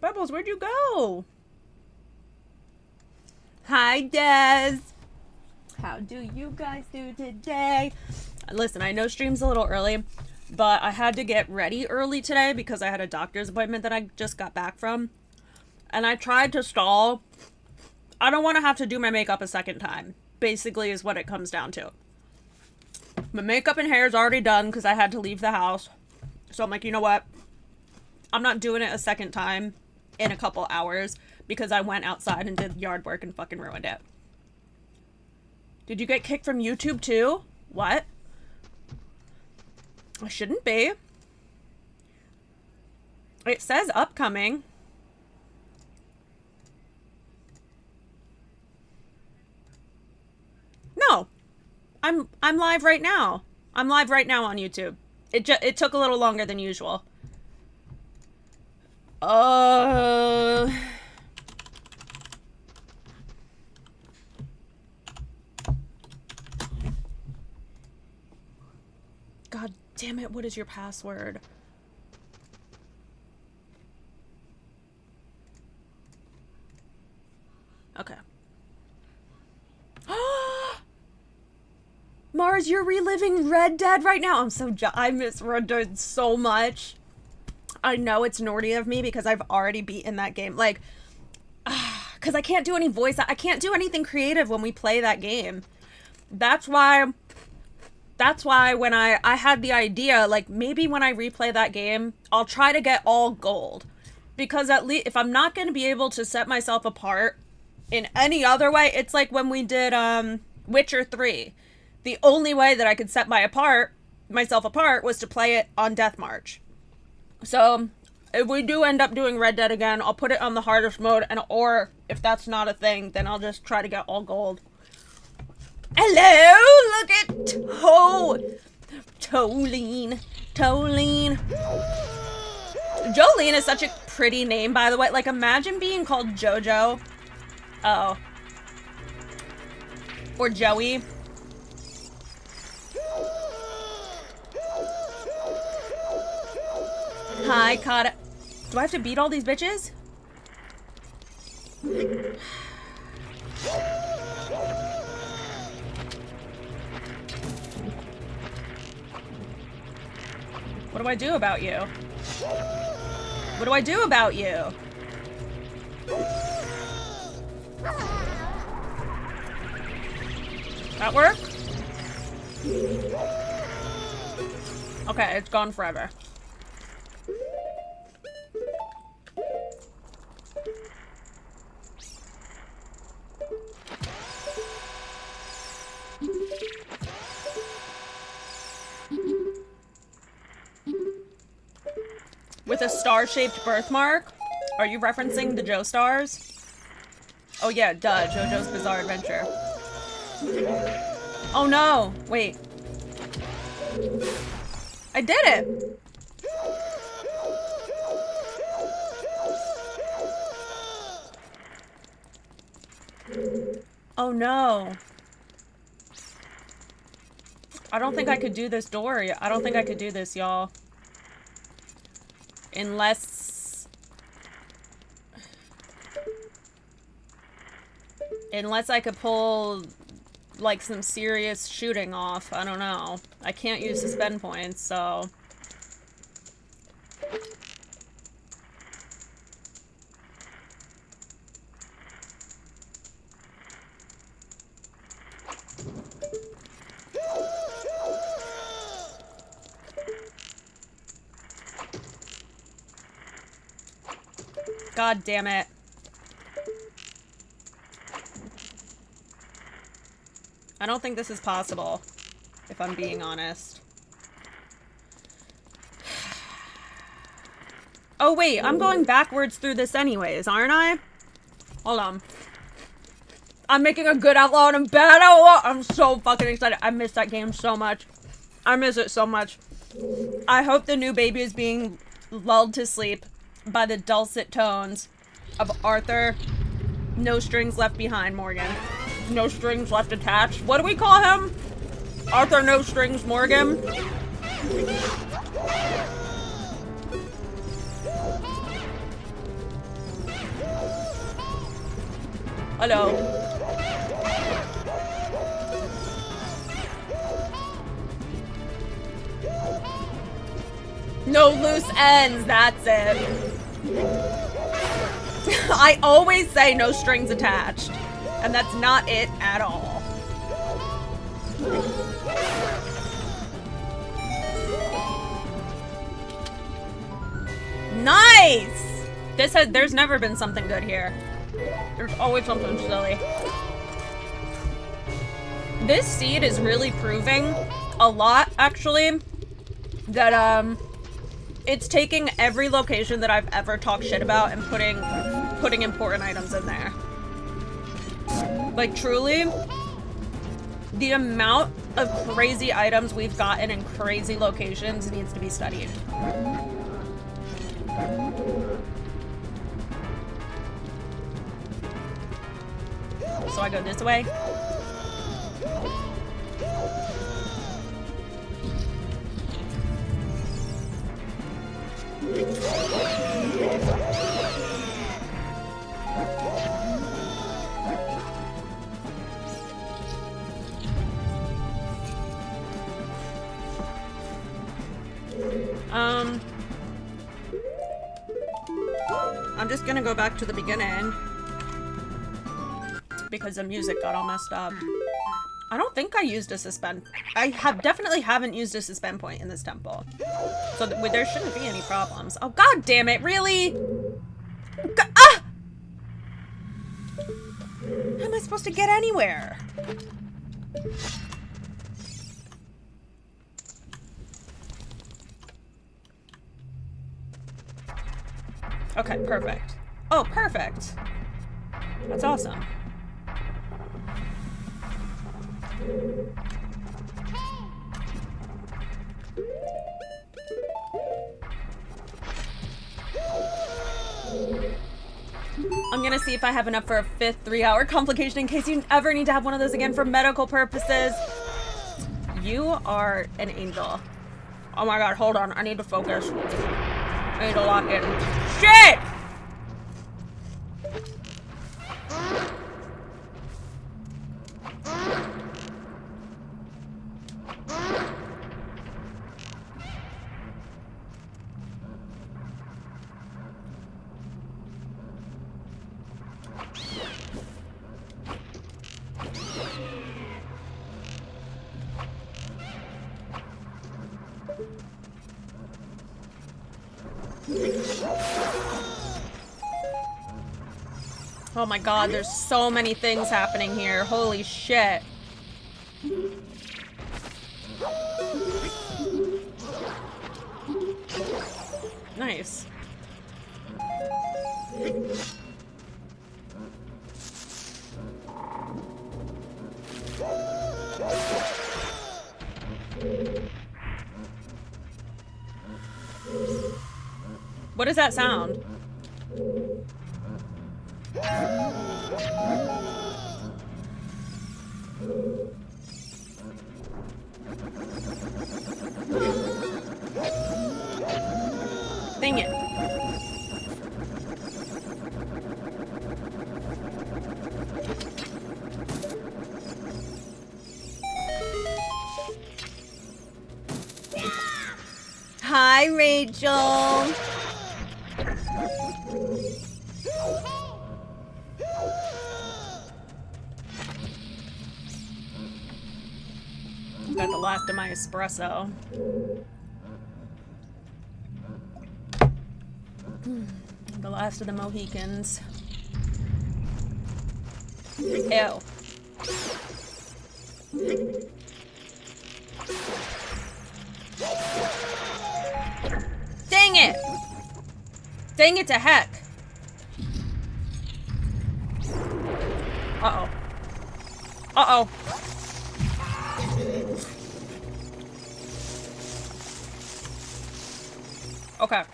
Bubbles, where'd you go? Hi, Des. How do you guys do today? Listen, I know stream's a little early, but I had to get ready early today because I had a doctor's appointment that I just got back from. And I tried to stall. I don't want to have to do my makeup a second time, basically is what it comes down to. My makeup and hair is already done because I had to leave the house. So I'm like, you know what? I'm not doing it a second time in a couple hours because I went outside and did yard work and fucking ruined it. Did you get kicked from YouTube too? What? I shouldn't be. It says upcoming. No. I'm live right now. I'm live right now on YouTube. It took a little longer than usual. God damn it, what is your password? Okay. Mars, you're reliving Red Dead right now. I miss Red Dead so much. I know it's naughty of me because I've already beaten that game. Like, because I can't do any voice. I can't do anything creative when we play that game. That's why when I had the idea, like, maybe when I replay that game, I'll try to get all gold. Because at least, if I'm not going to be able to set myself apart in any other way, it's like when we did Witcher 3. The only way that I could set myself apart was to play it on Death March. So, if we do end up doing Red Dead again, I'll put it on the hardest mode, or if that's not a thing, then I'll just try to get all gold. Hello! Look at Tolene. Jolene is such a pretty name, by the way. Like, imagine being called Jojo. Oh. Or Joey. Hi, Kata. Do I have to beat all these bitches? What do I do about you? What do I do about you? That work? Okay, it's gone forever. With a star-shaped birthmark? Are you referencing the Joestars? Oh yeah, duh, JoJo's Bizarre Adventure. Oh no, wait. I did it! Oh no. I don't think I could do this door. I don't think I could do this, y'all. Unless I could pull, like, some serious shooting off. I don't know. I can't use suspend points, so... God damn it. I don't think this is possible, if I'm being honest. Oh wait, I'm going backwards through this anyways, aren't I? Hold on. I'm making a good outlaw and a bad outlaw! I'm so fucking excited. I miss that game so much. I miss it so much. I hope the new baby is being lulled to sleep by the dulcet tones of Arthur No Strings Left Behind Morgan. No strings left attached. What do we call him? Arthur No Strings Morgan? Hello. No loose ends, that's it. I always say no strings attached, and that's not it at all. Nice! There's never been something good here. There's always something silly. This seed is really proving a lot, actually, that, it's taking every location that I've ever talked shit about and putting important items in there. Like, truly, the amount of crazy items we've gotten in crazy locations needs to be studied. So I go this way. I'm just gonna go back to the beginning because the music got all messed up. I don't think I used a suspend. I definitely haven't used a suspend point in this temple. So there shouldn't be any problems. Oh, god damn it, really? Ah! How am I supposed to get anywhere? Okay, perfect. Oh, perfect. That's awesome. I'm gonna see if I have enough for a 5th 3-hour complication in case you ever need to have one of those again for medical purposes. You are an angel. Oh my god, hold on. I need to focus. I need to lock in. Shit! Oh my god, there's so many things happening here. Holy shit. Nice. What does that sound? Dang it. Hi, Rachel. Got the last of my espresso. The last of the Mohicans. Ew. Dang it! Dang it to heck. Uh-oh. Uh-oh. Okay.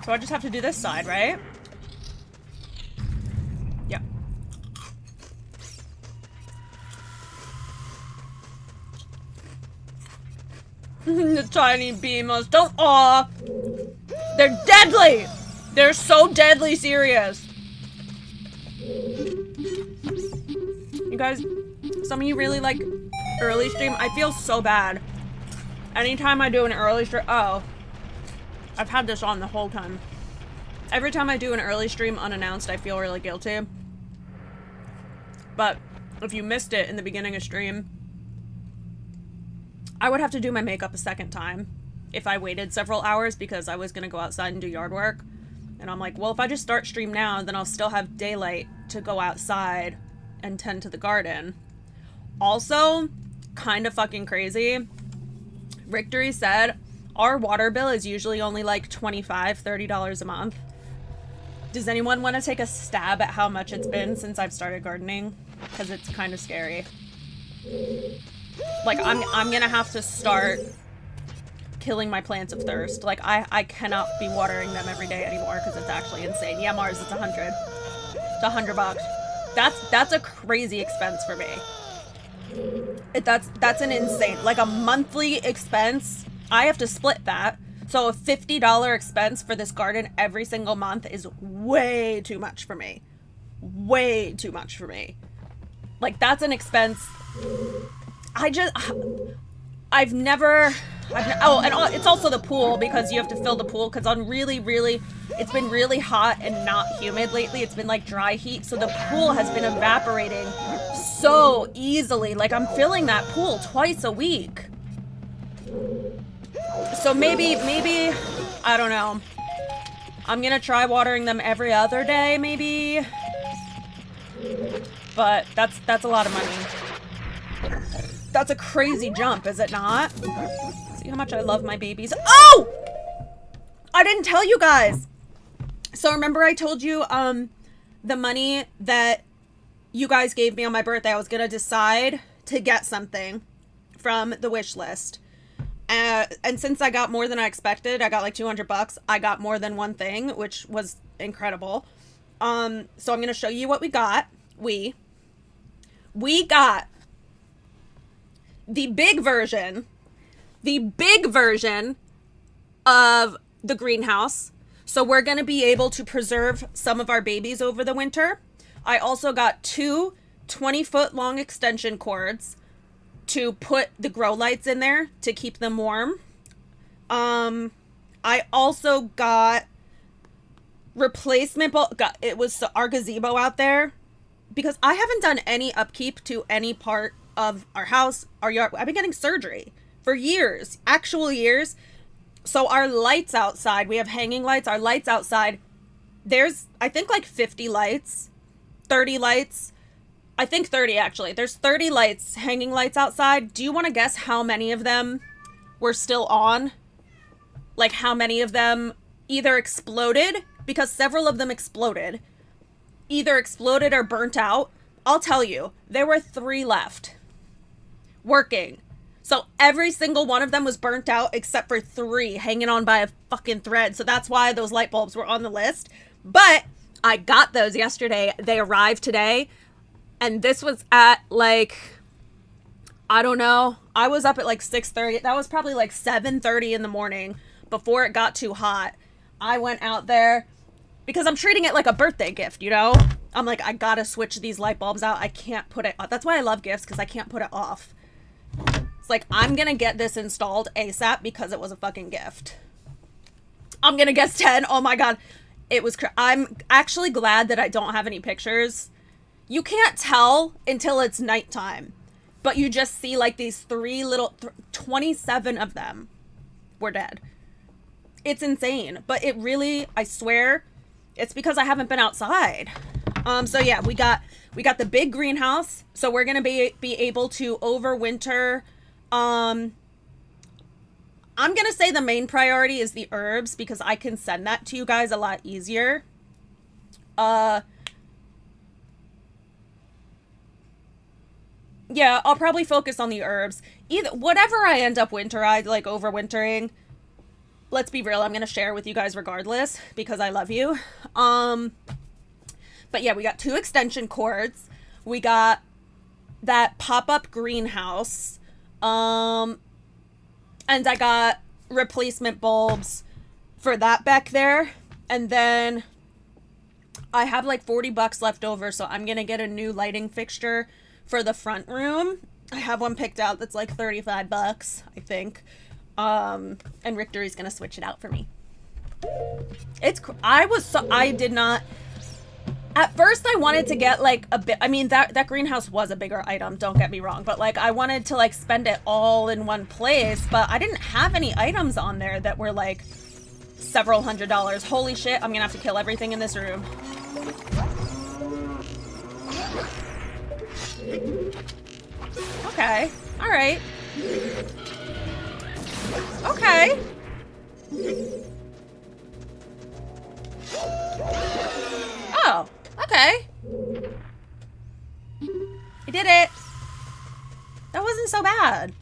So I just have to do this side, right? Yeah. The tiny beamers don't. Aw! They're deadly! They're so deadly serious. You guys, some of you really like early stream. I feel so bad. Anytime I do an early stream, oh, I've had this on the whole time. Every time I do an early stream unannounced, I feel really guilty. But if you missed it in the beginning of stream, I would have to do my makeup a second time if I waited several hours because I was gonna go outside and do yard work. And I'm like, well, if I just start stream now, then I'll still have daylight to go outside and tend to the garden. Also, kind of fucking crazy. Victory said our water bill is usually only like $25, $30 a month. Does anyone want to take a stab at how much it's been since I've started gardening? Because it's kind of scary. Like, I'm gonna have to start killing my plants of thirst. Like, I cannot be watering them every day anymore because it's actually insane. Yeah, Mars, it's 100. It's $100. That's a crazy expense for me. That's an insane, like a monthly expense. I have to split that. So a $50 expense for this garden every single month is way too much for me. Way too much for me. Like, that's an expense. I've never, oh, and it's also the pool because you have to fill the pool because on really, it's been really hot and not humid lately. It's been like dry heat. So the pool has been evaporating so easily. Like, I'm filling that pool twice a week. So maybe, I don't know. I'm gonna try watering them every other day, maybe. But that's a lot of money. That's a crazy jump, is it not? See how much I love my babies. Oh! I didn't tell you guys. So remember I told you the money that you guys gave me on my birthday, I was gonna decide to get something from the wish list. And since I got more than I expected, I got like $200. I got more than one thing, which was incredible. So I'm gonna show you what we got. We got the big version of the greenhouse. So we're going to be able to preserve some of our babies over the winter. I also got two 20-foot long extension cords to put the grow lights in there to keep them warm. I also got replacement it was our gazebo out there because I haven't done any upkeep to any part of our house, our yard. I've been getting surgery for years, actual years. So our lights outside, we have hanging lights. Our lights outside, there's, I think like 50 lights, 30 lights. I think 30 actually. There's 30 lights, hanging lights outside. Do you want to guess how many of them were still on? Like how many of them either exploded, because several of them exploded, either exploded or burnt out. I'll tell you, there were 3 left working. So every single one of them was burnt out except for 3 hanging on by a fucking thread. So that's why those light bulbs were on the list. But I got those yesterday. They arrived today. And this was at like, I don't know. I was up at like 6:30. That was probably like 7:30 in the morning before it got too hot. I went out there because I'm treating it like a birthday gift, you know? I'm like, I gotta switch these light bulbs out. I can't put it off. That's why I love gifts, because I can't put it off. It's like, I'm gonna get this installed ASAP because it was a fucking gift. I'm gonna guess 10. Oh my god. It was I'm actually glad that I don't have any pictures. You can't tell until it's nighttime. But you just see like these 3 little, 27 of them were dead. It's insane. But it really, I swear, it's because I haven't been outside. So yeah, we got the big greenhouse. So we're gonna be able to overwinter. I'm gonna say the main priority is the herbs because I can send that to you guys a lot easier. Yeah, I'll probably focus on the herbs. Whatever I end up overwintering, let's be real, I'm gonna share with you guys regardless because I love you. But yeah, we got 2 extension cords. We got that pop-up greenhouse. And I got replacement bulbs for that back there. And then I have like $40 left over, so I'm gonna get a new lighting fixture for the front room. I have one picked out that's like $35, I think. And Richtery's gonna switch it out for me. I did not. At first, I wanted to get like a bit. I mean, that greenhouse was a bigger item. Don't get me wrong, but like I wanted to like spend it all in one place. But I didn't have any items on there that were like several $100s. Holy shit! I'm gonna have to kill everything in this room. Okay. All right. Okay. Oh, okay. I did it. That wasn't so bad.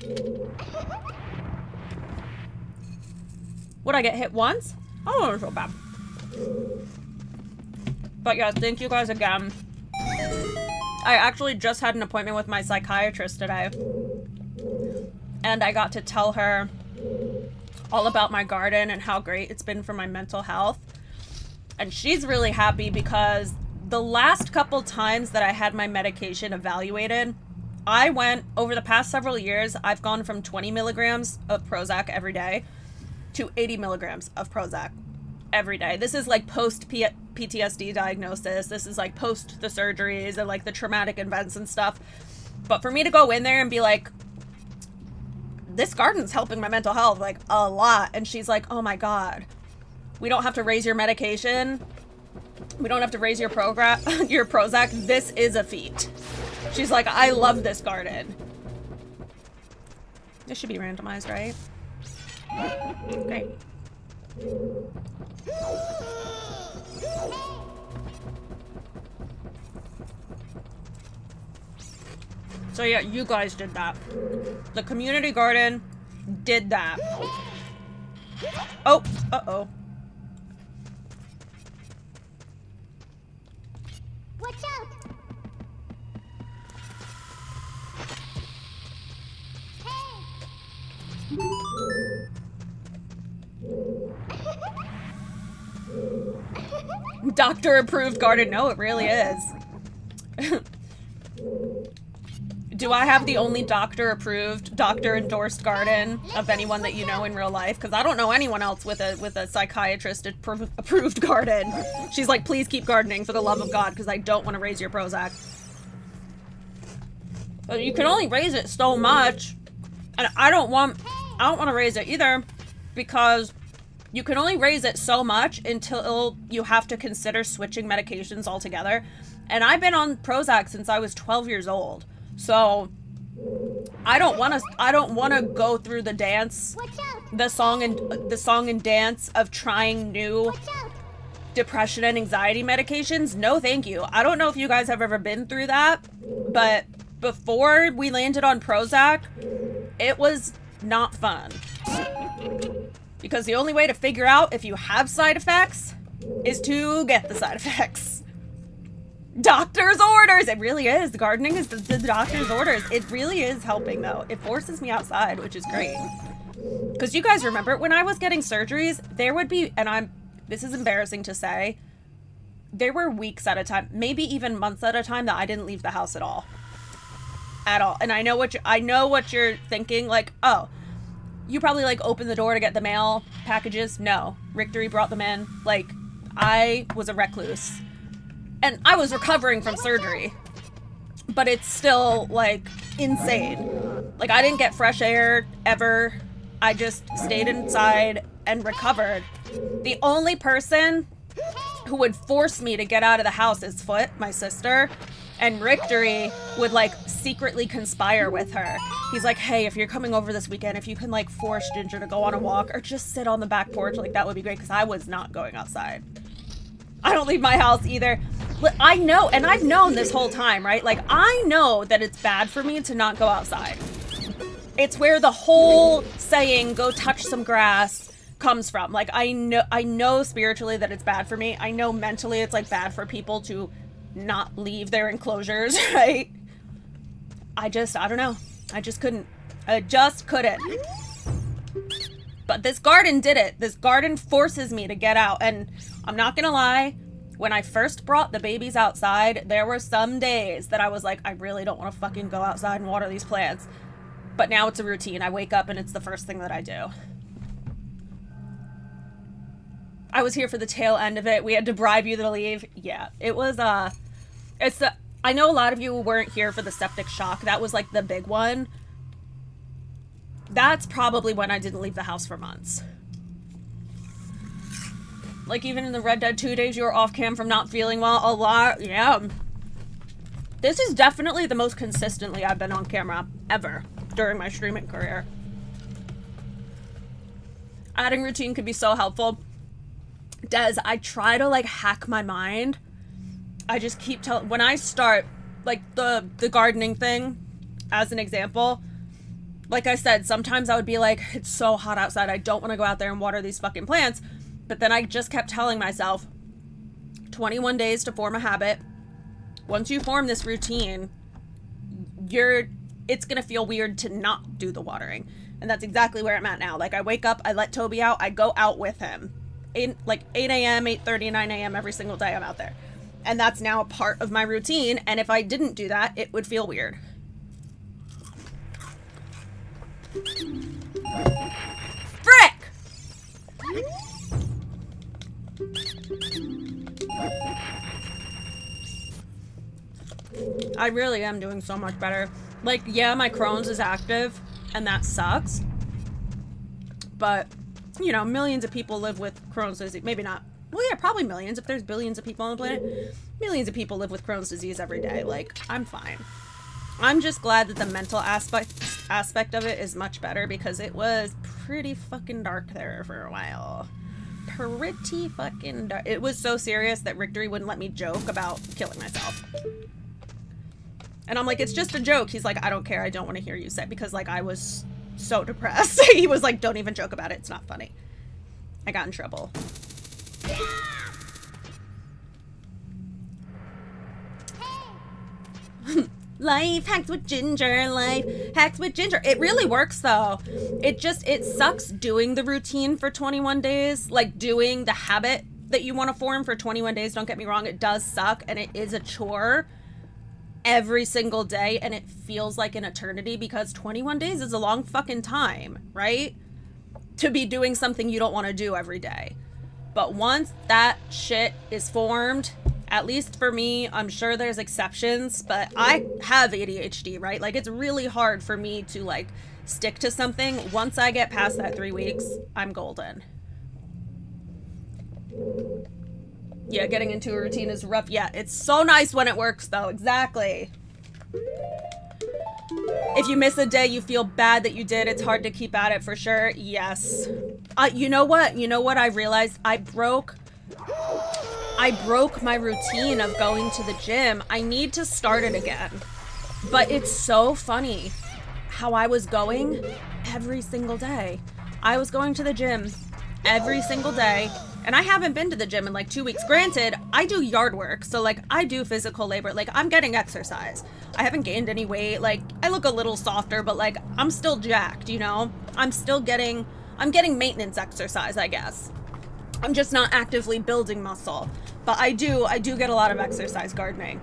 Would I get hit once? Oh, it wasn't so bad. But yeah, thank you guys again. I actually just had an appointment with my psychiatrist today. And I got to tell her all about my garden and how great it's been for my mental health. And she's really happy because the last couple times that I had my medication evaluated, I went, over the past several years, I've gone from 20 milligrams of Prozac every day to 80 milligrams of Prozac every day. This is like post-PTSD diagnosis. This is like post the surgeries and like the traumatic events and stuff. But for me to go in there and be like, this garden's helping my mental health like a lot. And she's like, oh my God, we don't have to raise your medication. We don't have to raise your Prozac. This is a feat. She's like, I love this garden. This should be randomized, right? Great. So yeah, you guys did that. The community garden did that. Oh, uh-oh. Watch out! Doctor approved garden. No, it really is. Do I have the only doctor approved, doctor endorsed garden of anyone that you know in real life? Because I don't know anyone else with a psychiatrist approved garden. She's like, please keep gardening for the love of God, because I don't want to raise your Prozac. But you can only raise it so much, and I don't want to raise it either, because you can only raise it so much until you have to consider switching medications altogether. And I've been on Prozac since I was 12 years old. So I don't want to go through the dance, the song and dance of trying new depression and anxiety medications. No, thank you. I don't know if you guys have ever been through that, but before we landed on Prozac, it was not fun. Because the only way to figure out if you have side effects is to get the side effects. Doctor's orders! It really is. Gardening is the doctor's orders. It really is helping, though. It forces me outside, which is great. Because you guys remember, when I was getting surgeries, there would be, and this is embarrassing to say, there were weeks at a time, maybe even months at a time, that I didn't leave the house at all. At all. And I know what you're thinking, like, oh, you probably like opened the door to get the mail packages. No, Richtery brought them in. Like, I was a recluse. And I was recovering from surgery, but it's still, like, insane. Like, I didn't get fresh air ever. I just stayed inside and recovered. The only person who would force me to get out of the house is Foot, my sister, and Richtery would, like, secretly conspire with her. He's like, hey, if you're coming over this weekend, if you can, like, force Ginger to go on a walk or just sit on the back porch, like, that would be great, because I was not going outside. I don't leave my house either. I know, and I've known this whole time, right? Like, I know that it's bad for me to not go outside. It's where the whole saying, go touch some grass, comes from. Like, I know spiritually that it's bad for me. I know mentally it's, like, bad for people to not leave their enclosures, right? I don't know. I just couldn't. But this garden did it. This garden forces me to get out. And I'm not gonna lie, when I first brought the babies outside, there were some days that I was like, I really don't want to fucking go outside and water these plants. But now it's a routine. I wake up and it's the first thing that I do. I was here for the tail end of it. We had to bribe you to leave. Yeah, it was, I know a lot of you weren't here for the septic shock. That was like the big one. That's probably when I didn't leave the house for months. Like, even in the Red Dead 2 days you were off cam from not feeling well, a lot, yeah. This is definitely the most consistently I've been on camera ever during my streaming career. Adding routine could be so helpful. Des, I try to, like, hack my mind. I just keep telling, when I start, like, the gardening thing, as an example, like I said, sometimes I would be like, it's so hot outside, I don't want to go out there and water these fucking plants. But then I just kept telling myself, 21 days to form a habit. Once you form this routine, it's going to feel weird to not do the watering. And that's exactly where I'm at now. Like, I wake up, I let Toby out, I go out with him. 8 a.m., 8:30, 9 a.m. every single day I'm out there. And that's now a part of my routine. And if I didn't do that, it would feel weird. Frick! I really am doing so much better. Like, yeah, my Crohn's is active, and that sucks. But, you know, millions of people live with Crohn's disease. Maybe not. Well, yeah, probably millions. If there's billions of people on the planet, millions of people live with Crohn's disease every day. Like, I'm fine. I'm just glad that the mental aspect of it is much better, because it was pretty fucking dark there for a while. Pretty fucking dark. It was so serious that Victory wouldn't let me joke about killing myself. And I'm like, it's just a joke. He's like, I don't care. I don't want to hear you say it, because, like, I was so depressed. He was like, don't even joke about it. It's not funny. I got in trouble. Life hacks with Ginger, life hacks with Ginger. It really works though. It sucks doing the routine for 21 days, like doing the habit that you want to form for 21 days. Don't get me wrong, it does suck, and it is a chore every single day, and it feels like an eternity, because 21 days is a long fucking time, right? To be doing something you don't want to do every day. But once that shit is formed, at least for me, I'm sure there's exceptions, but I have ADHD, right? Like, it's really hard for me to, like, stick to something. Once I get past that 3 weeks, I'm golden. Yeah, getting into a routine is rough. Yeah, it's so nice when it works, though. Exactly. If you miss a day, you feel bad that you did. It's hard to keep at it for sure. Yes. You know what? You know what I realized? I broke my routine of going to the gym. I need to start it again. But it's so funny how I was going every single day. I was going to the gym every single day, and I haven't been to the gym in like 2 weeks. Granted, I do yard work, so like I do physical labor. Like, I'm getting exercise. I haven't gained any weight. Like, I look a little softer, but like I'm still jacked, you know? I'm getting maintenance exercise, I guess. I'm just not actively building muscle. But I do get a lot of exercise gardening.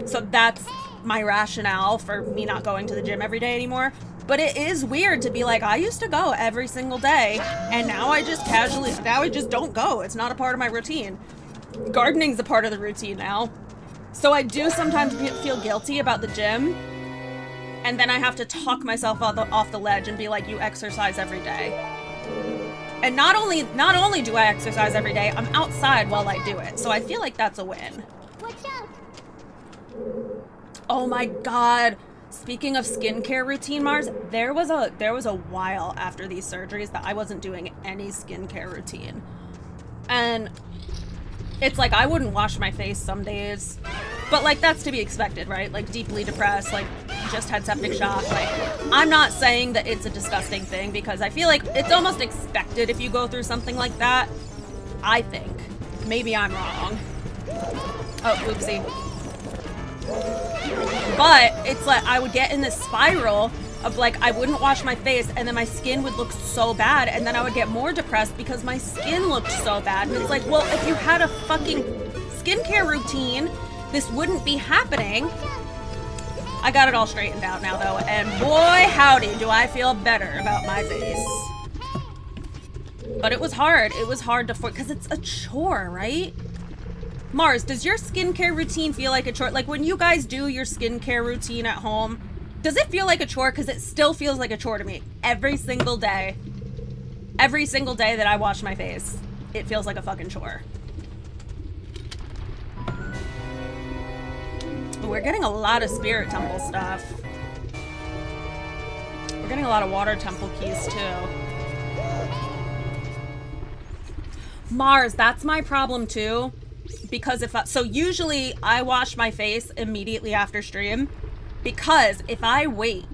So that's my rationale for me not going to the gym every day anymore. But it is weird to be like, I used to go every single day, and now I just don't go. It's not a part of my routine. Gardening's a part of the routine now. So I do sometimes feel guilty about the gym, and then I have to talk myself off the ledge and be like, you exercise every day. And not only do I exercise every day, I'm outside while I do it. So I feel like that's a win. Watch out. Oh my god. Speaking of skincare routine, Mars, there was a while after these surgeries that I wasn't doing any skincare routine. And it's like, I wouldn't wash my face some days. But like, that's to be expected, right? Like, deeply depressed, like, just had septic shock. Like, I'm not saying that it's a disgusting thing, because I feel like it's almost expected if you go through something like that. I think. Maybe I'm wrong. Oh, oopsie. But it's like, I would get in this spiral of like, I wouldn't wash my face and then my skin would look so bad, and then I would get more depressed because my skin looked so bad. And it's like, well, if you had a fucking skincare routine, this wouldn't be happening. I got it all straightened out now though, and boy howdy do I feel better about my face. But it was hard. It was hard to because it's a chore, right? Mars, does your skincare routine feel like a chore? Like when you guys do your skincare routine at home, does it feel like a chore? Because it still feels like a chore to me. Every single day that I wash my face, it feels like a fucking chore. We're getting a lot of spirit temple stuff. We're getting a lot of water temple keys too. Mars, that's my problem too. Because so usually I wash my face immediately after stream, because if I wait,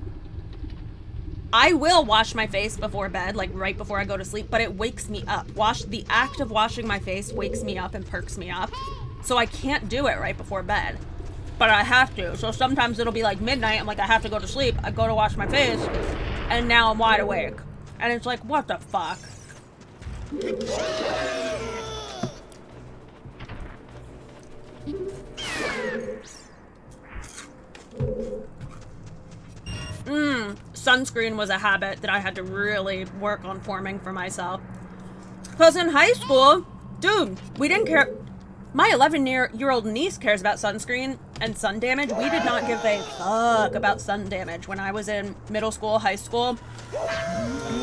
I will wash my face before bed, like right before I go to sleep, but it wakes me up. The act of washing my face wakes me up and perks me up. So I can't do it right before bed, but I have to. So sometimes it'll be like midnight. I'm like, I have to go to sleep. I go to wash my face and now I'm wide awake. And it's like, what the fuck? Sunscreen was a habit that I had to really work on forming for myself. Because in high school, dude, we didn't care. My 11-year-old niece cares about sunscreen and sun damage. We did not give a fuck about sun damage when I was in middle school, high school.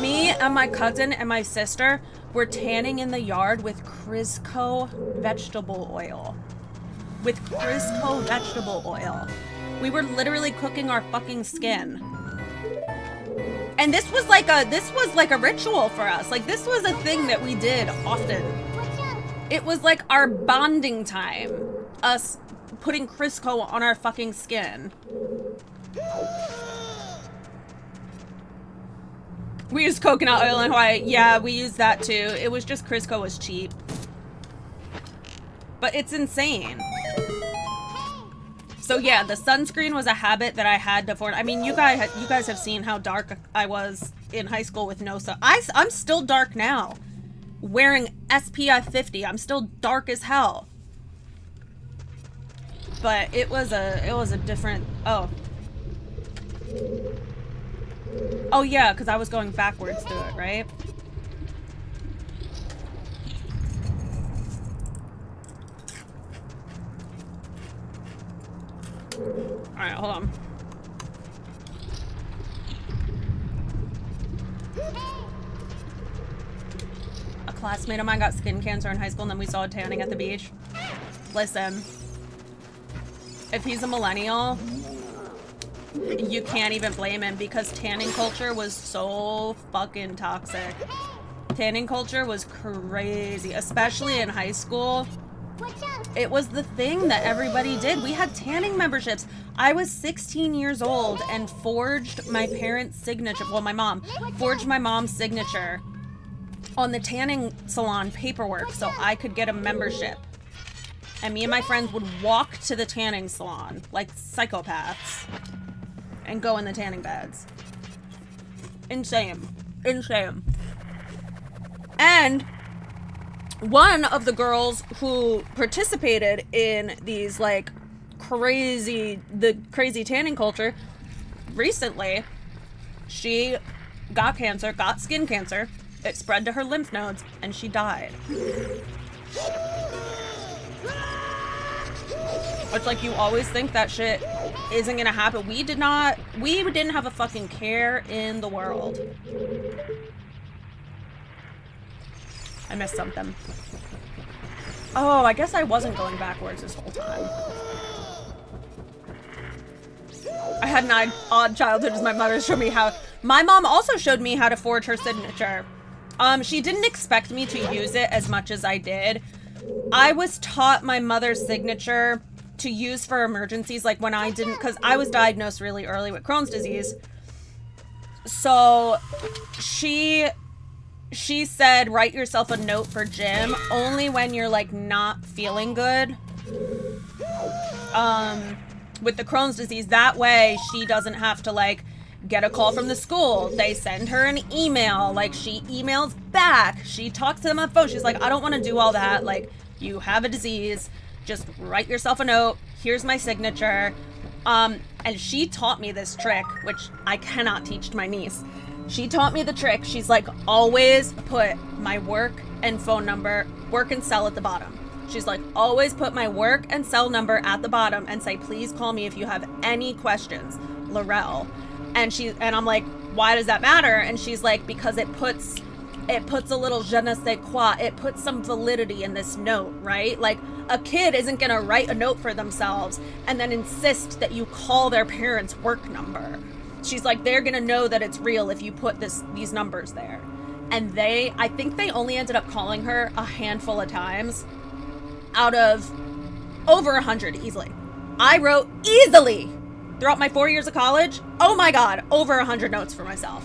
Me and my cousin and my sister were tanning in the yard with Crisco vegetable oil. With Crisco vegetable oil. We were literally cooking our fucking skin. And this was like a ritual for us. Like, this was a thing that we did often. It was like our bonding time. Us putting Crisco on our fucking skin. We used coconut oil in Hawaii. Yeah, we used that too. It was just Crisco was cheap. But it's insane. So yeah, the sunscreen was a habit that I had to form. I mean, you guys have seen how dark I was in high school with no sun. I'm still dark now. Wearing SPF 50. I'm still dark as hell. But it was a different, oh yeah, because I was going backwards through it, right? Alright, hold on. A classmate of mine got skin cancer in high school and then we saw tanning at the beach. Listen. If he's a millennial, you can't even blame him because tanning culture was so fucking toxic. Tanning culture was crazy, especially in high school. It was the thing that everybody did. We had tanning memberships. I was 16 years old and forged my parents' signature. Well, my mom forged my mom's signature on the tanning salon paperwork so I could get a membership. And me and my friends would walk to the tanning salon like psychopaths and go in the tanning beds. Insane. Insane. And one of the girls who participated in these like crazy tanning culture recently, she got cancer, got skin cancer. It spread to her lymph nodes and she died. It's like you always think that shit isn't gonna happen. We didn't have a fucking care in the world. I missed something. Oh, I guess I wasn't going backwards this whole time. I had an odd childhood as my mother showed me how. My mom also showed me how to forge her signature. She didn't expect me to use it as much as I did. I was taught my mother's signature to use for emergencies, like when I didn't, because I was diagnosed really early with Crohn's disease. So she said, write yourself a note for gym only when you're like not feeling good. With the Crohn's disease, that way she doesn't have to like get a call from the school. They send her an email. Like, she emails back. She talks to them on the phone. She's like, I don't want to do all that. Like, you have a disease. Just write yourself a note. Here's my signature. And she taught me this trick, which I cannot teach to my niece. She taught me the trick. She's like, always put my work and phone number, work and cell at the bottom. She's like, always put my work and cell number at the bottom and say, please call me if you have any questions. Laurel. And I'm like, why does that matter? And she's like, because it puts a little je ne sais quoi. It puts some validity in this note, right? Like, a kid isn't gonna write a note for themselves and then insist that you call their parents' work number. She's like, they're gonna know that it's real if you put these numbers there. And I think they only ended up calling her a handful of times out of over 100 easily. I wrote easily throughout my 4 years of college, oh my God, over 100 notes for myself.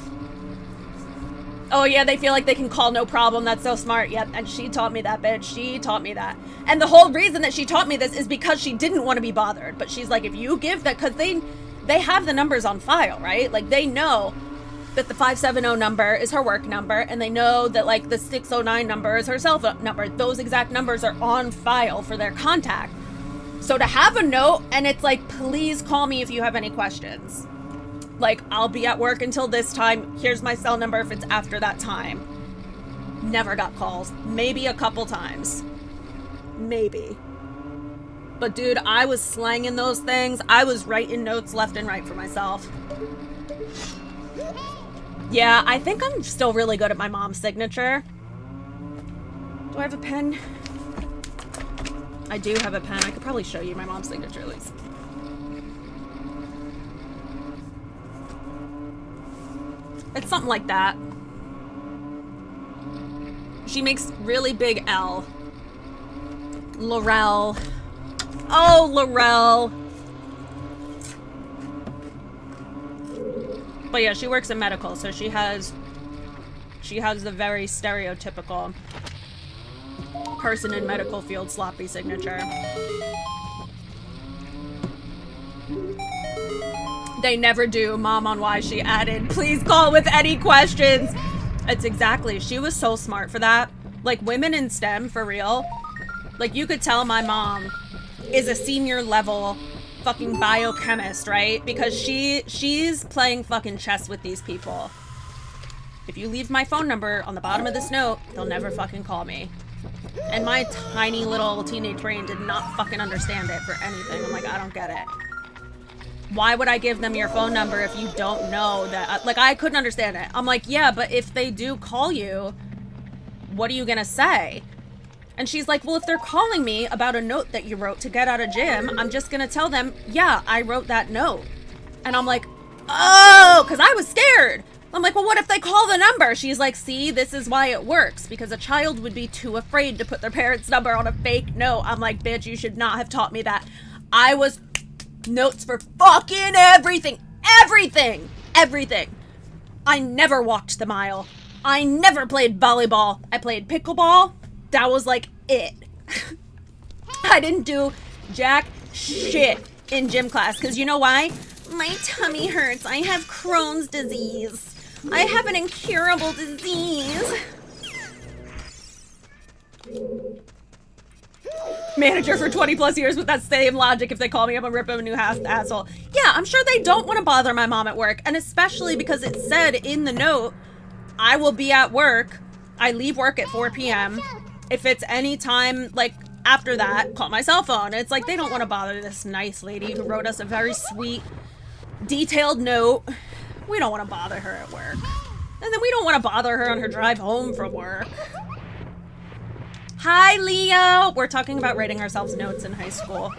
Oh yeah, they feel like they can call no problem. That's so smart. Yep, and she taught me that, bitch. She taught me that. And the whole reason that she taught me this is because she didn't want to be bothered. But she's like, if you give that, because they have the numbers on file, right? Like, they know that the 570 number is her work number, and they know that, like, the 609 number is her cell phone number. Those exact numbers are on file for their contact. So to have a note, and it's like, please call me if you have any questions. Like, I'll be at work until this time. Here's my cell number if it's after that time. Never got calls. Maybe a couple times. Maybe. But dude, I was slanging those things. I was writing notes left and right for myself. Yeah, I think I'm still really good at my mom's signature. Do I have a pen? I do have a pen. I could probably show you my mom's signature at least. It's something like that. She makes really big L. Laurel. Oh, Laurel. But yeah, she works in medical, so she has the very stereotypical person in medical field sloppy signature. They never do. Mom on why she added, please call with any questions. It's exactly. She was so smart for that. Like, women in STEM, for real. Like, you could tell my mom is a senior level fucking biochemist, right? Because she's playing fucking chess with these people. If you leave my phone number on the bottom of this note, they'll never fucking call me. And my tiny little teenage brain did not fucking understand it for anything. I'm like, I don't get it. Why would I give them your phone number if you don't know that? Like, I couldn't understand it. I'm like, yeah, but if they do call you, what are you gonna say? And she's like, well, if they're calling me about a note that you wrote to get out of gym, I'm just gonna tell them, yeah, I wrote that note. And I'm like, oh, because I was scared. I'm like, well, what if they call the number? She's like, see, this is why it works. Because a child would be too afraid to put their parents' number on a fake note. I'm like, bitch, you should not have taught me that. I was notes for fucking everything. Everything. I never walked the mile. I never played volleyball. I played pickleball. That was like it. I didn't do jack shit in gym class. Because you know why? My tummy hurts. I have Crohn's disease. I have an incurable disease. Manager for 20 plus years with that same logic. If they call me, I'm gonna rip them a new asshole. Yeah, I'm sure they don't want to bother my mom at work. And especially because it said in the note, I will be at work. I leave work at 4 p.m. If it's any time, like, after that, call my cell phone. It's like, they don't want to bother this nice lady who wrote us a very sweet, detailed note. We don't want to bother her at work. And then we don't want to bother her on her drive home from work. Hi, Leo. We're talking about writing ourselves notes in high school.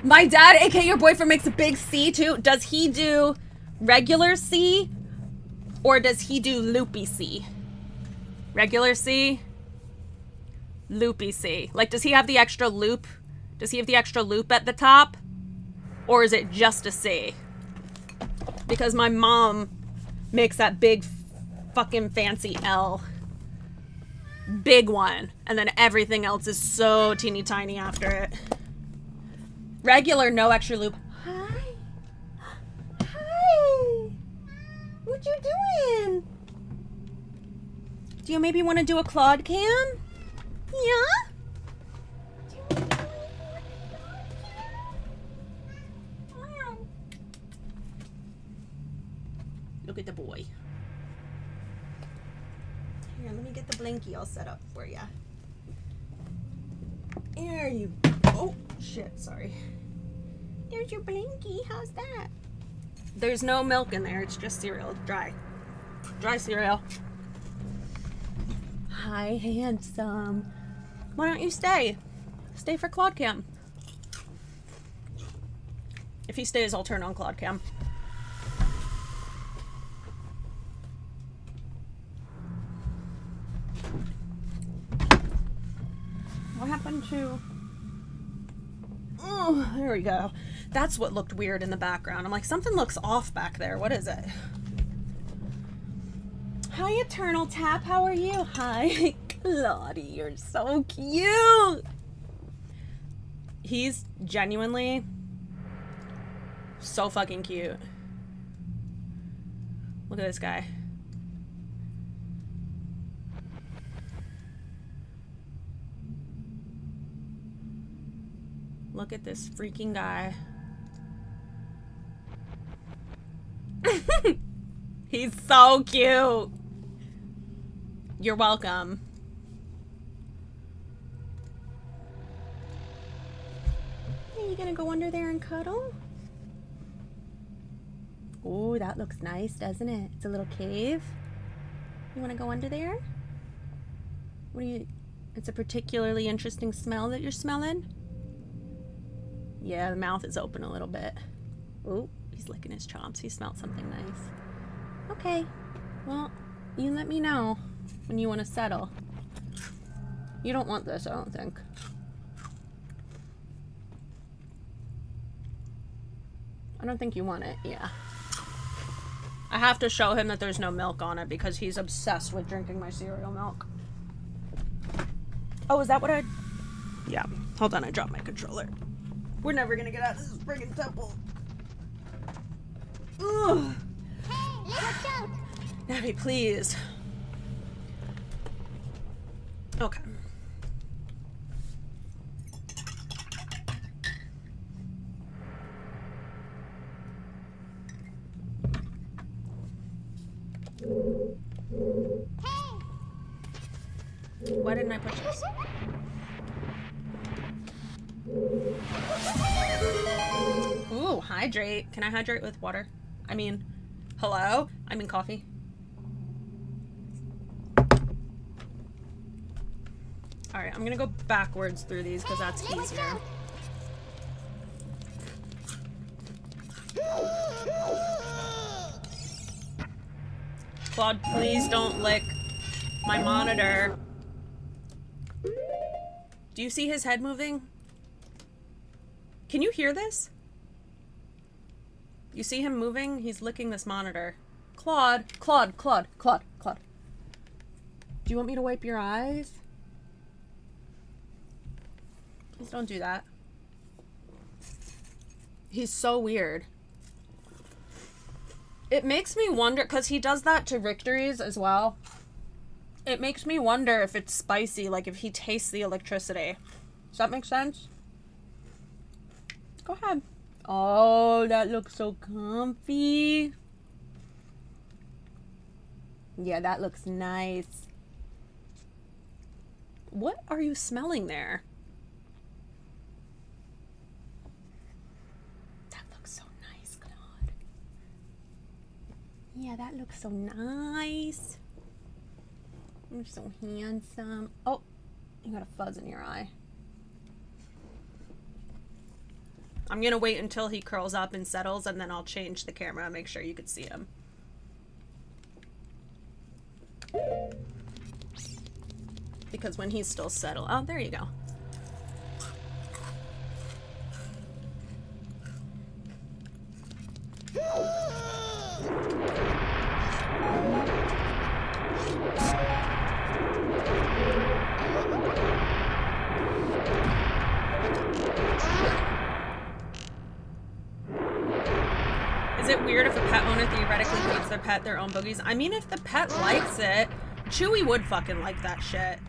My dad, aka your boyfriend, makes a big C too. Does he do regular C or does he do loopy C? Regular C? Loopy C. Like, does he have the extra loop? Does he have the extra loop at the top? Or is it just a C? Because my mom makes that big fucking fancy L. Big one. And then everything else is so teeny tiny after it. Regular, no extra loop. Hi. What you doing? Do you maybe want to do a Claude cam? Yeah? Look at the boy. Here, let me get the blankie all set up for you. There you go. Oh, shit, sorry. There's your blankie. How's that? There's no milk in there. It's just cereal. Dry. Dry cereal. Hi, handsome. Why don't you stay? Stay for Claude Cam. If he stays, I'll turn on Claude Cam. What happened to... Oh, there we go. That's what looked weird in the background. I'm like, something looks off back there. What is it? Hi, Eternal Tap. How are you? Hi, Claudie. You're so cute. He's genuinely so fucking cute. Look at this guy. Look at this freaking guy. He's so cute. You're welcome. Are you gonna go under there and cuddle? Oh, that looks nice, doesn't it? It's a little cave. You wanna go under there? What do you... It's a particularly interesting smell that you're smelling? Yeah, the mouth is open a little bit. Oh, he's licking his chops. He smelled something nice. Okay. Well, you let me know when you want to settle. You don't want this, I don't think. I don't think you want it, yeah. I have to show him that there's no milk on it because he's obsessed with drinking my cereal milk. Oh, is that what I... Yeah. Hold on, I dropped my controller. We're never gonna get out of this friggin' temple. Ugh. Hey, watch out! Abby, please. Okay. Hey! Why didn't I push this? Ooh, hydrate. Can I hydrate with water? I mean, hello? I mean coffee. Alright, I'm gonna go backwards through these because that's easier. Claude, please don't lick my monitor. Do you see his head moving? Can you hear this? You see him moving? He's licking this monitor. Claude, Claude, Claude, Claude, Claude. Do you want me to wipe your eyes? Please don't do that. He's so weird. It makes me wonder, because he does that to Victories as well. It makes me wonder if it's spicy, like if he tastes the electricity. Does that make sense? Go ahead. Oh, that looks so comfy. Yeah, that looks nice. What are you smelling there? That looks so nice, Claude. Yeah, that looks so nice. You're so handsome. Oh, you got a fuzz in your eye. I'm gonna wait until he curls up and settles, and then I'll change the camera and make sure you can see him. Because when he's still settled... Oh, there you go. Is it weird if a pet owner theoretically feeds their pet their own boogies. I mean, if the pet likes it, Chewy would fucking like that shit.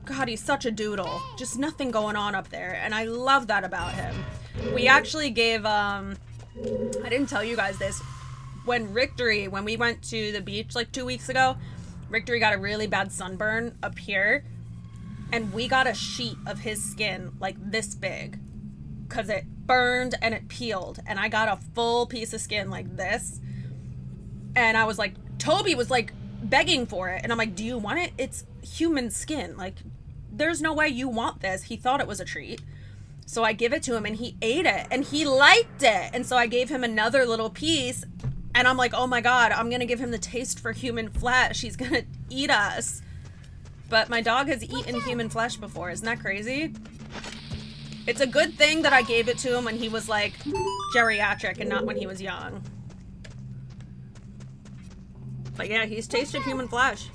God, he's such a doodle. Just nothing going on up there, and I love that about him. We actually gave, I didn't tell you guys this. When we went to the beach like 2 weeks ago, Victory got a really bad sunburn up here, and we got a sheet of his skin like this big because it burned and it peeled, and I got a full piece of skin like this, and I was like, Toby was like begging for it, and I'm like, do you want it? It's human skin. Like, there's no way you want this. He thought it was a treat. So I give it to him, and he ate it, and he liked it. And so I gave him another little piece, and I'm like, oh my God, I'm going to give him the taste for human flesh. He's going to eat us. But my dog has eaten human flesh before. Isn't that crazy? It's a good thing that I gave it to him when he was like geriatric and not when he was young. But yeah, he's tasted human flesh.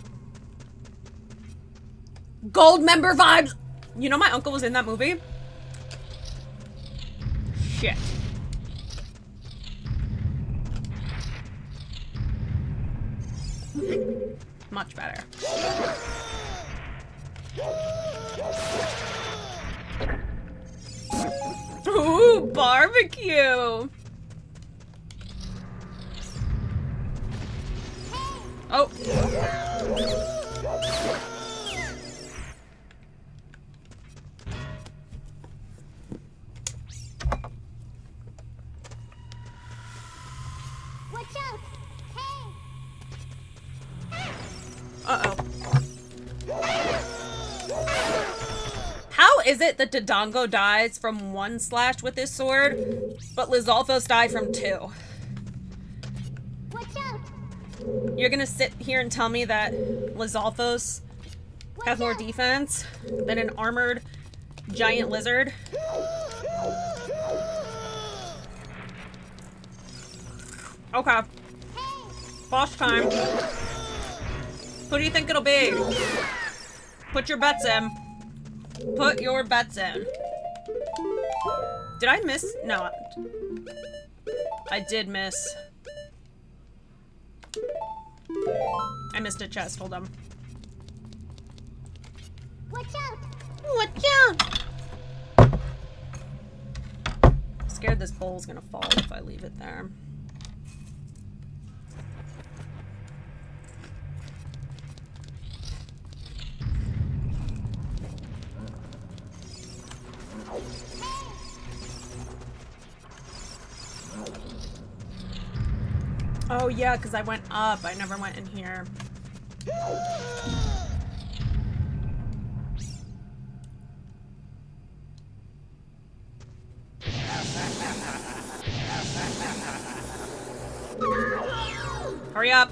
Gold member vibes! You know my uncle was in that movie? Shit. Much better. Ooh, barbecue! Oh. Watch out! Hey! Uh-oh. How is it that Dodongo dies from 1 slash with his sword, but Lizalfos died from 2? Watch out! You're gonna sit here and tell me that Lizalfos has more defense than an armored giant lizard? Okay. Boss time. Who do you think it'll be? Put your bets in. Put your bets in. Did I miss? No. I did miss. I missed a chest. Hold on. Watch out! Watch out! I'm scared this bowl's gonna fall if I leave it there. Oh yeah, because I went up. I never went in here. Hurry up.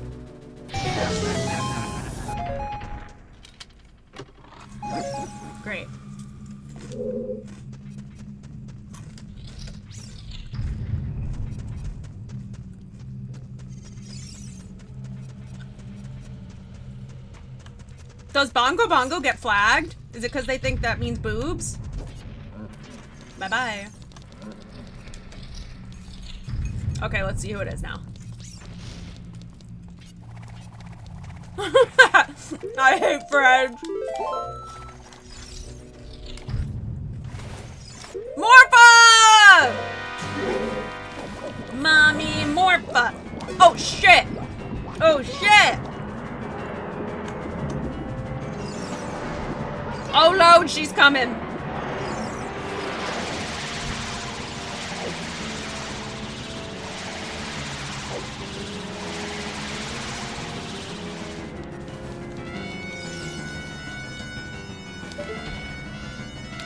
Great. Does Bongo Bongo get flagged? Is it because they think that means boobs? Bye-bye. Okay, let's see who it is now. I hate Fred. Morpha! Mommy Morpha. Oh shit. Oh shit. Oh Lord, she's coming.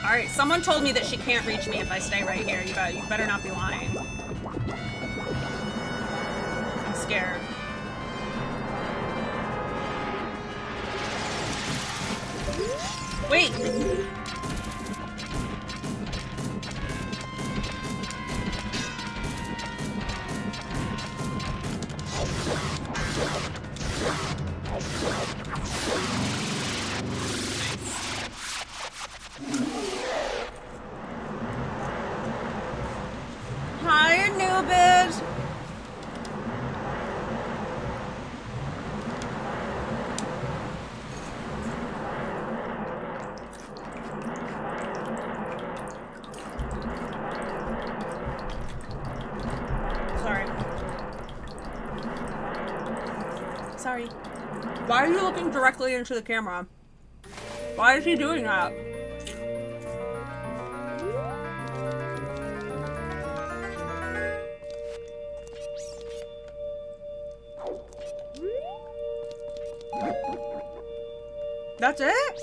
Alright, someone told me that she can't reach me if I stay right here. You better not be lying. I'm scared. Wait! Hi, Anubis! Sorry. Why are you looking directly into the camera? Why is he doing that? That's it?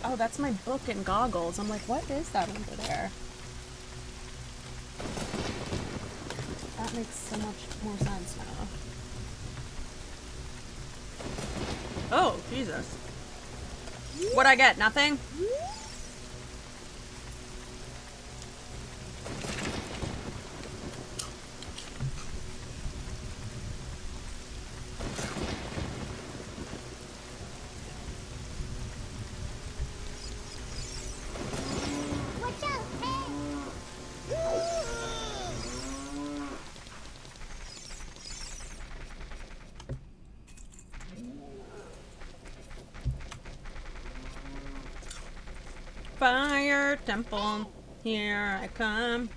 Oh, that's my book and goggles. I'm like, what is that under there? That makes so much more sense now. Oh, Jesus. What'd I get? Nothing? Watch out! Hey! Fire temple, here I come.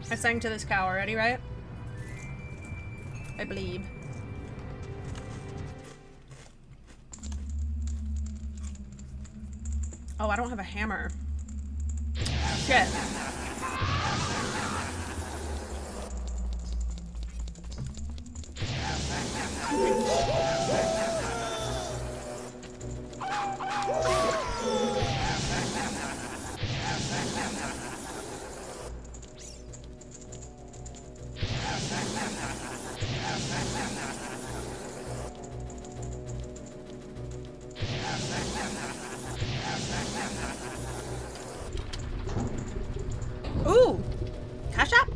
I sang to this cow already, right? I believe. Oh, I don't have a hammer. Shit. Ooh! Cash App?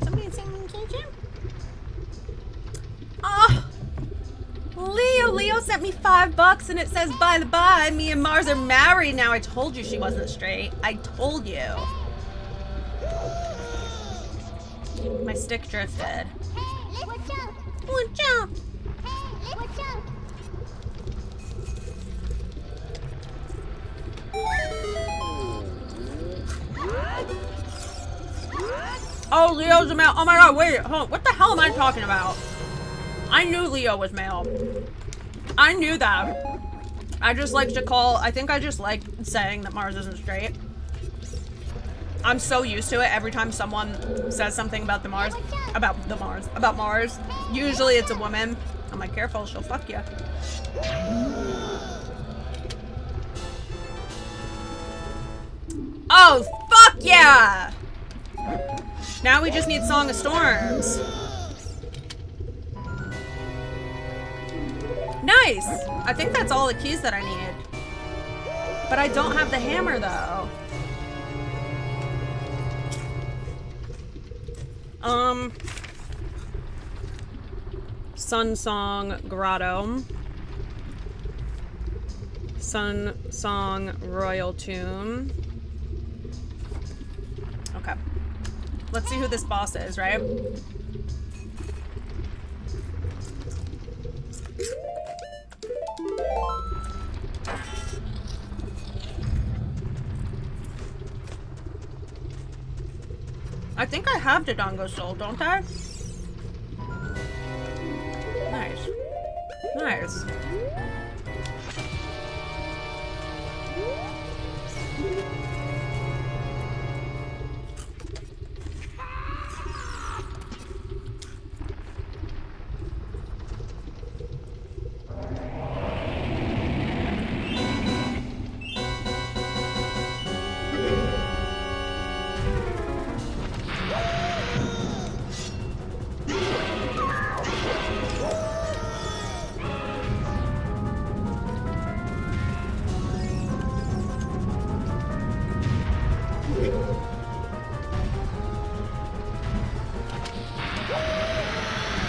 Somebody singing Cash App? Oh! Leo sent me $5 and it says, by the by, me and Mars are married now. I told you she wasn't straight. I told you. My stick drifted. Hey, watch out! Watch out! Hey, watch out! Oh, Leo's a male. Oh my god, wait. Hold on. What the hell am I talking about? I knew Leo was male. I knew that. I just like to call, I think I just like saying that Mars isn't straight. I'm so used to it every time someone says something about Mars. Usually it's a woman. I'm like, careful, she'll fuck you. Oh, fuck yeah! Now we just need Song of Storms. Nice! I think that's all the keys that I need. But I don't have the hammer though. Sun Song Grotto. Sun Song Royal Tomb. Okay. Let's see who this boss is, right? I think I have Dodongo Soul, don't I? Nice. Nice.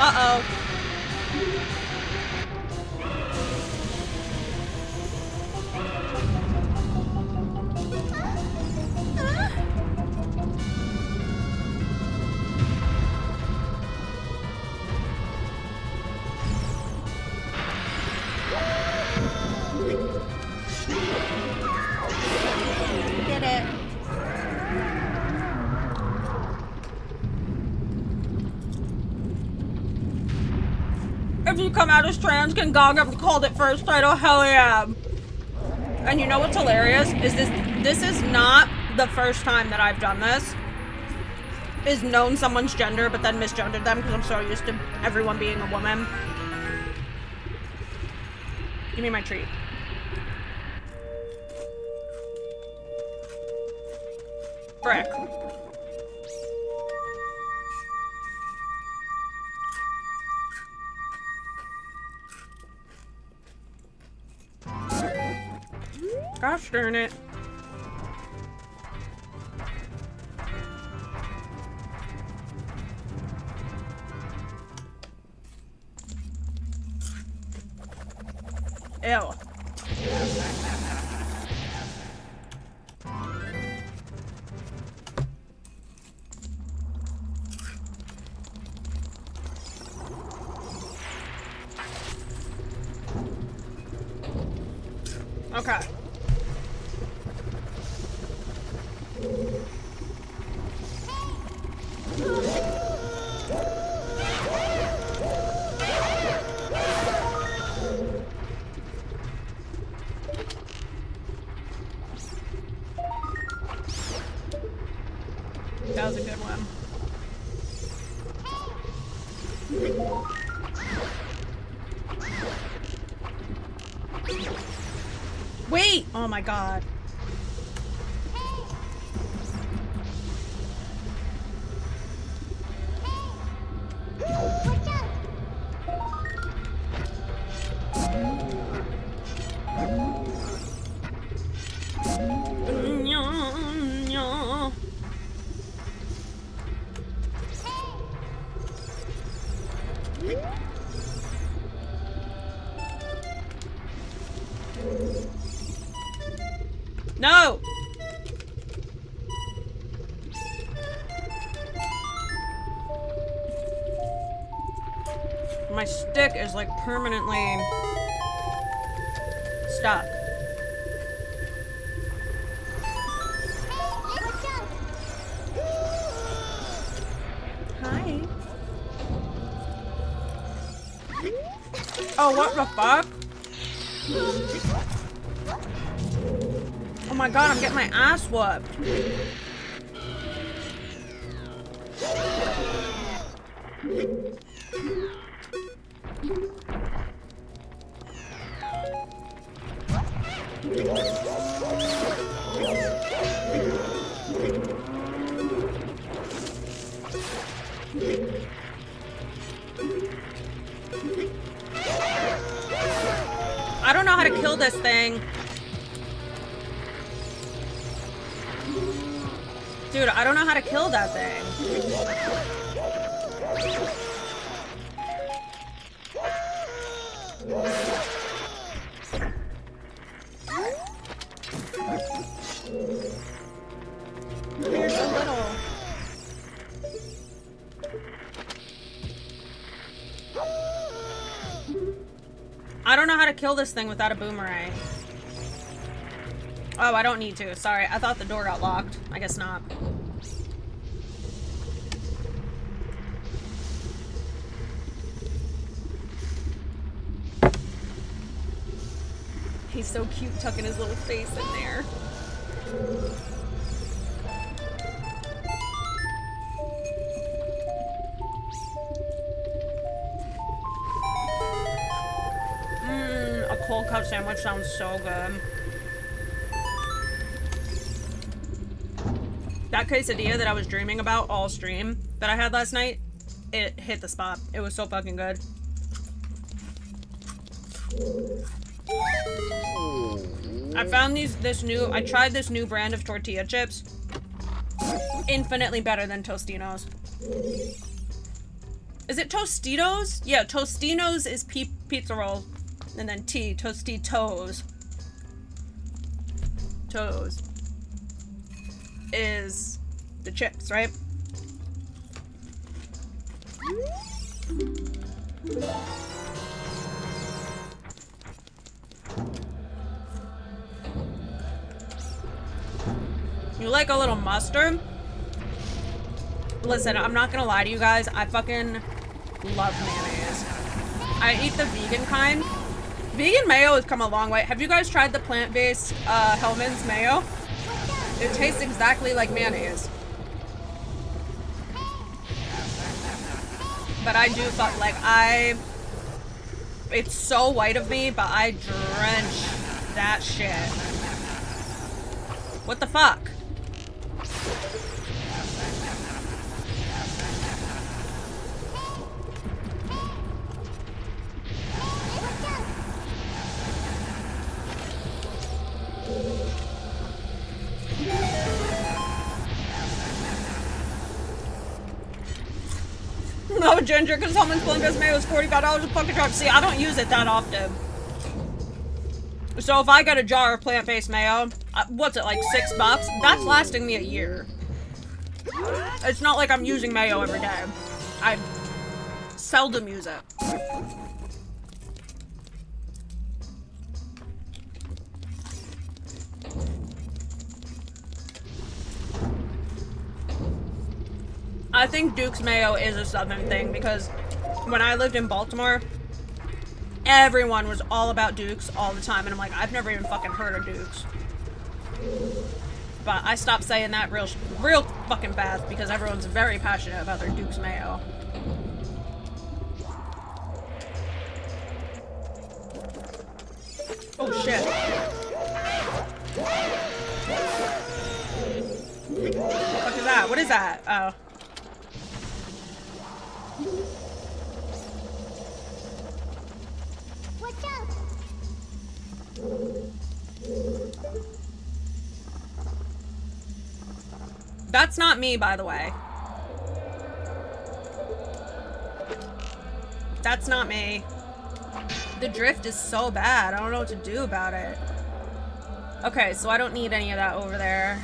Uh-oh. Get it. If you come out as trans, can Gog have called it first title? Hell yeah. And you know what's hilarious? Is this is not the first time that I've done this. Is known someone's gender, but then misgendered them because I'm so used to everyone being a woman. Give me my treat. Brick. Gosh darn it. Ew. Okay. That was a good one. Wait! Oh my god. Watch out! No! My stick is like permanently stuck. Watch out! Hi. Oh, what the fuck? Oh my god, I'm getting my ass whooped. I don't know how to kill this thing. Dude, I don't know how to kill that thing. You're so little. I don't know how to kill this thing without a boomerang. Oh, I don't need to. Sorry, I thought the door got locked. I guess not. He's so cute tucking his little face in there. A cold cup sandwich sounds so good. That quesadilla that I was dreaming about all stream that I had last night, it hit the spot. It was so fucking good. I found I tried this new brand of tortilla chips. Infinitely better than Tostinos. Is it Tostitos? Yeah, Tostinos is pizza roll. And then T, Tostitos. Toes. Is the chips, right? You like a little mustard? Listen, I'm not gonna lie to you guys. I fucking love mayonnaise. I eat the vegan kind. Vegan mayo has come a long way. Have you guys tried the plant-based Hellmann's mayo? It tastes exactly like mayonnaise. But I do fuck, like, it's so white of me, but I drench that shit. What the fuck? No, Ginger, because Hellmann's plant-based mayo is $45 a fucking jar. See, I don't use it that often. So if I get a jar of plant-based mayo, what's it, like $6? That's lasting me a year. It's not like I'm using mayo every day. I seldom use it. I think Duke's mayo is a southern thing because when I lived in Baltimore, everyone was all about Duke's all the time, and I'm like, I've never even fucking heard of Duke's. But I stopped saying that real fucking fast because everyone's very passionate about their Duke's mayo. Oh shit. What the fuck is that? What is that? Oh. Watch out! That's not me, by the way. That's not me. The drift is so bad. I don't know what to do about it. Okay, so I don't need any of that over there.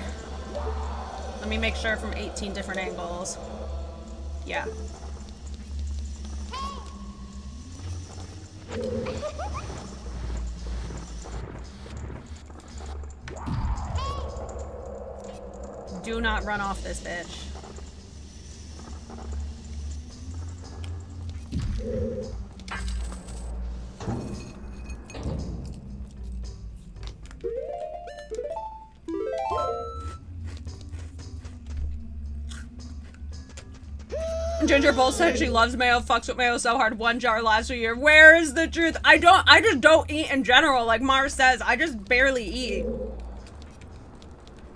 Let me make sure from 18 different angles. Yeah. Do not run off this bitch. Ginger Bowl said she loves mayo, fucks with mayo so hard, 1 jar lasts a year. Where is the truth? I just don't eat in general. Like Mars says, I just barely eat.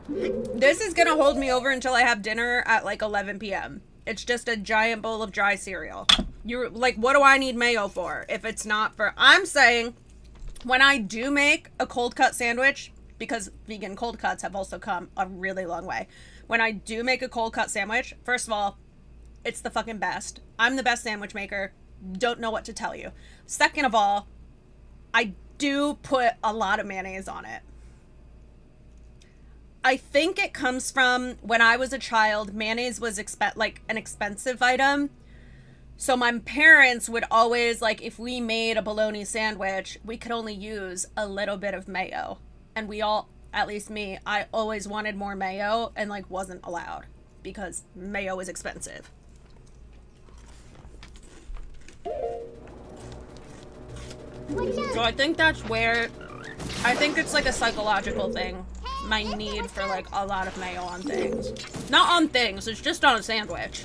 This is gonna hold me over until I have dinner at like 11 p.m. It's just a giant bowl of dry cereal. You're like, what do I need mayo for if it's not for... I'm saying when I do make a cold cut sandwich, because vegan cold cuts have also come a really long way. When I do make a cold cut sandwich, first of all, it's the fucking best. I'm the best sandwich maker. Don't know what to tell you. Second of all, I do put a lot of mayonnaise on it. I think it comes from when I was a child, mayonnaise was like an expensive item. So my parents would always, like, if we made a bologna sandwich, we could only use a little bit of mayo. And we all, at least me, I always wanted more mayo and, like, wasn't allowed because mayo is expensive. So I think that's where, I think it's like a psychological thing. My need for like a lot of mayo on things. Not on things, it's just on a sandwich.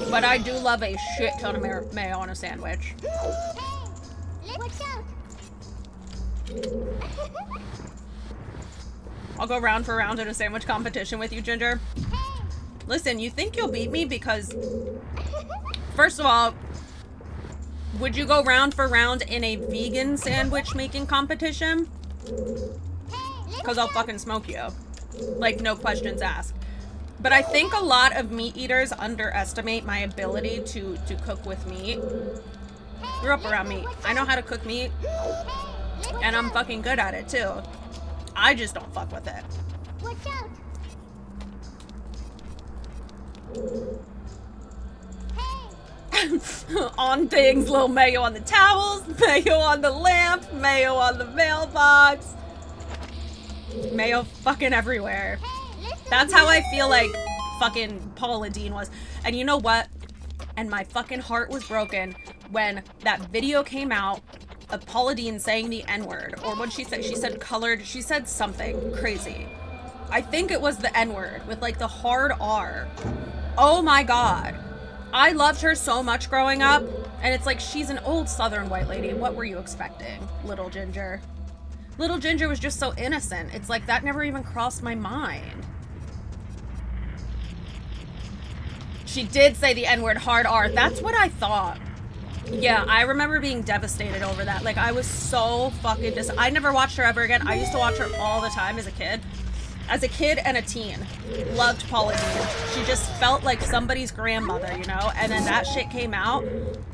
But I do love a shit ton of mayo on a sandwich. Watch out! I'll go round for round in a sandwich competition with you, Ginger. Listen, you think you'll beat me because, first of all, would you go round for round in a vegan sandwich making competition? Because I'll fucking smoke you. Like, no questions asked. But I think a lot of meat eaters underestimate my ability to cook with meat. Grew up around meat. I know how to cook meat, and I'm fucking good at it too. I just don't fuck with it. Watch out! On things, little mayo on the towels, mayo on the lamp, mayo on the mailbox. Mayo fucking everywhere. That's how I feel like fucking Paula Deen was. And you know what? And my fucking heart was broken when that video came out of Paula Deen saying the N-word. Or when she said colored, she said something crazy. I think it was the N-word with like the hard R. Oh my God. I loved her so much growing up. And it's like, she's an old Southern white lady. What were you expecting, Little Ginger? Little Ginger was just so innocent. It's like, that never even crossed my mind. She did say the N-word, hard R. That's what I thought. Yeah, I remember being devastated over that. Like, I was so fucking I never watched her ever again. I used to watch her all the time as a kid. As a kid and a teen. Loved Paula Deen. She just felt like somebody's grandmother, you know? And then that shit came out.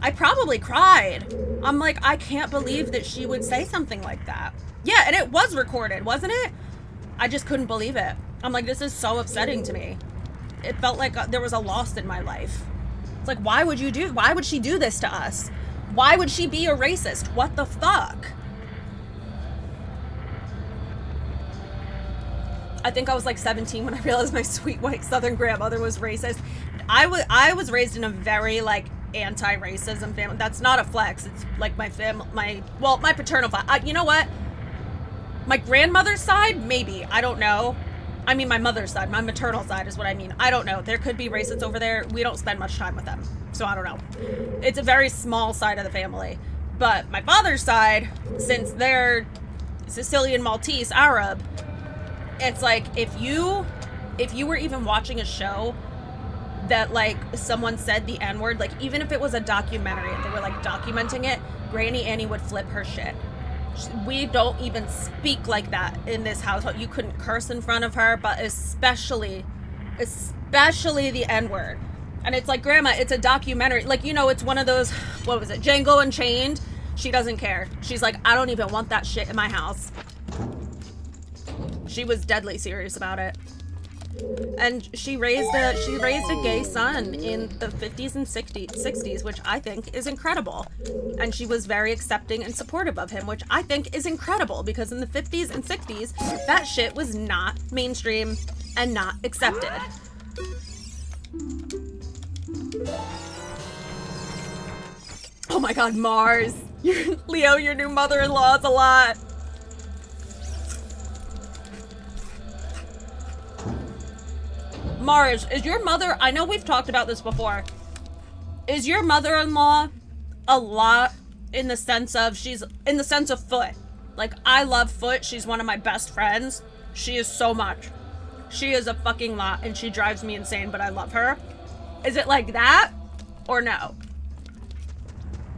I probably cried. I'm like, I can't believe that she would say something like that. Yeah, and it was recorded, wasn't it? I just couldn't believe it. I'm like, this is so upsetting to me. It felt like there was a loss in my life. It's like, why would she do this to us? Why would she be a racist? What the fuck? I think I was like 17 when I realized my sweet white Southern grandmother was racist. I was raised in a very like anti-racism family. That's not a flex. It's like my paternal family. You know what? My grandmother's side, maybe. I don't know. I mean, my mother's side, my maternal side is what I mean. I don't know. There could be racists over there. We don't spend much time with them. So I don't know. It's a very small side of the family. But my father's side, since they're Sicilian, Maltese, Arab, it's like if you were even watching a show that like someone said the N-word, like even if it was a documentary and they were like documenting it, Granny Annie would flip her shit. We don't even speak like that in this household. You couldn't curse in front of her, but especially the N-word. And it's like, Grandma, it's a documentary. Like, you know, it's one of those, what was it, Django Unchained? She doesn't care. She's like, I don't even want that shit in my house. She was deadly serious about it. And she raised a gay son in the 50s and 60s, which I think is incredible. And she was very accepting and supportive of him, which I think is incredible because in the 50s and 60s, that shit was not mainstream and not accepted. Oh my God, Mars. Leo, your new mother-in-law is a lot. Mars, is your mother, I know we've talked about this before, is your mother-in-law a lot in the sense of, Foot? Like, I love Foot, she's one of my best friends. She is so much. She is a fucking lot, and she drives me insane, but I love her. Is it like that, or no?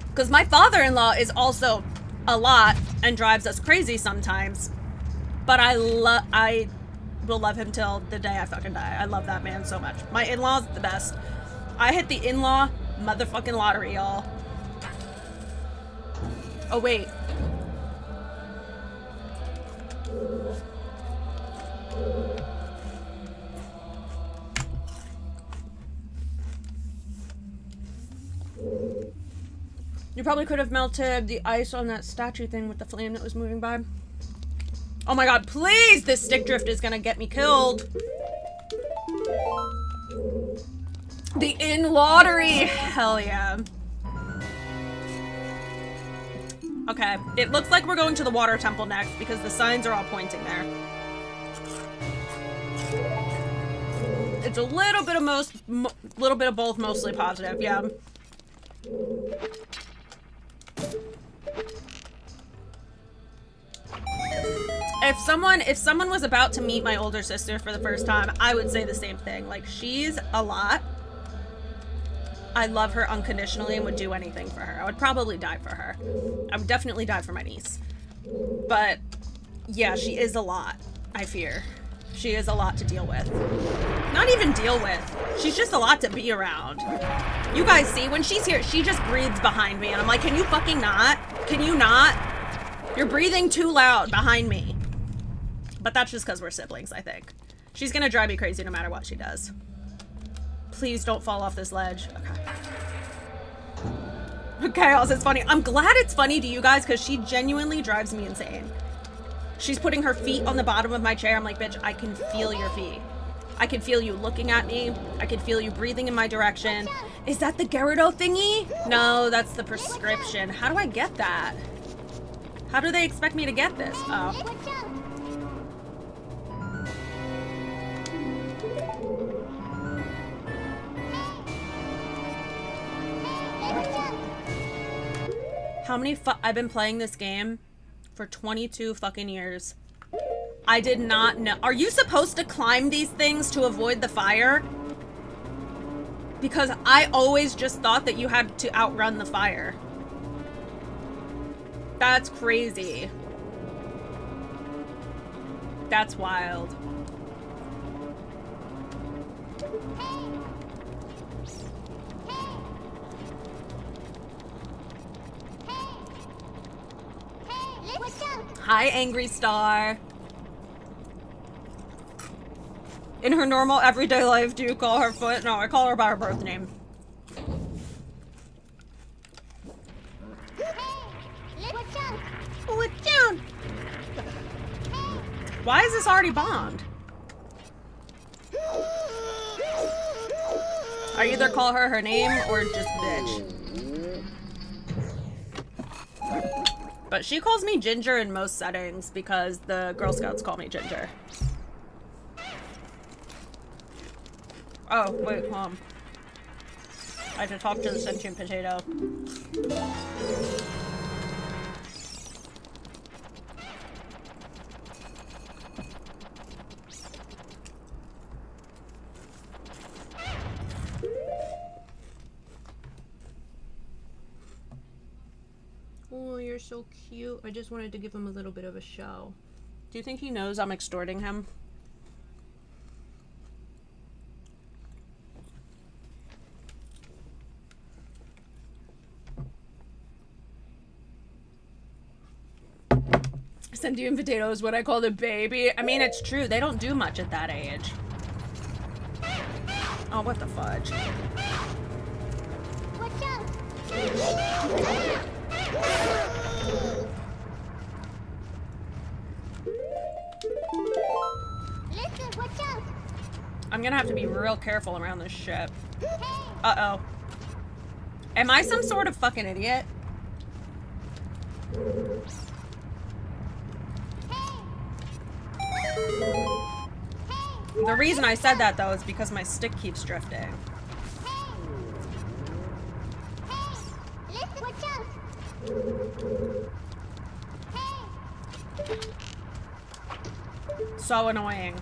Because my father-in-law is also a lot, and drives us crazy sometimes, but I will love him till the day I fucking die. I love that man so much. My in-law's the best. I hit the in-law motherfucking lottery, y'all. Oh, wait. You probably could have melted the ice on that statue thing with the flame that was moving by. Oh my God, please! This stick drift is gonna get me killed. The in-lottery! Hell yeah. Okay, it looks like we're going to the water temple next because the signs are all pointing there. It's a little bit of both, mostly positive, yeah. If someone was about to meet my older sister for the first time, I would say the same thing. Like, she's a lot. I love her unconditionally and would do anything for her. I would probably die for her. I would definitely die for my niece. But yeah, she is a lot, I fear. She is a lot to deal with. Not even deal with. She's just a lot to be around. You guys see, when she's here, she just breathes behind me. And I'm like, can you fucking not? Can you not? You're breathing too loud behind me. But that's just because we're siblings, I think. She's gonna drive me crazy no matter what she does. Please don't fall off this ledge. Okay. Chaos, it's funny. I'm glad it's funny to you guys because she genuinely drives me insane. She's putting her feet on the bottom of my chair. I'm like, bitch, I can feel your feet. I can feel you looking at me. I can feel you breathing in my direction. Is that the Gyarados thingy? No, that's the prescription. How do I get that? How do they expect me to get this? Oh. How many I've been playing this game for 22 fucking years. I did not know. Are you supposed to climb these things to avoid the fire? Because I always just thought that you had to outrun the fire. That's crazy. That's wild. Hi, Angry Star. In her normal everyday life, do you call her Foot? No, I call her by her birth name. Watch out! Why is this already bombed? I either call her her name or just bitch. But she calls me Ginger in most settings because the Girl Scouts call me Ginger. Oh, wait, hold on. I have to talk to the sentient potato. Oh, you're so cute. I just wanted to give him a little bit of a show. Do you think he knows I'm extorting him? Sentient potato is what I call the baby. I mean, it's true. They don't do much at that age. Oh, what the fudge. Watch out! Listen, watch out! I'm gonna have to be real careful around this ship. Uh-oh. Am I some sort of fucking idiot? The reason I said that, though, is because my stick keeps drifting. Listen, watch out! So annoying.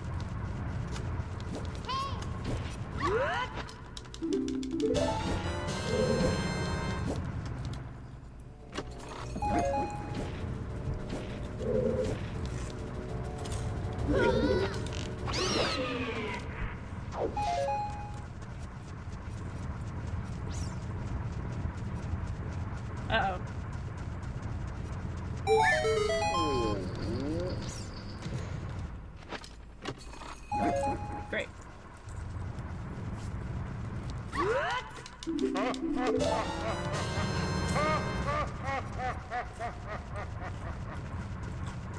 Uh-oh. Great.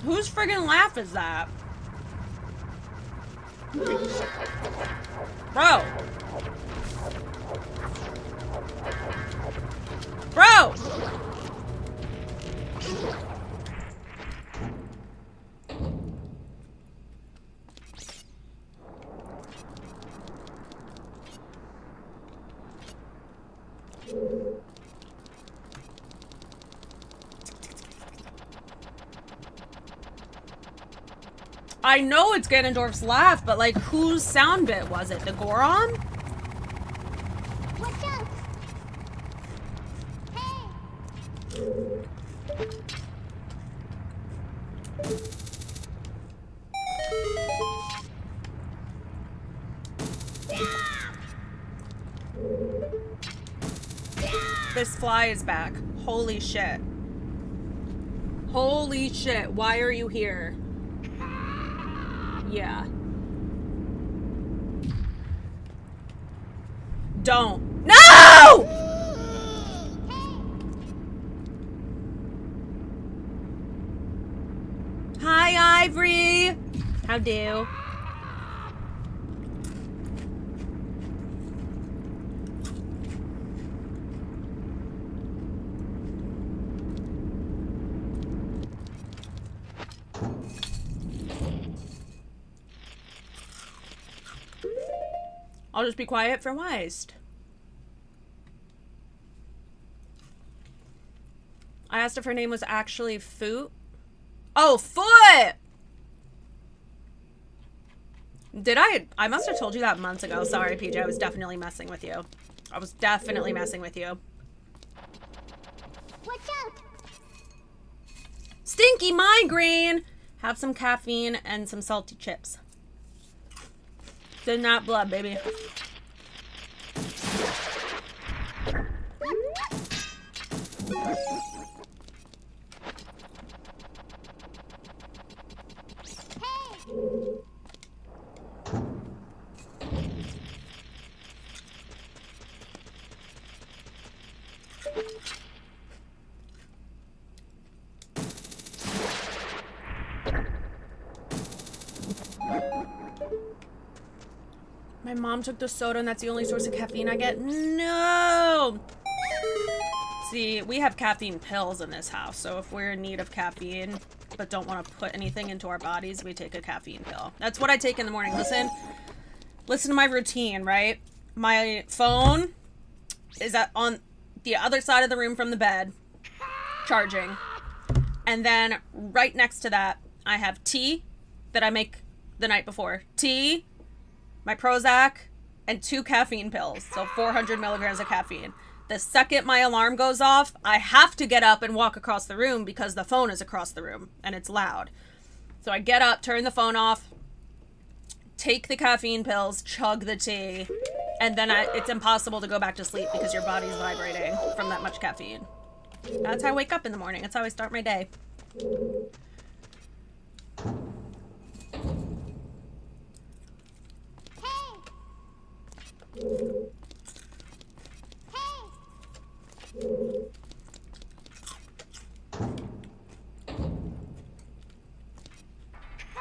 Whose friggin' laugh is that? Bro! Bro! I know it's Ganondorf's laugh, but like, whose sound bit was it? The Goron? Watch out! This fly is back. Holy shit. Holy shit. Why are you here? Yeah. Don't. No! Hi, Ivory. How do? I'll just be quiet for Weist. I asked if her name was actually Foot. Oh, Foot! Did I? I must have told you that months ago. Sorry, PJ. I was definitely messing with you. I was definitely messing with you. Watch out! Stinky migraine! Have some caffeine and some salty chips. Thin that blood, baby. My mom took the soda and that's the only source of caffeine I get. No! See, we have caffeine pills in this house, so if we're in need of caffeine but don't want to put anything into our bodies, we take a caffeine pill. That's what I take in the morning. Listen to my routine, right? My phone is on the other side of the room from the bed, charging. And then right next to that, I have tea that I make the night before. Tea, my Prozac, and 2 caffeine pills. So 400 milligrams of caffeine. The second my alarm goes off, I have to get up and walk across the room because the phone is across the room and it's loud. So I get up, turn the phone off, take the caffeine pills, chug the tea, and then it's impossible to go back to sleep because your body's vibrating from that much caffeine. That's how I wake up in the morning. That's how I start my day.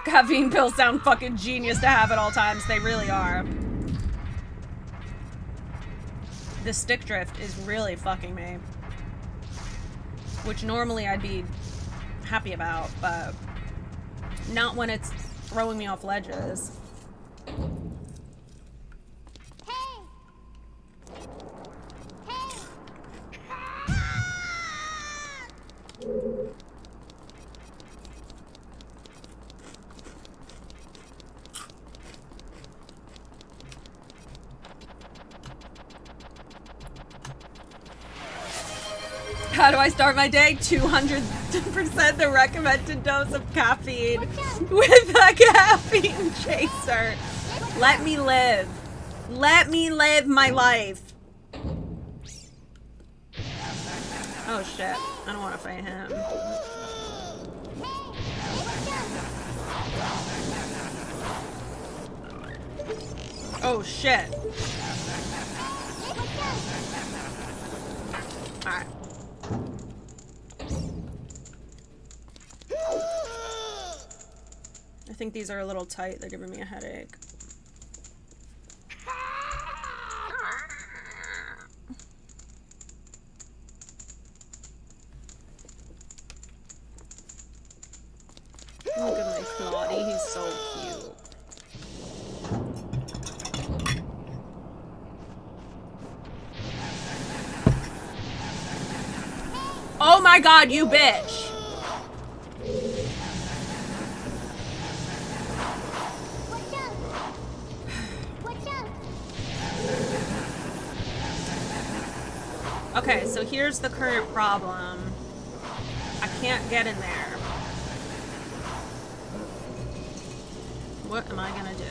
Caffeine pills sound fucking genius to have at all times. They really are. This stick drift is really fucking me. Which normally I'd be happy about, but not when it's throwing me off ledges. How do I start my day? 200% the recommended dose of caffeine with a caffeine chaser. Let me live. Let me live my life. Oh shit. I don't want to fight him. Oh shit. Alright. I think these are a little tight. They're giving me a headache. Look at my Claudie. He's so cute. Oh my god, you bitch! Okay, so here's the current problem. I can't get in there. What am I gonna do?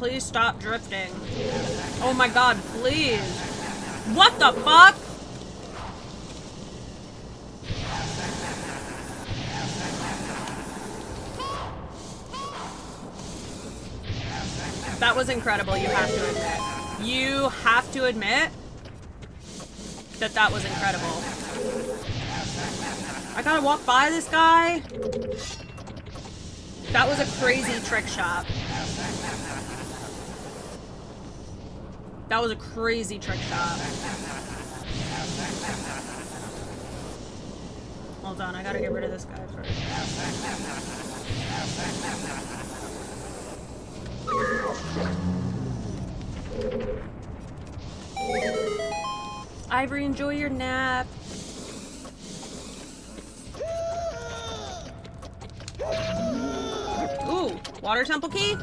please stop drifting. Oh my god, please. What the fuck? That was incredible, you have to admit. You have to admit that that was incredible. I gotta walk by this guy? That was a crazy trick shot. That was a crazy trick shot. Hold on, I gotta get rid of this guy first. Ivory, enjoy your nap. Ooh, water temple key?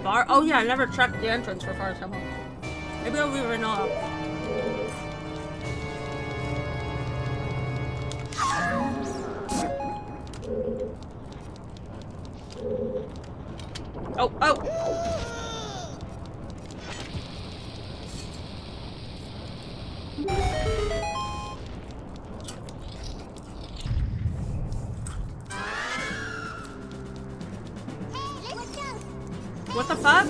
Bar? Oh yeah, I never checked the entrance for Far Temple. Maybe I'll leave it off. Oh, oh! What the fuck?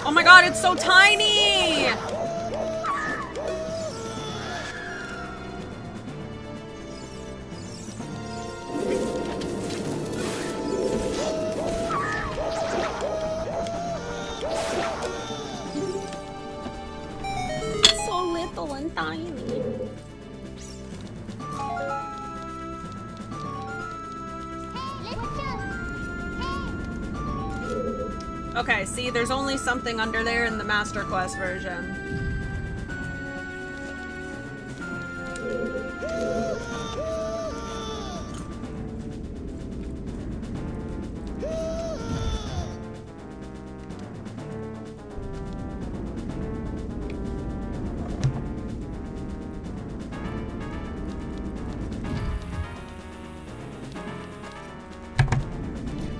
Oh my god, it's so tiny! So little and tiny. Okay, see, there's only something under there in the Master Quest version.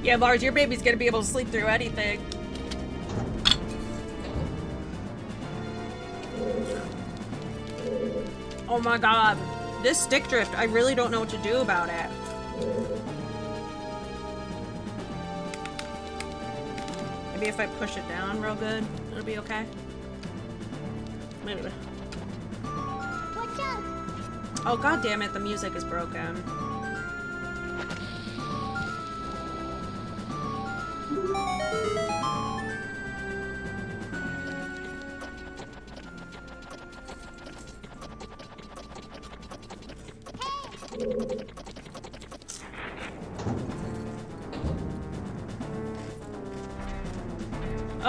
Yeah, Lars, your baby's gonna be able to sleep through anything. Oh my god. This stick drift, I really don't know what to do about it. Maybe if I push it down real good, it'll be okay. Maybe. Watch out! Oh god damn it, the music is broken.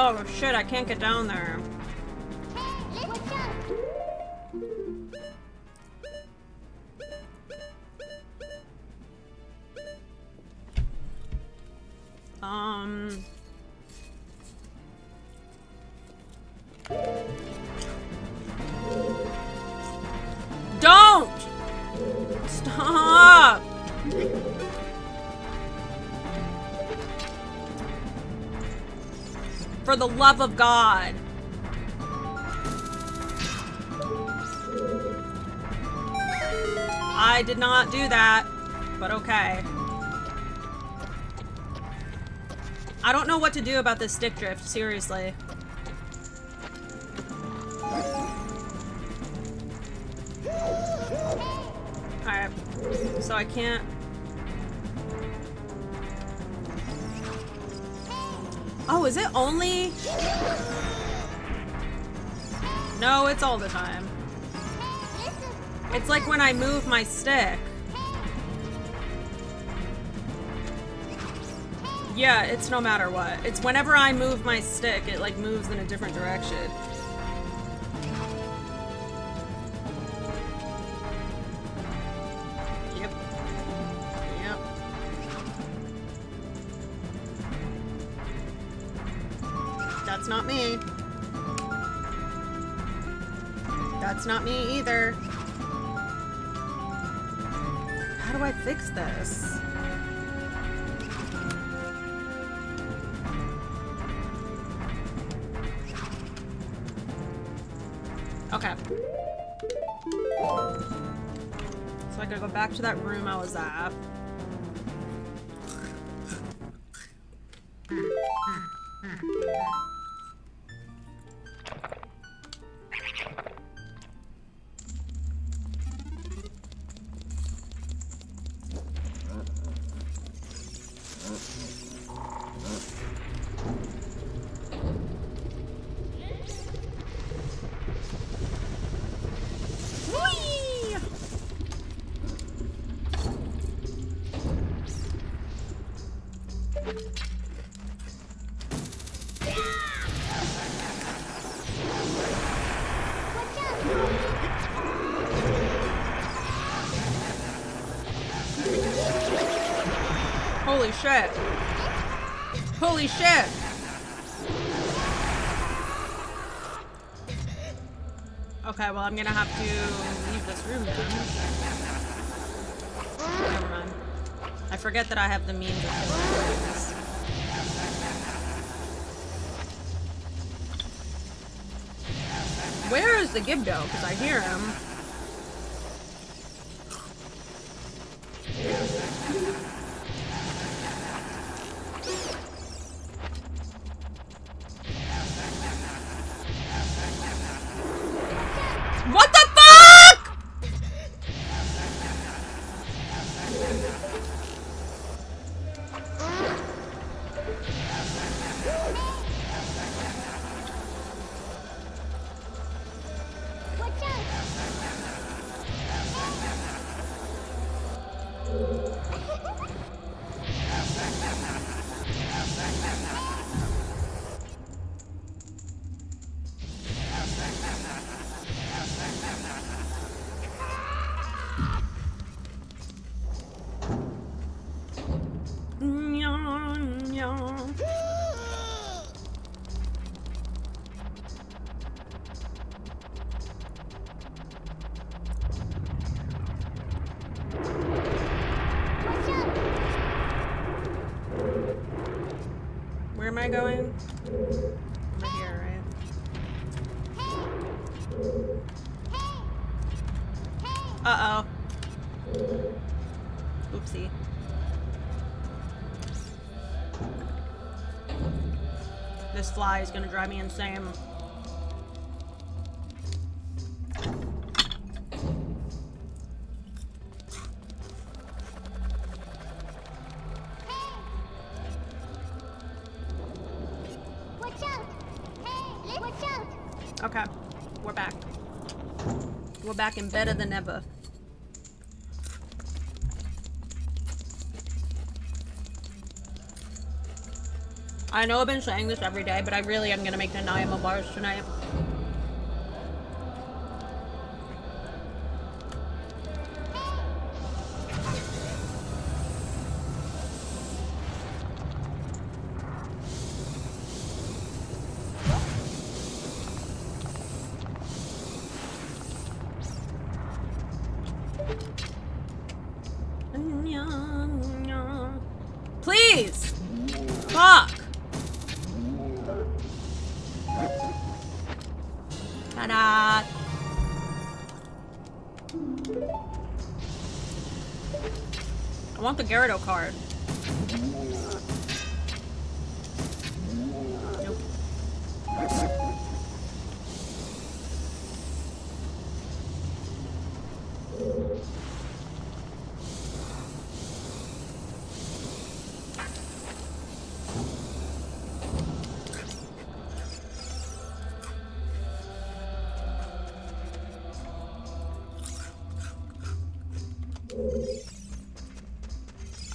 Oh shit, I can't get down there. Watch out! Don't! Stop! For the love of God. I did not do that, but okay. I don't know what to do about this stick drift, seriously. Alright, so I can't... Oh, is it only... No, it's all the time. It's like when I move my stick. Yeah, it's no matter what. It's whenever I move my stick, it like moves in a different direction. Yep. Yep. That's not me. That's not me either. How do I fix this? Okay. So I gotta go back to that room I was at. Holy shit. Holy shit. Okay, well, I'm gonna have to leave this room then. Never mind. I forget that I have the means of doing this. Where is the Gibdo? Because I hear him. What the fuck?! Watch out! Watch out! Where am I going? Over here, right? Uh-oh. Oopsie. This fly is gonna drive me insane. Watch out! Hey, watch out! Okay, we're back. We're back and better than ever. I know I've been saying this every day, but I really am gonna make the Nayama bars tonight. Please! Fuck! Ta-da! I want the Gyarados card. Nope.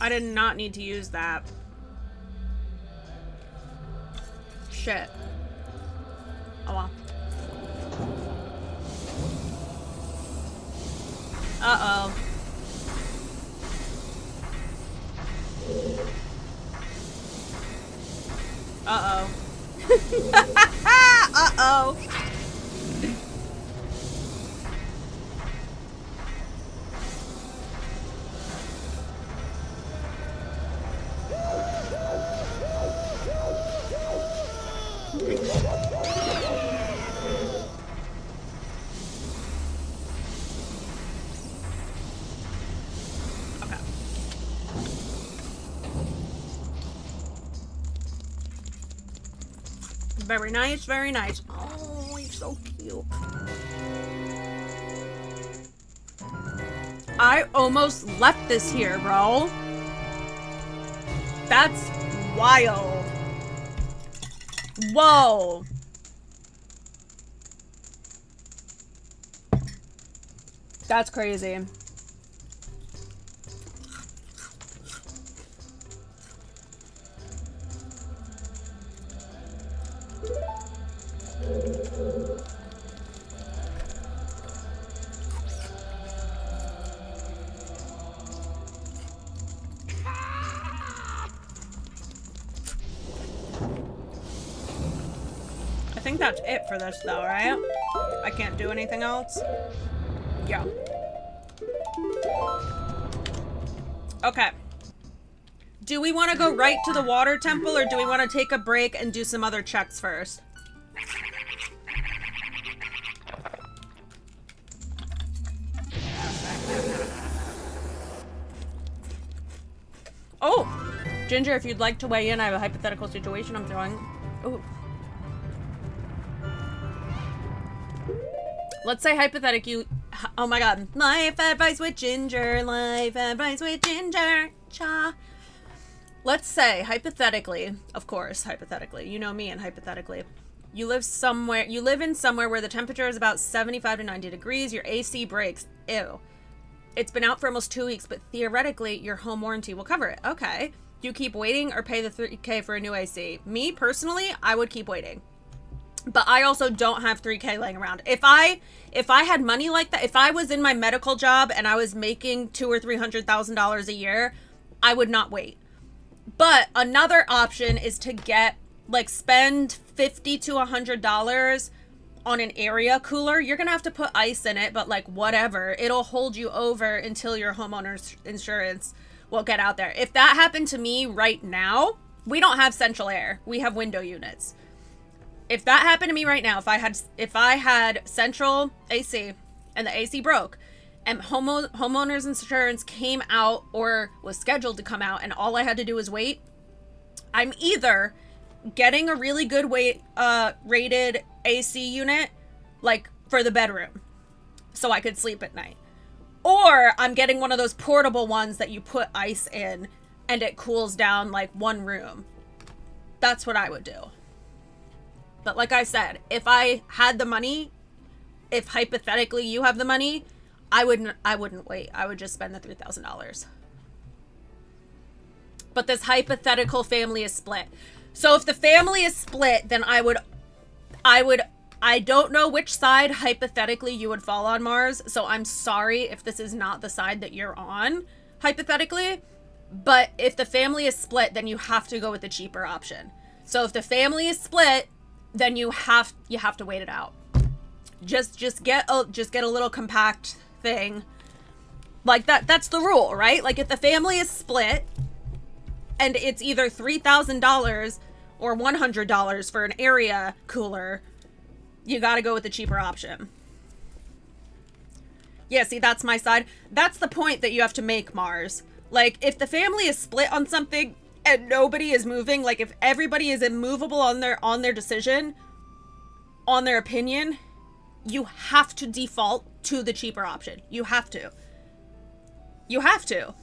I did not need to use that. Shit. Oh well. Uh-oh. Uh-oh. Very nice, very nice. Oh, he's so cute. I almost left this here, bro. That's wild. Whoa. That's crazy. I think that's it for this though, right? I can't do anything else. Yeah. Okay. Do we want to go right to the water temple, or do we want to take a break and do some other checks first? Oh! Ginger, if you'd like to weigh in, I have a hypothetical situation I'm throwing. Oh. Let's say hypothetically, oh my god. Life advice with Ginger, life advice with Ginger, cha. Let's say, hypothetically, of course, hypothetically, you know me and hypothetically, you live in somewhere where the temperature is about 75 to 90 degrees, your AC breaks, ew. It's been out for almost 2 weeks, but theoretically, your home warranty will cover it. Okay. Do you keep waiting or pay the $3K for a new AC? Me, personally, I would keep waiting. But I also don't have $3K laying around. If I had money like that, if I was in my medical job and I was making $200,000 or $300,000 a year, I would not wait. But another option is to spend $50 to $100 on an area cooler. You're gonna have to put ice in it, but whatever. It'll hold you over until your homeowner's insurance will get out there. If that happened to me right now, we don't have central air. We have window units. If that happened to me right now, if I had central AC and the AC broke and homeowners insurance came out or was scheduled to come out and all I had to do was wait, I'm either getting a really good rated AC unit for the bedroom so I could sleep at night, or I'm getting one of those portable ones that you put ice in and it cools down one room. That's what I would do. But like I said, if I had the money, if hypothetically you have the money, I wouldn't wait. I would just spend the $3,000. But this hypothetical family is split. So if the family is split, then I don't know which side hypothetically you would fall on, Mars. So I'm sorry if this is not the side that you're on, hypothetically. But if the family is split, then you have to go with the cheaper option. So if the family is split, then you have to wait it out. Just get a little compact thing like that. That's the rule, right? If the family is split and it's either $3,000 or $100 for an area cooler, you got to go with the cheaper option. Yeah, see, that's my side. That's the point that you have to make, Mars. If the family is split on something and nobody is moving, if everybody is immovable on their decision, on their opinion, you have to default to the cheaper option. You have to.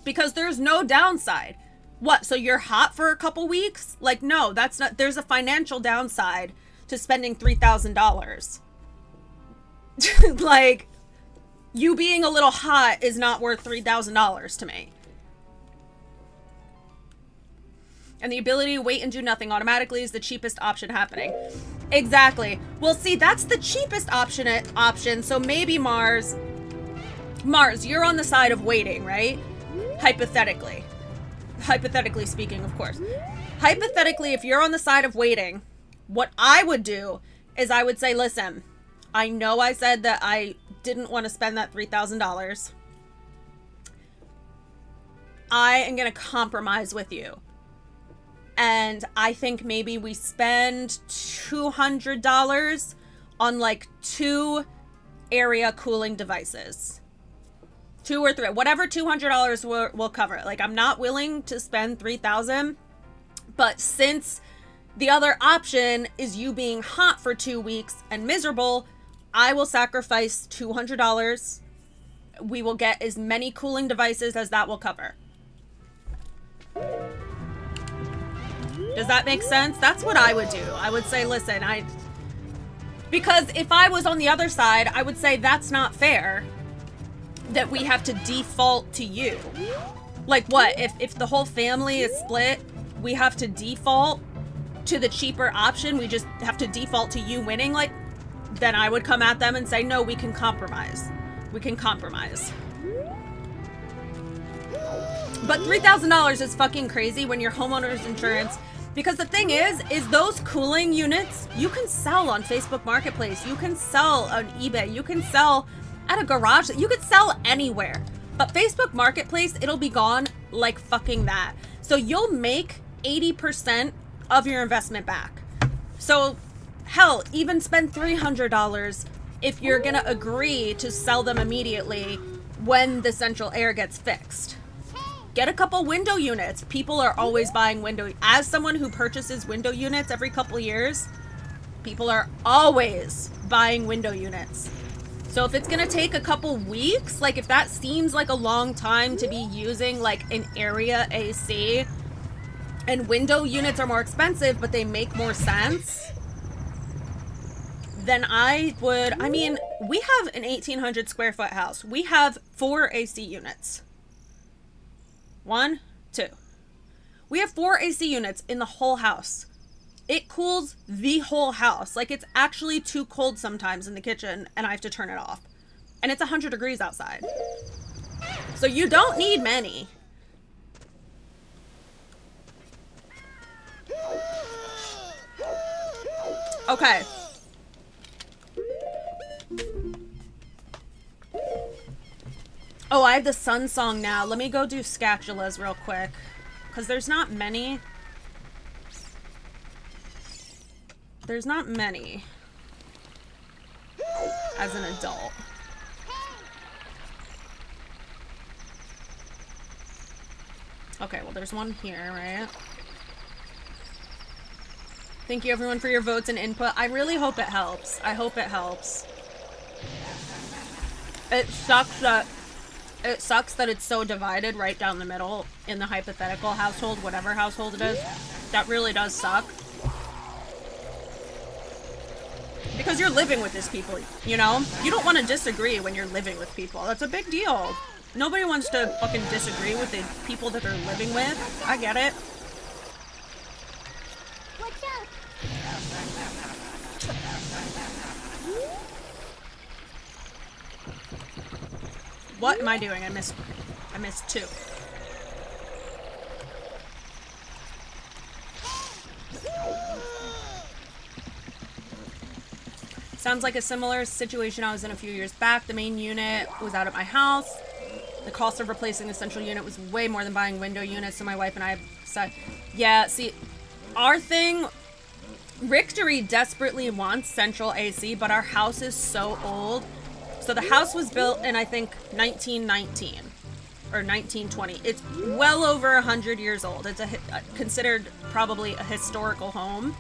Because there's no downside. What, so you're hot for a couple weeks? No, that's not, there's a financial downside to spending $3,000. You being a little hot is not worth $3,000 to me. And the ability to wait and do nothing automatically is the cheapest option happening. Exactly. Well, see, that's the cheapest option. So maybe Mars, you're on the side of waiting, right? Hypothetically speaking, of course. Hypothetically, if you're on the side of waiting, what I would do is I would say, listen, I know I said that I didn't want to spend that $3,000. I am going to compromise with you. And I think maybe we spend $200 on 2 area cooling devices. 2 or 3, whatever $200 will cover it. I'm not willing to spend $3,000, but since The other option is you being hot for 2 weeks and miserable. I will sacrifice $200. We will get as many cooling devices as that will cover. Does that make sense? That's what I would do. I would say, listen, because if I was on the other side, I would say that's not fair that we have to default to you. Like what? If the whole family is split, we have to default to the cheaper option. We just have to default to you winning. Like, then I would come at them and say, no, we can compromise. We can compromise. But $3,000 is fucking crazy when your homeowner's insurance, because the thing is those cooling units, you can sell on Facebook Marketplace. You can sell on eBay. You can sell at a garage. You could sell anywhere. But Facebook Marketplace, it'll be gone like fucking that. So you'll make 80% of your investment back. So hell, even spend $300 if you're gonna agree to sell them immediately when the central air gets fixed. Get a couple window units. People are always buying window. As someone who purchases window units every couple years, people are always buying window units. So if it's gonna take a couple weeks, like if that seems like a long time to be using like an area AC, and window units are more expensive, but they make more sense, then I mean, we have an 1,800 square foot house. We have 4 AC units. 1, 2. We have 4 AC units in the whole house. It cools the whole house. Like, it's actually too cold sometimes in the kitchen and I have to turn it off. And it's 100 degrees outside. So you don't need many. Okay. Oh, I have the sun song now. Let me go do scatulas real quick. Because there's not many. There's not many. As an adult. Okay, well there's one here, right? Thank you everyone for your votes and input. I really hope it helps. I hope it helps. It sucks that it's so divided right down the middle in the hypothetical household, whatever household it is. That really does suck. Because you're living with these people, you know? You don't want to disagree when you're living with people. That's a big deal. Nobody wants to fucking disagree with the people that they're living with. I get it. Watch out! What am I doing? I missed 2. Sounds like a similar situation I was in a few years back. The main unit was out at my house. The cost of replacing the central unit was way more than buying window units, so my wife and I said, yeah, see, our thing, Victory desperately wants central AC, but our house is so old. So the house was built in, I think, 1919 or 1920. It's well over 100 years old. It's considered probably a historical home.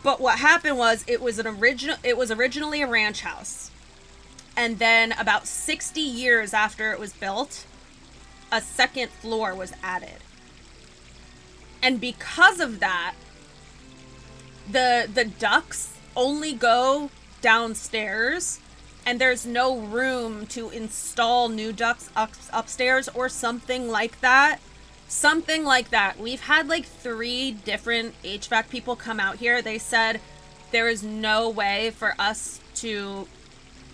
But what happened was it was originally a ranch house. And then about 60 years after it was built, a second floor was added. And because of that, the ducts only go downstairs, and there's no room to install new ducts upstairs or something like that. Something like that. We've had like 3 different HVAC people come out here. They said there is no way for us to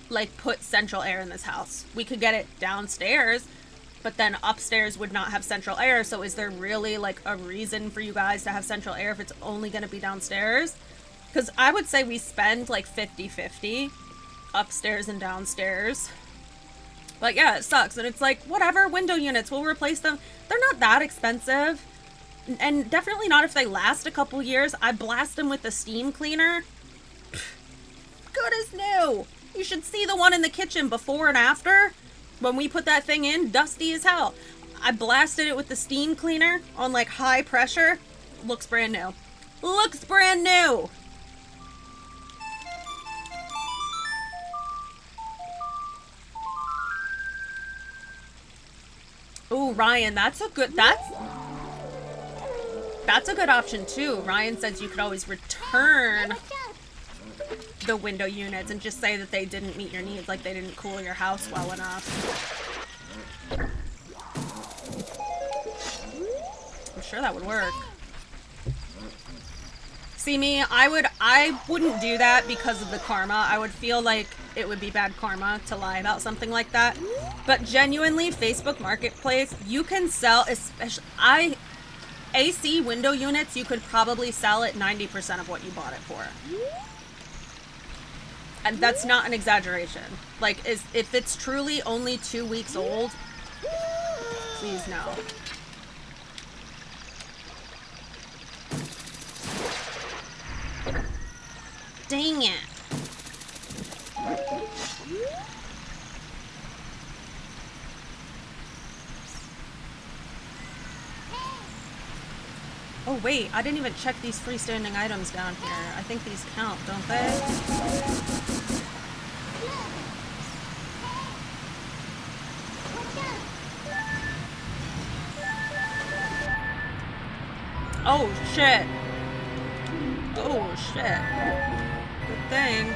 like put central air in this house. We could get it downstairs, but then upstairs would not have central air. So is there really like a reason for you guys to have central air if it's only going to be downstairs? Because I would say we spend like 50-50 upstairs and downstairs. But yeah, it sucks. And it's like, whatever, window units, we'll replace them. They're not that expensive. And definitely not if they last a couple years. I blast them with the steam cleaner. Good as new. You should see the one in the kitchen before and after. When we put that thing in, dusty as hell. I blasted it with the steam cleaner on like high pressure. Looks brand new. Looks brand new! Ooh, Ryan, that's a good option too. Ryan says you could always return Watch out! the window units and just say that they didn't meet your needs, like they didn't cool your house well enough. I'm sure that would work. See me, I wouldn't do that because of the karma. I would feel like it would be bad karma to lie about something like that. But genuinely, Facebook Marketplace, you can sell, especially, AC window units, you could probably sell at 90% of what you bought it for. And that's not an exaggeration. Like, if it's truly only 2 weeks old, please no. Dang it. Oh wait, I didn't even check these freestanding items down here. I think these count, don't they? Oh shit. Oh shit. Good thing.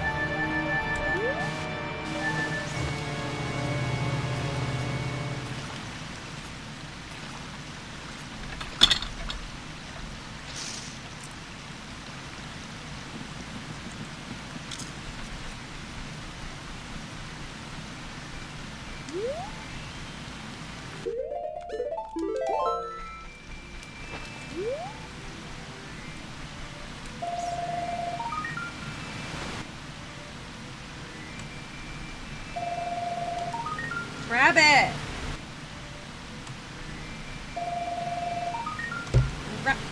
Grab it!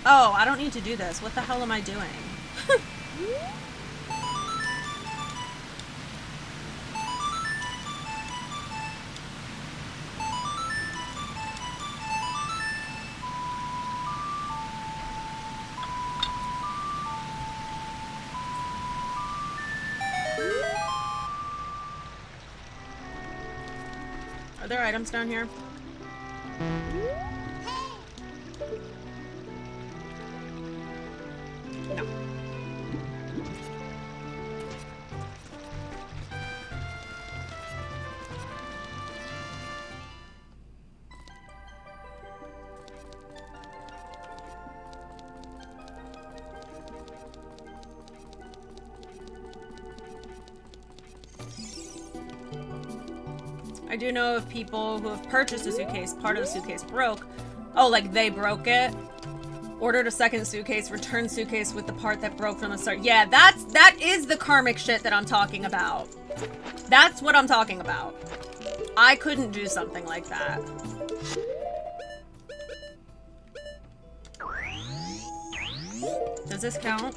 Oh, I don't need to do this. What the hell am I doing? Are there items down here? No. I do know of people who have purchased a suitcase, part of the suitcase broke. Oh, like they broke it? Ordered a second suitcase, returned suitcase with the part that broke from the start. Yeah, that is the karmic shit that I'm talking about. That's what I'm talking about. I couldn't do something like that. Does this count?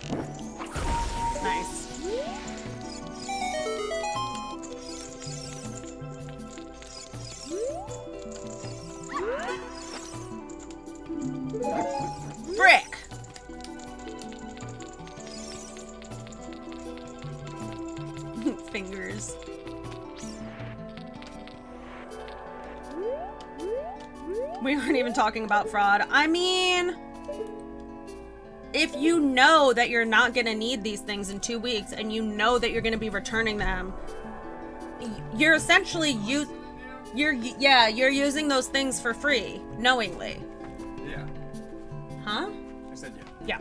Nice. Frick! Fingers. We aren't even talking about fraud. I mean, if you know that you're not gonna need these things in 2 weeks and you know that you're gonna be returning them, you're essentially you're using those things for free, knowingly. Yeah. Huh? I said yeah. Yeah.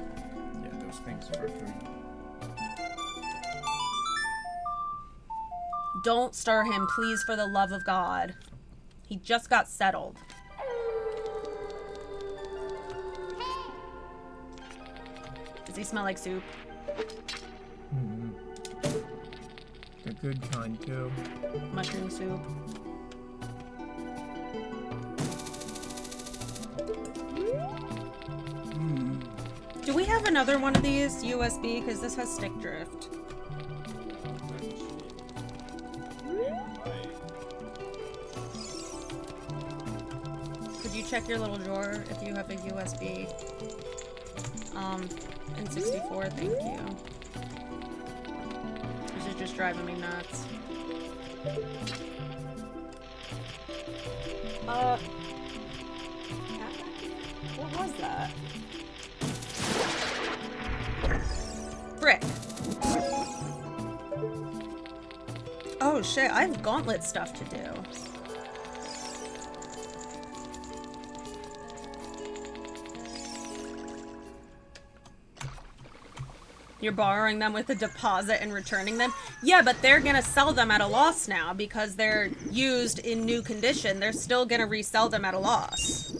Yeah, those things are free. Don't stir him, please, for the love of God. He just got settled. Does he smell like soup? Mm-hmm. The good kind, too. Mushroom soup. Do we have another one of these USB? Because this has stick drift. Could you check your little drawer if you have a USB? N64, thank you. This is just driving me nuts. What was that? Frick. Oh shit, I have gauntlet stuff to do. You're borrowing them with a deposit and returning them? Yeah, but they're gonna sell them at a loss now because they're used in new condition. They're still gonna resell them at a loss.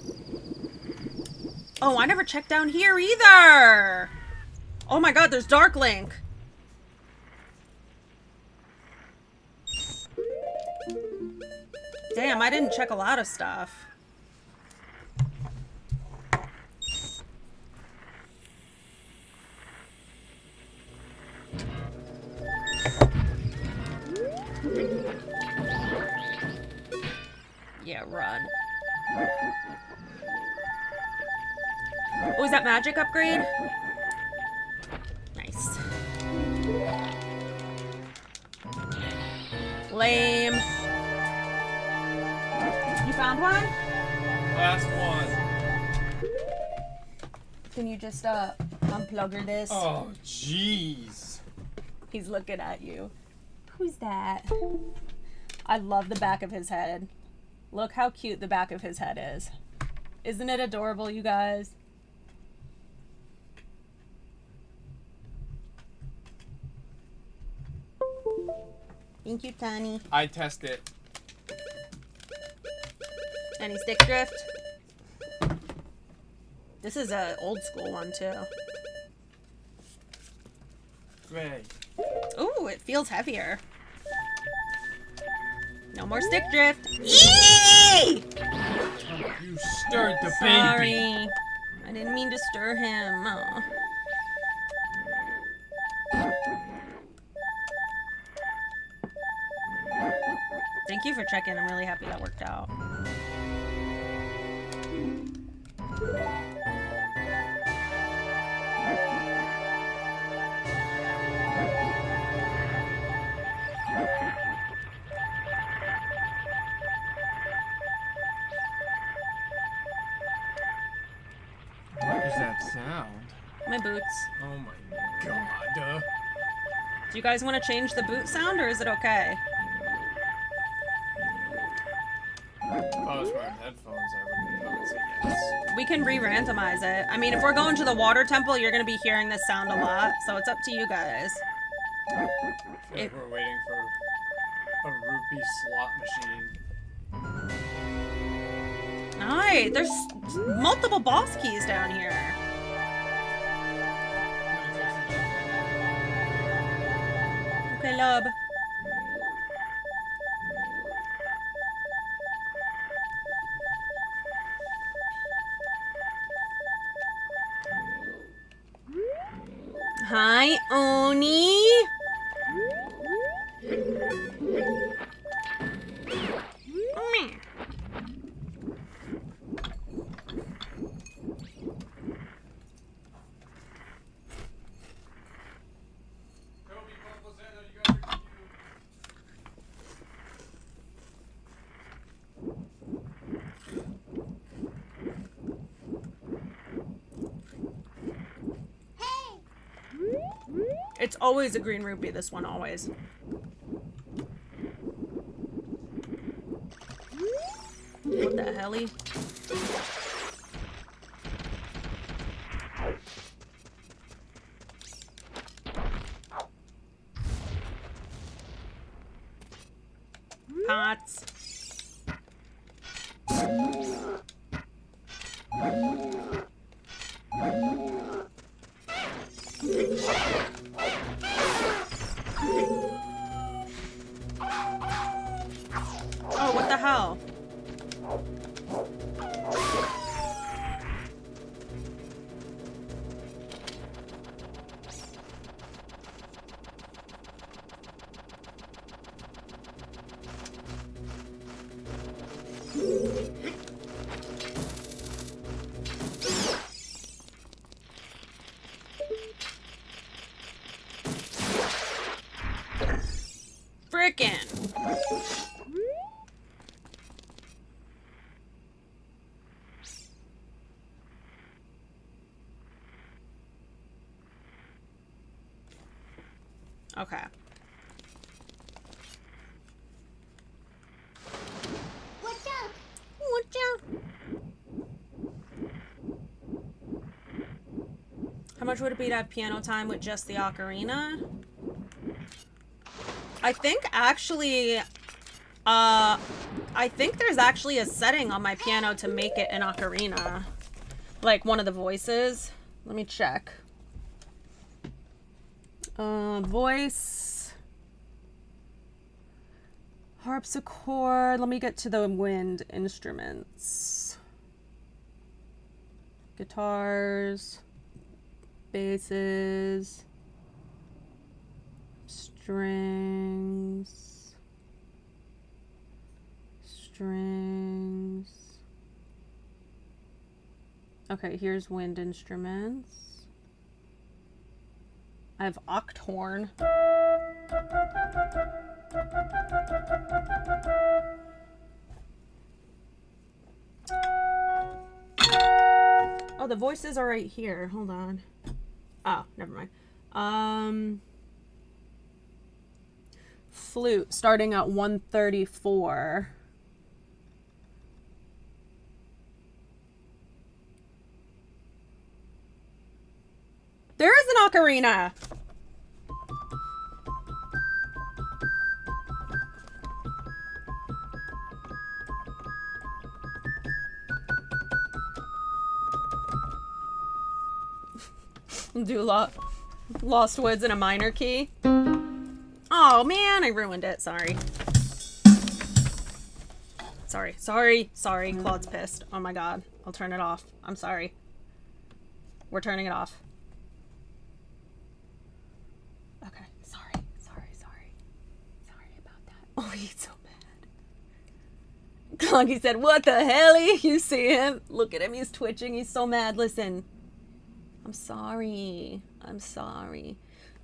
Oh, I never checked down here either! Oh my god, there's Dark Link! Damn, I didn't check a lot of stuff. Yeah, run. Oh, is that magic upgrade? Nice. Lame. You found one? Last one. Can you just unplug this? Oh, jeez. He's looking at you. Who's that? I love the back of his head. Look how cute the back of his head is. Isn't it adorable, you guys? Thank you, Tani. I test it. Any stick drift? This is a old school one too. Ray. Ooh, it feels heavier. No more stick drift. Eee! You stirred the Sorry. baby. I didn't mean to stir him. Oh. Thank you for checking. I'm really happy that worked out. What is that sound? My boots. Oh my god. Do you guys want to change the boot sound or is it okay? If I was wearing headphones, I would say yes. We can re-randomize it. I mean, if we're going to the water temple, you're going to be hearing this sound a lot, so it's up to you guys. If we're waiting for a rupee slot machine. Alright, there's multiple boss keys down here. Okay, love. Hi, Oni. Meh. It's always a green rupee, this one, always. What the helly? Pots. Oh, what the hell? Frickin'. Okay. Watch out! Watch out. How much would it be to have piano time with just the ocarina? I think actually, I think there's actually a setting on my piano to make it an ocarina. Like one of the voices. Let me check. Voice. Harpsichord. Let me get to the wind instruments. Guitars. Basses. Strings. Strings. Okay, here's wind instruments. I have octhorn. Oh, the voices are right here. Hold on. Oh, never mind. Flute starting at 134. There is an ocarina. Do Lost Woods in a minor key. Oh man, I ruined it. Sorry. Sorry. Claude's pissed. Oh my god. I'll turn it off. I'm sorry. We're turning it off. Okay. Sorry about that. Oh, he's so mad. Clunky said, what the hell? You see him? Look at him. He's twitching. He's so mad. Listen. I'm sorry.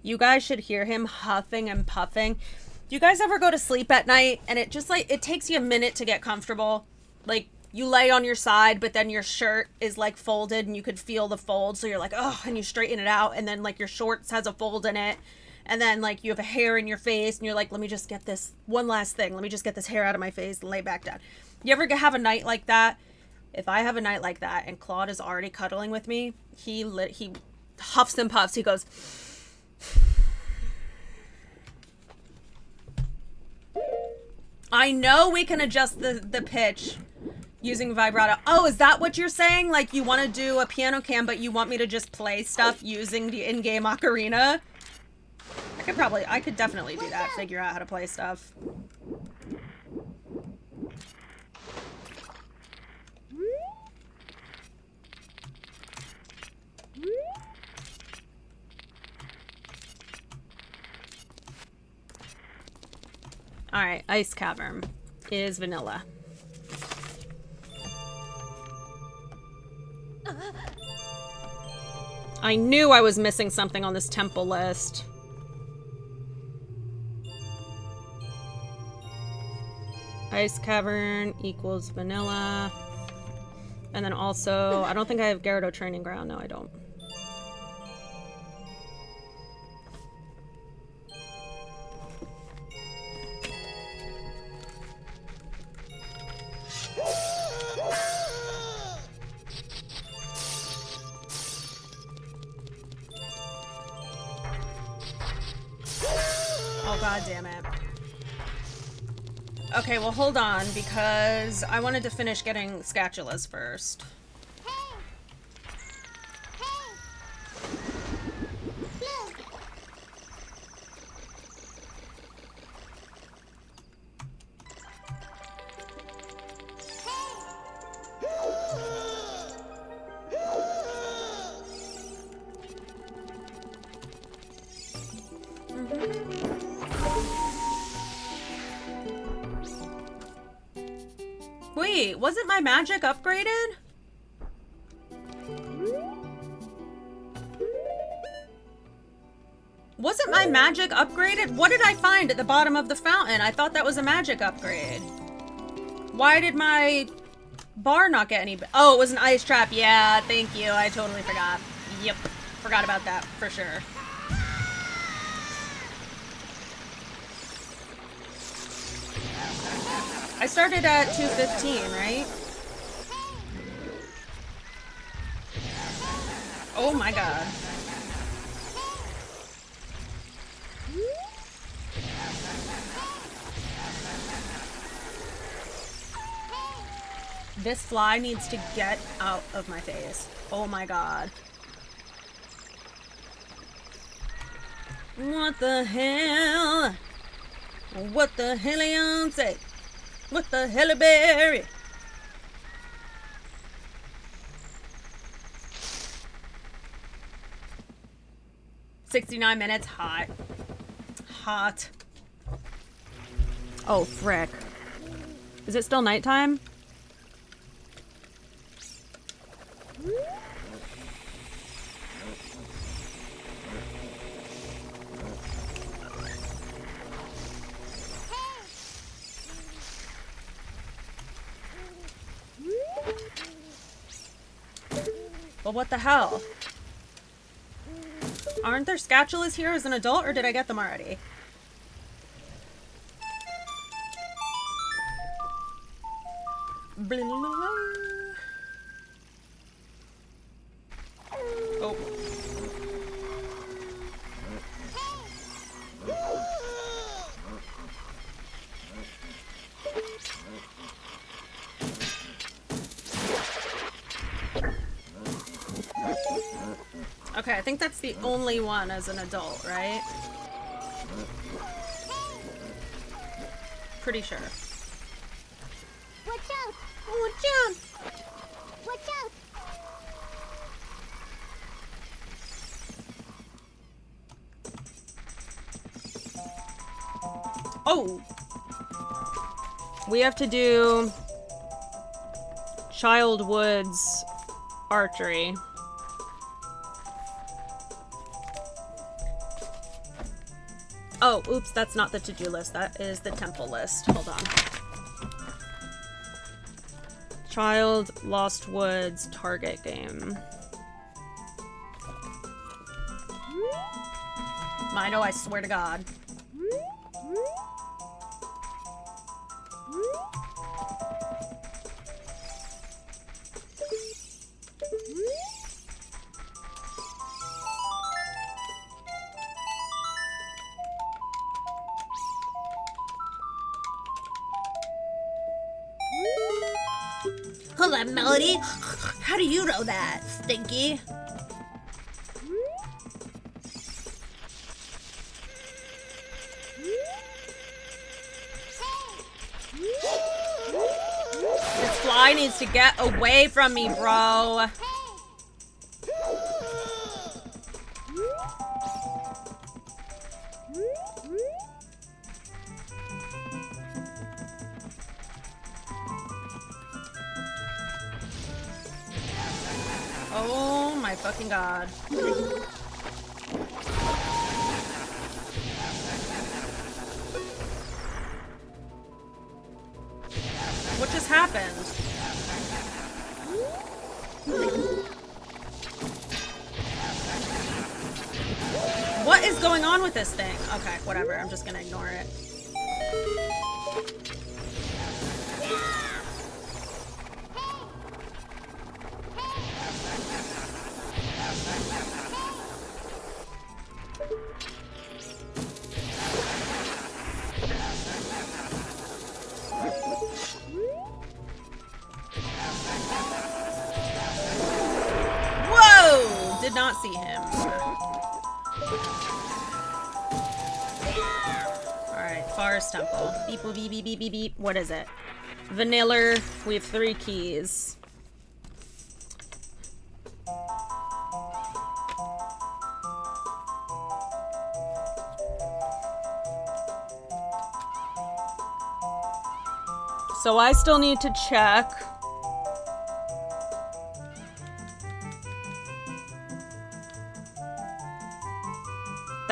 You guys should hear him huffing and puffing. Do you guys ever go to sleep at night and it just like, it takes you a minute to get comfortable? Like you lay on your side, but then your shirt is like folded and you could feel the fold. So you're like, oh, and you straighten it out. And then like your shorts has a fold in it. And then like you have a hair in your face and you're like, let me just get this one last thing. Let me just get this hair out of my face and lay back down. You ever have a night like that? If I have a night like that and Claude is already cuddling with me, he huffs and puffs. He goes, I know we can adjust the pitch using vibrato. Oh, is that what you're saying? Like you want to do a piano cam, but you want me to just play stuff using the in-game ocarina? I could definitely do that. Figure out how to play stuff. Alright, Ice Cavern is vanilla. I knew I was missing something on this temple list. Ice Cavern equals vanilla. And then also, I don't think I have Gyarados Training Ground. No, I don't. Oh, god damn it. Okay, well hold on, because I wanted to finish getting Scatulas first. Hey! Look! Wait, wasn't my magic upgraded? Wasn't my magic upgraded? What did I find at the bottom of the fountain? I thought that was a magic upgrade. Why did my bar not get any... Oh, it was an ice trap. Yeah, thank you. I totally forgot. Yep. Forgot about that for sure. I started at 2:15, right? Oh my god. This fly needs to get out of my face. Oh my god. What the hell? What the hell-iance? What the hell-berry? "69 minutes, hot. Hot. Oh, frick. Is it still nighttime? Well, what the hell? Aren't there scatulas here as an adult, or did I get them already? Oh. Okay, I think that's the only one as an adult, right? Pretty sure. Watch out! Watch out! Watch out! Oh! We have to do Childwood's archery. Oh, oops, that's not the to-do list. That is the temple list. Hold on. Child Lost Woods target game. Mino, I swear to God. Hold on, Melody. How do you know that, Stinky? This fly needs to get away from me, bro. Oh my fucking god. What just happened? What is going on with this thing? Okay, whatever. I'm just gonna ignore it. Whoa! Did not see him. Alright, Forest Temple. Beep, boop, beep, beep, beep, beep, beep. What is it? Vanilla. We have 3 keys. So I still need to check.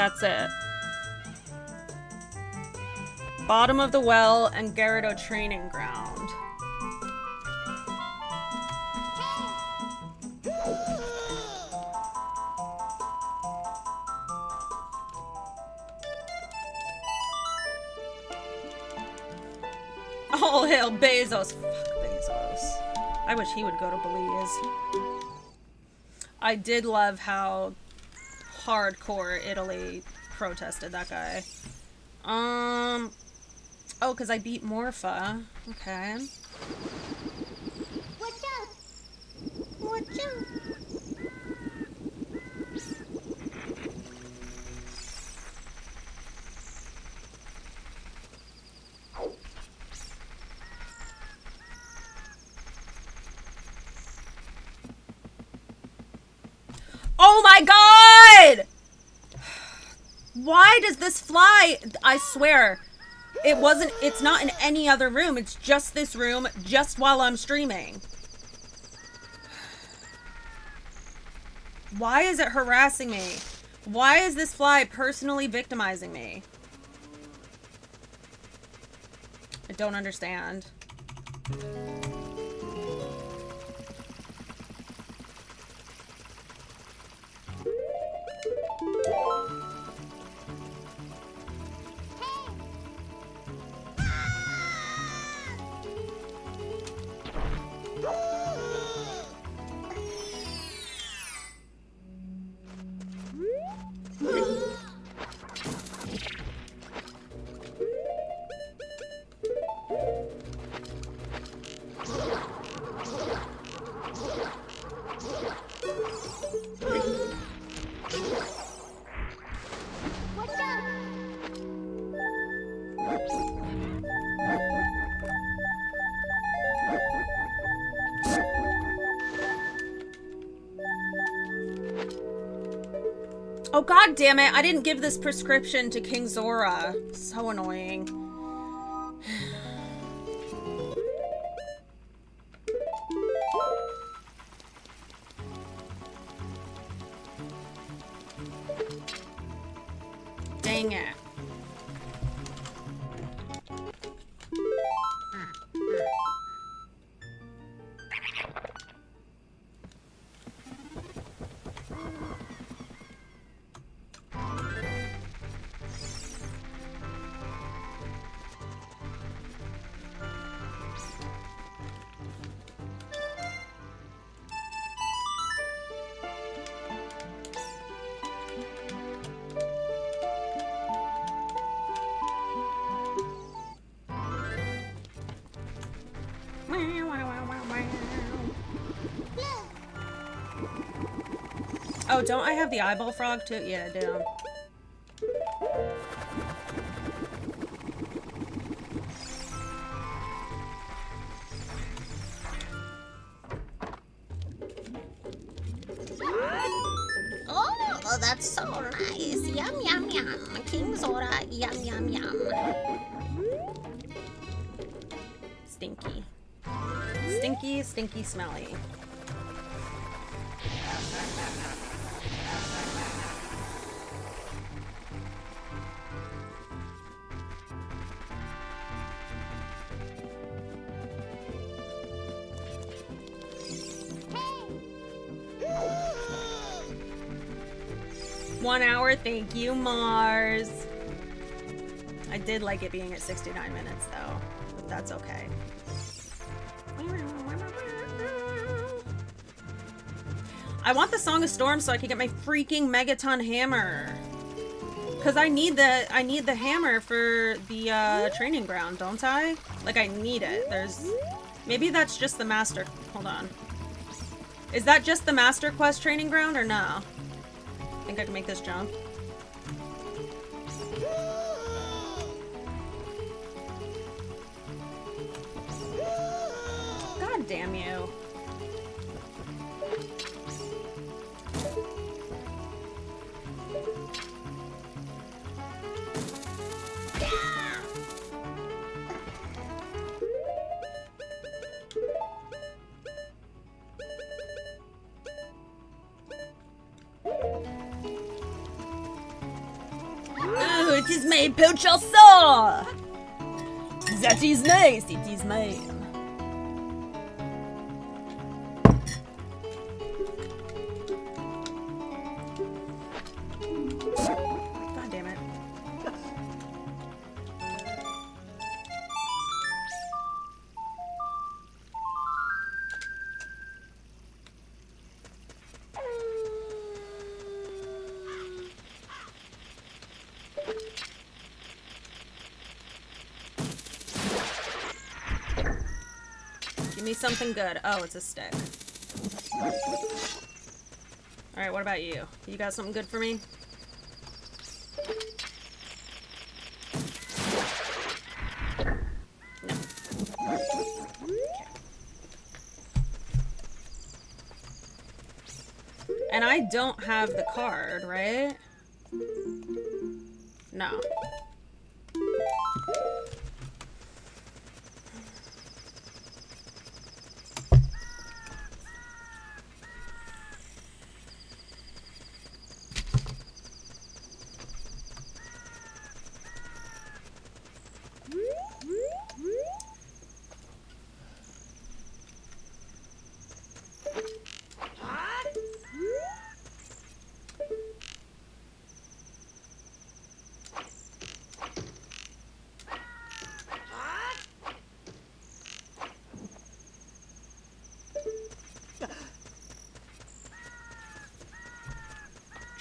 that's it. Bottom of the well and Gyarados training ground. All hail Bezos. Fuck Bezos. I wish he would go to Belize. I did love how hardcore Italy protested that guy. Oh, because I beat Morpha. Okay. Watch out! Watch out! Oh my god! Why does this fly? I swear. It's not in any other room. It's just this room, just while I'm streaming. Why is it harassing me? Why is this fly personally victimizing me? I don't understand. Oh god damn it, I didn't give this prescription to King Zora. So annoying. Dang it. Oh, don't I have the eyeball frog too? Yeah, I do. Oh, that's so nice. Yum, yum, yum. King Zora, yum, yum, yum. Stinky. Stinky, stinky, smelly. One hour, thank you, Mars. I did like it being at 69 minutes, though. But that's okay. I want the Song of Storm so I can get my freaking Megaton hammer. Cause I need the hammer for the training ground, don't I? Like I need it. Maybe that's just the master. Hold on. Is that just the Master Quest training ground or no? Think I can make this jump? God damn you. is my poacher saw. That is nice. It is mine. God damn it. Give me something good. Oh, it's a stick. Alright, what about you? You got something good for me? No. And I don't have the card, right? No.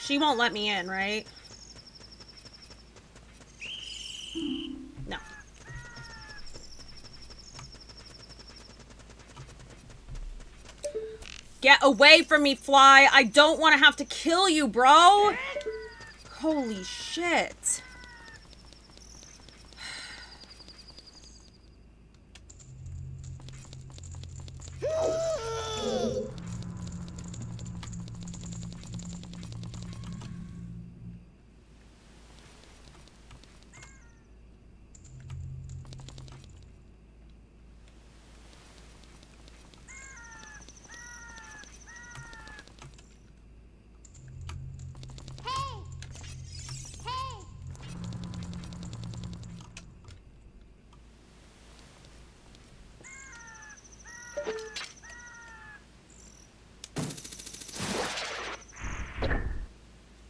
She won't let me in, right? No. Get away from me, fly! I don't want to have to kill you, bro! Holy shit.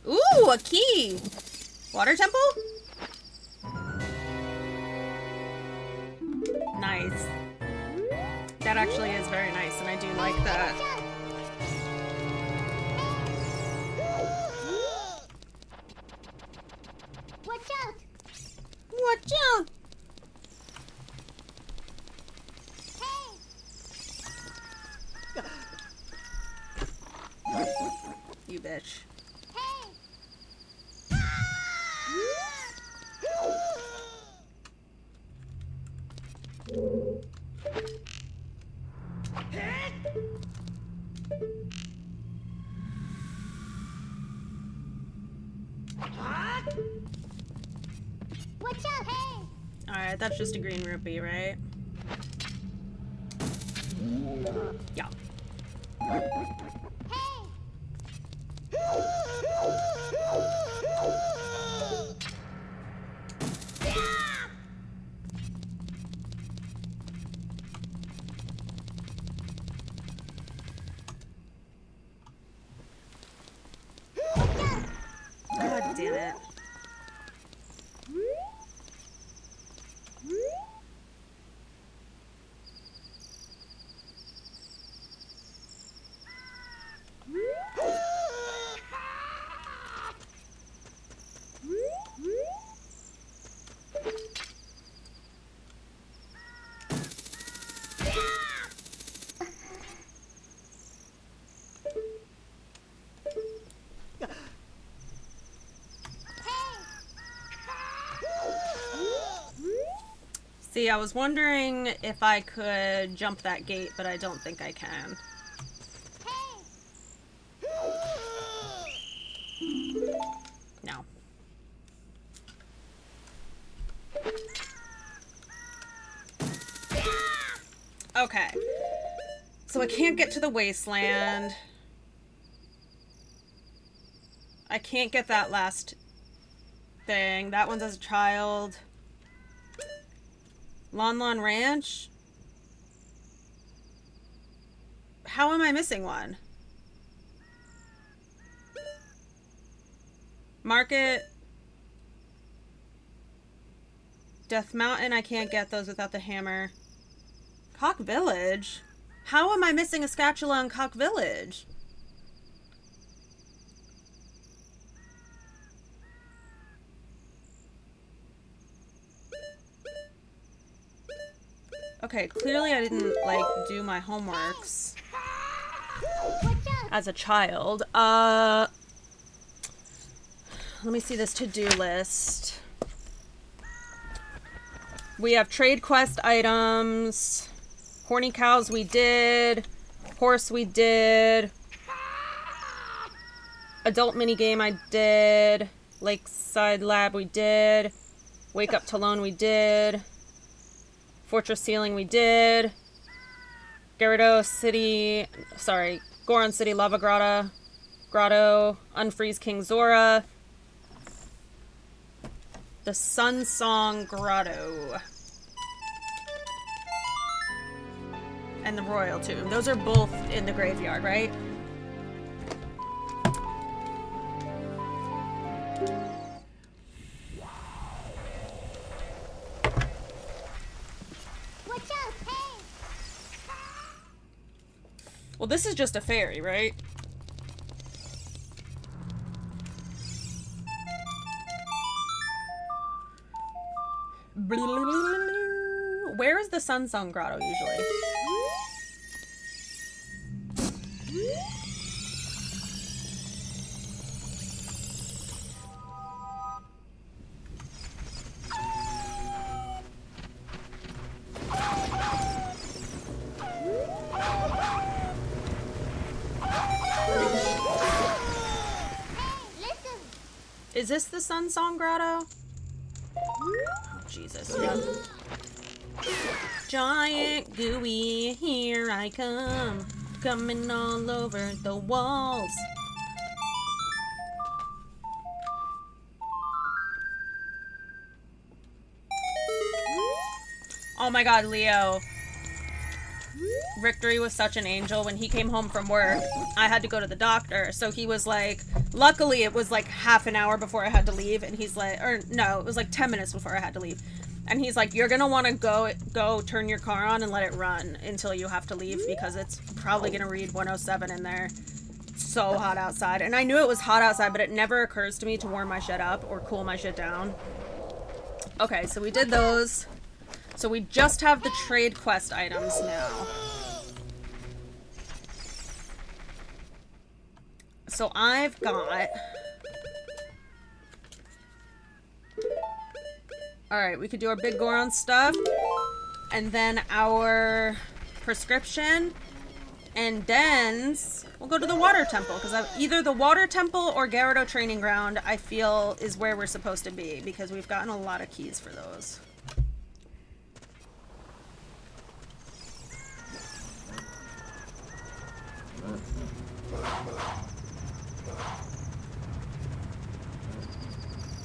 Ooh, a key! Water temple? Nice. That actually is very nice, and I do like that. Watch out! Watch out! You bitch. Watch out, hey! Alright, that's just a green rupee, right? Yeah. God damn it. See, I was wondering if I could jump that gate, but I don't think I can. No. Okay. So I can't get to the wasteland. I can't get that last thing. That one's as a child. Lon Lon Ranch. How am I missing one? Market. Death Mountain. I can't get those without the hammer. Cock Village? How am I missing a scatula in Cock Village? Okay, clearly I didn't, like, do my homeworks as a child. Let me see this to-do list. We have trade quest items. Horny cows we did. Horse we did. Adult minigame I did. Lakeside lab we did. Wake up Talone we did. Fortress ceiling we did. Gyarados City, sorry, Goron City Lava Grotto. Unfreeze King Zora. The Sun Song Grotto. And the Royal Tomb. Those are both in the graveyard, right? Well, this is just a fairy, right? Where is the Sunsung Grotto usually? Is this the Sunsong Grotto? Oh, Jesus. Giant gooey, here I come. Coming all over the walls. Oh my god, Leo. Victory was such an angel. When he came home from work, I had to go to the doctor. So he was like, luckily it was like half an hour before I had to leave. And he's like, or no, it was like 10 minutes before I had to leave. And he's like, you're gonna want to go turn your car on and let it run until you have to leave, because it's probably gonna read 107 in there. It's so hot outside. And I knew it was hot outside, but it never occurs to me to warm my shit up or cool my shit down. Okay, so we did those. So we just have the trade quest items now. So I've got... Alright, we could do our big Goron stuff. And then our prescription. And then we'll go to the water temple. Because either the water temple or Gyarados training ground, I feel, is where we're supposed to be. Because we've gotten a lot of keys for those.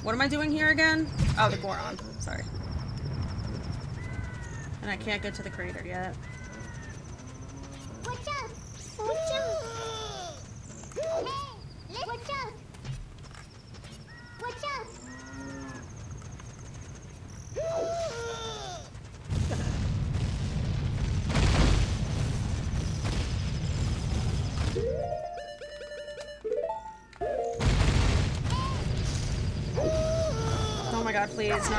What am I doing here again? Oh, the Goron. Sorry. And I can't get to the crater yet. Watch out! Watch out! Hey! Watch out! Watch out! Oh my god, please, no.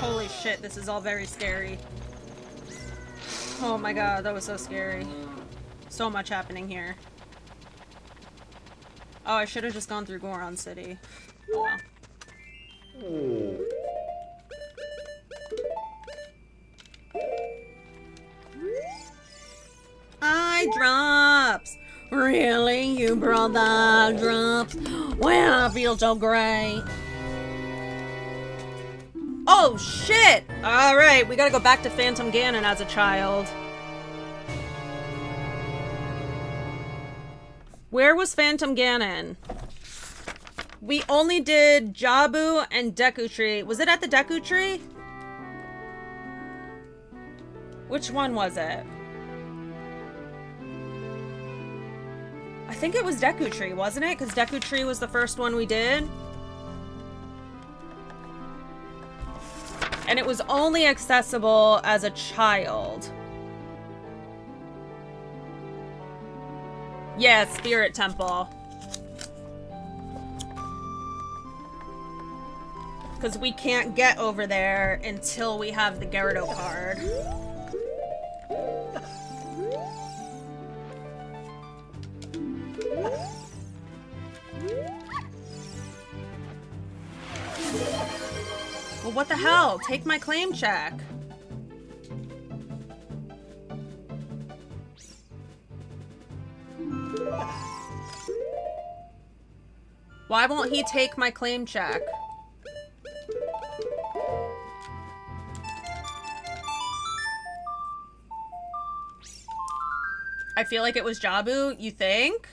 Holy shit, this is all very scary. Oh my god, that was so scary. So much happening here. Oh, I should have just gone through Goron City. Oh well. Eye drops! Really? You brought the eye drops? Well, I feel so great. Oh, shit! Alright, we gotta go back to Phantom Ganon as a child. Where was Phantom Ganon? We only did Jabu and Deku Tree. Was it at the Deku Tree? Which one was it? I think it was Deku Tree, wasn't it? Because Deku Tree was the first one we did. And it was only accessible as a child. Yeah, Spirit Temple. Because we can't get over there until we have the Gyarados card. Well, what the hell? Take my claim check. Why won't he take my claim check? I feel like it was Jabu, you think?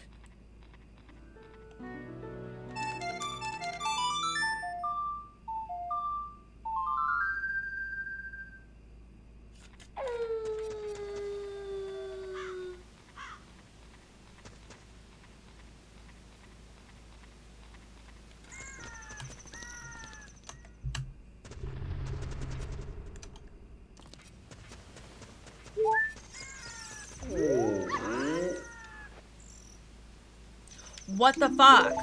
What the fuck?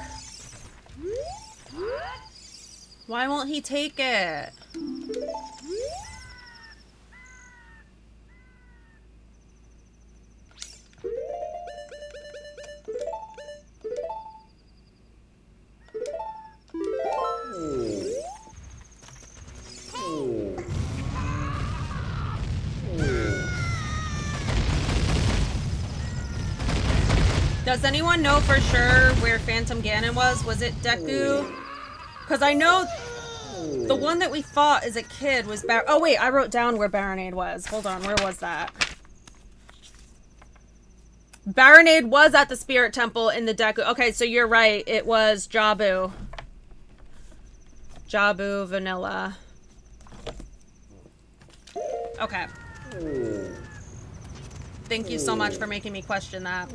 Why won't he take it? Does anyone know for sure where Phantom Ganon was? Was it Deku? Because I know the one that we fought as a kid was oh wait, I wrote down where Baronade was. Hold on, where was that? Baronade was at the Spirit Temple in the Deku. Okay, so you're right. It was Jabu. Jabu Vanilla. Okay. Thank you so much for making me question that.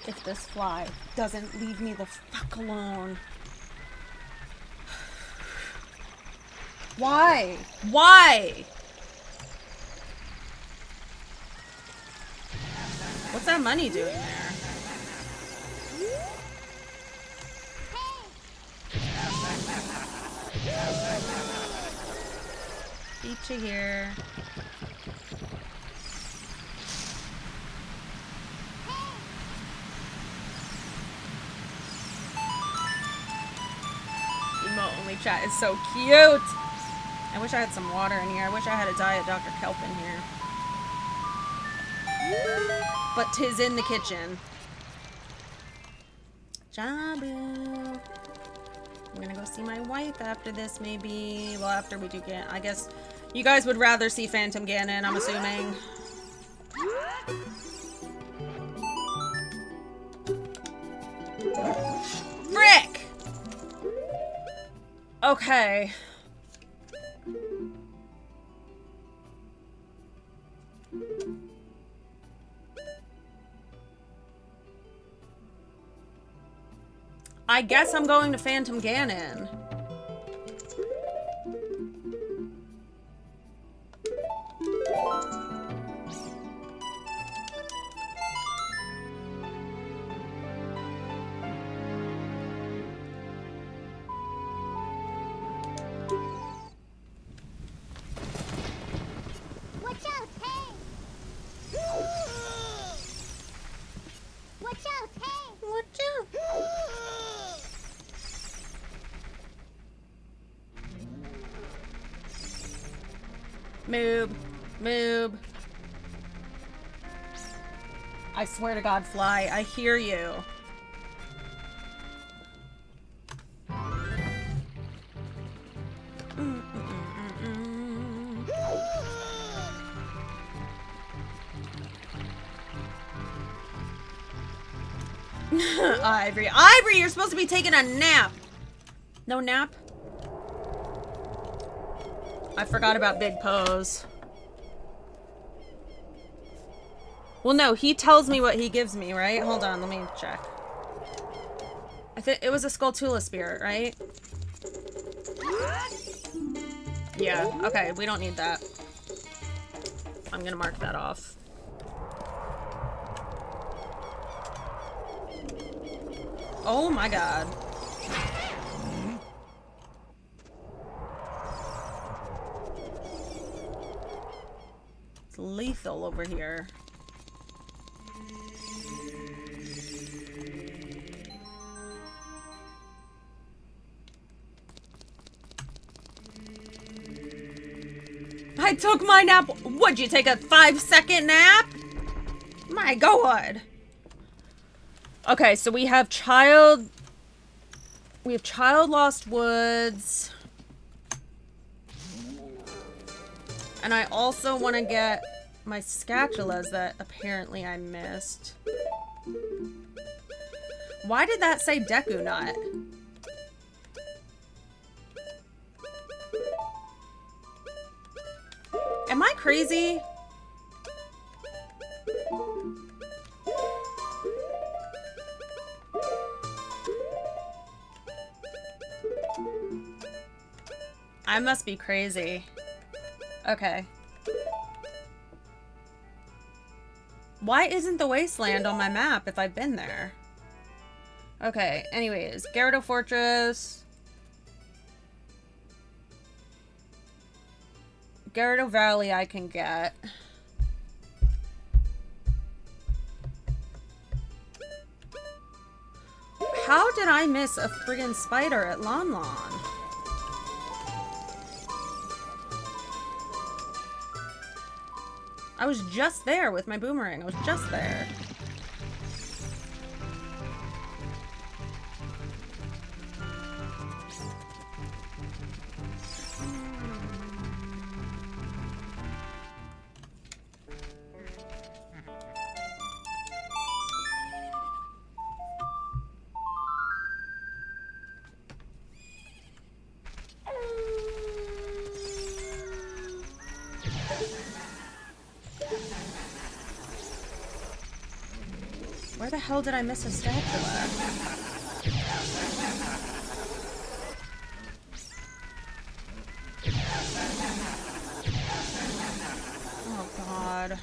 If this fly doesn't leave me the fuck alone. Why? Why? What's that money doing there? Beat you here. Only chat is so cute. I wish I had some water in here. I wish I had a Diet Dr. Kelp in here. But 'tis in the kitchen. Jabu. I'm gonna go see my wife after this, maybe. Well, after we do Ganon. I guess you guys would rather see Phantom Ganon, I'm assuming. Frick! Okay. I guess I'm going to Phantom Ganon. Moob. Moob. I swear to God, fly. I hear you. Ivory. Ivory, you're supposed to be taking a nap. No nap? I forgot about Big Pose. Well, no, he tells me what he gives me, right? Hold on, let me check. I think it was a Skulltula spirit, right? Yeah, okay, we don't need that. I'm gonna mark that off. Oh my god. It's lethal over here. I took my nap. What'd you take, a 5-second nap? My god. Okay, so we have Child Lost Woods. And I also want to get my scatulas that apparently I missed. Why did that say Deku Nut? Am I crazy? I must be crazy. Okay. Why isn't the wasteland on my map if I've been there? Okay, anyways, Gyarados Fortress. Gyarados Valley I can get. How did I miss a friggin' spider at Lon Lon? I was just there with my boomerang. I was just there. Where the hell did I miss a scapula? Oh god.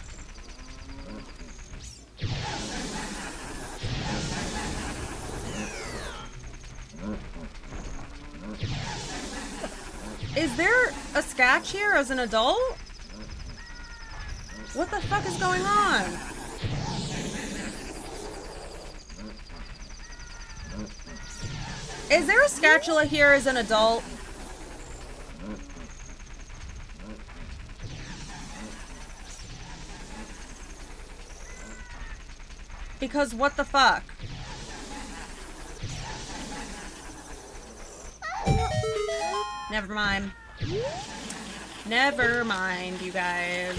Is there a scatch here as an adult? What the fuck is going on? Is there a scatula here as an adult? Because what the fuck? Never mind. Never mind, you guys.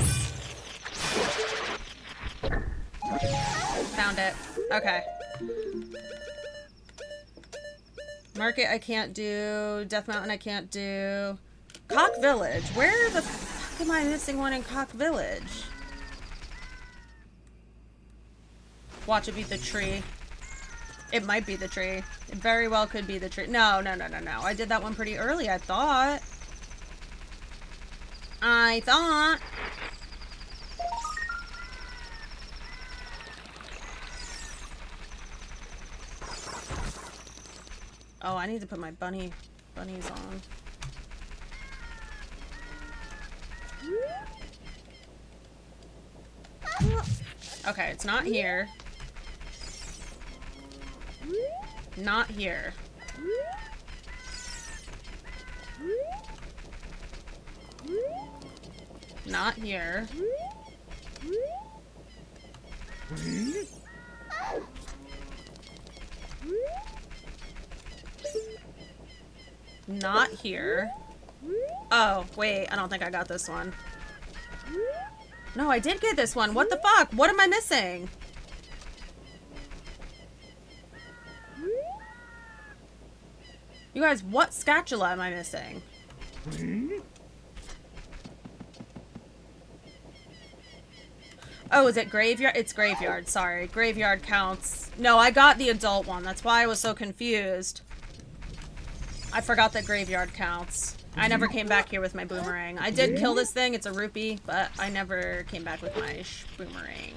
Found it. Okay. Market I can't do. Death Mountain I can't do. Cock Village. Where the fuck am I missing one in Cock Village? Watch it be the tree. It might be the tree. It very well could be the tree. No, no, no, no, no. I did that one pretty early, I thought. Oh, I need to put my bunnies on. Okay, it's not here. Not here. Not here. Not here. Oh, wait, I don't think I got this one. No, I did get this one. What the fuck? What am I missing? You guys, what scatula am I missing? Oh, is it graveyard? It's graveyard, sorry. Graveyard counts. No, I got the adult one. That's why I was so confused. I forgot that graveyard counts. I never came back here with my boomerang. I did kill this thing. It's a rupee, but I never came back with my boomerang.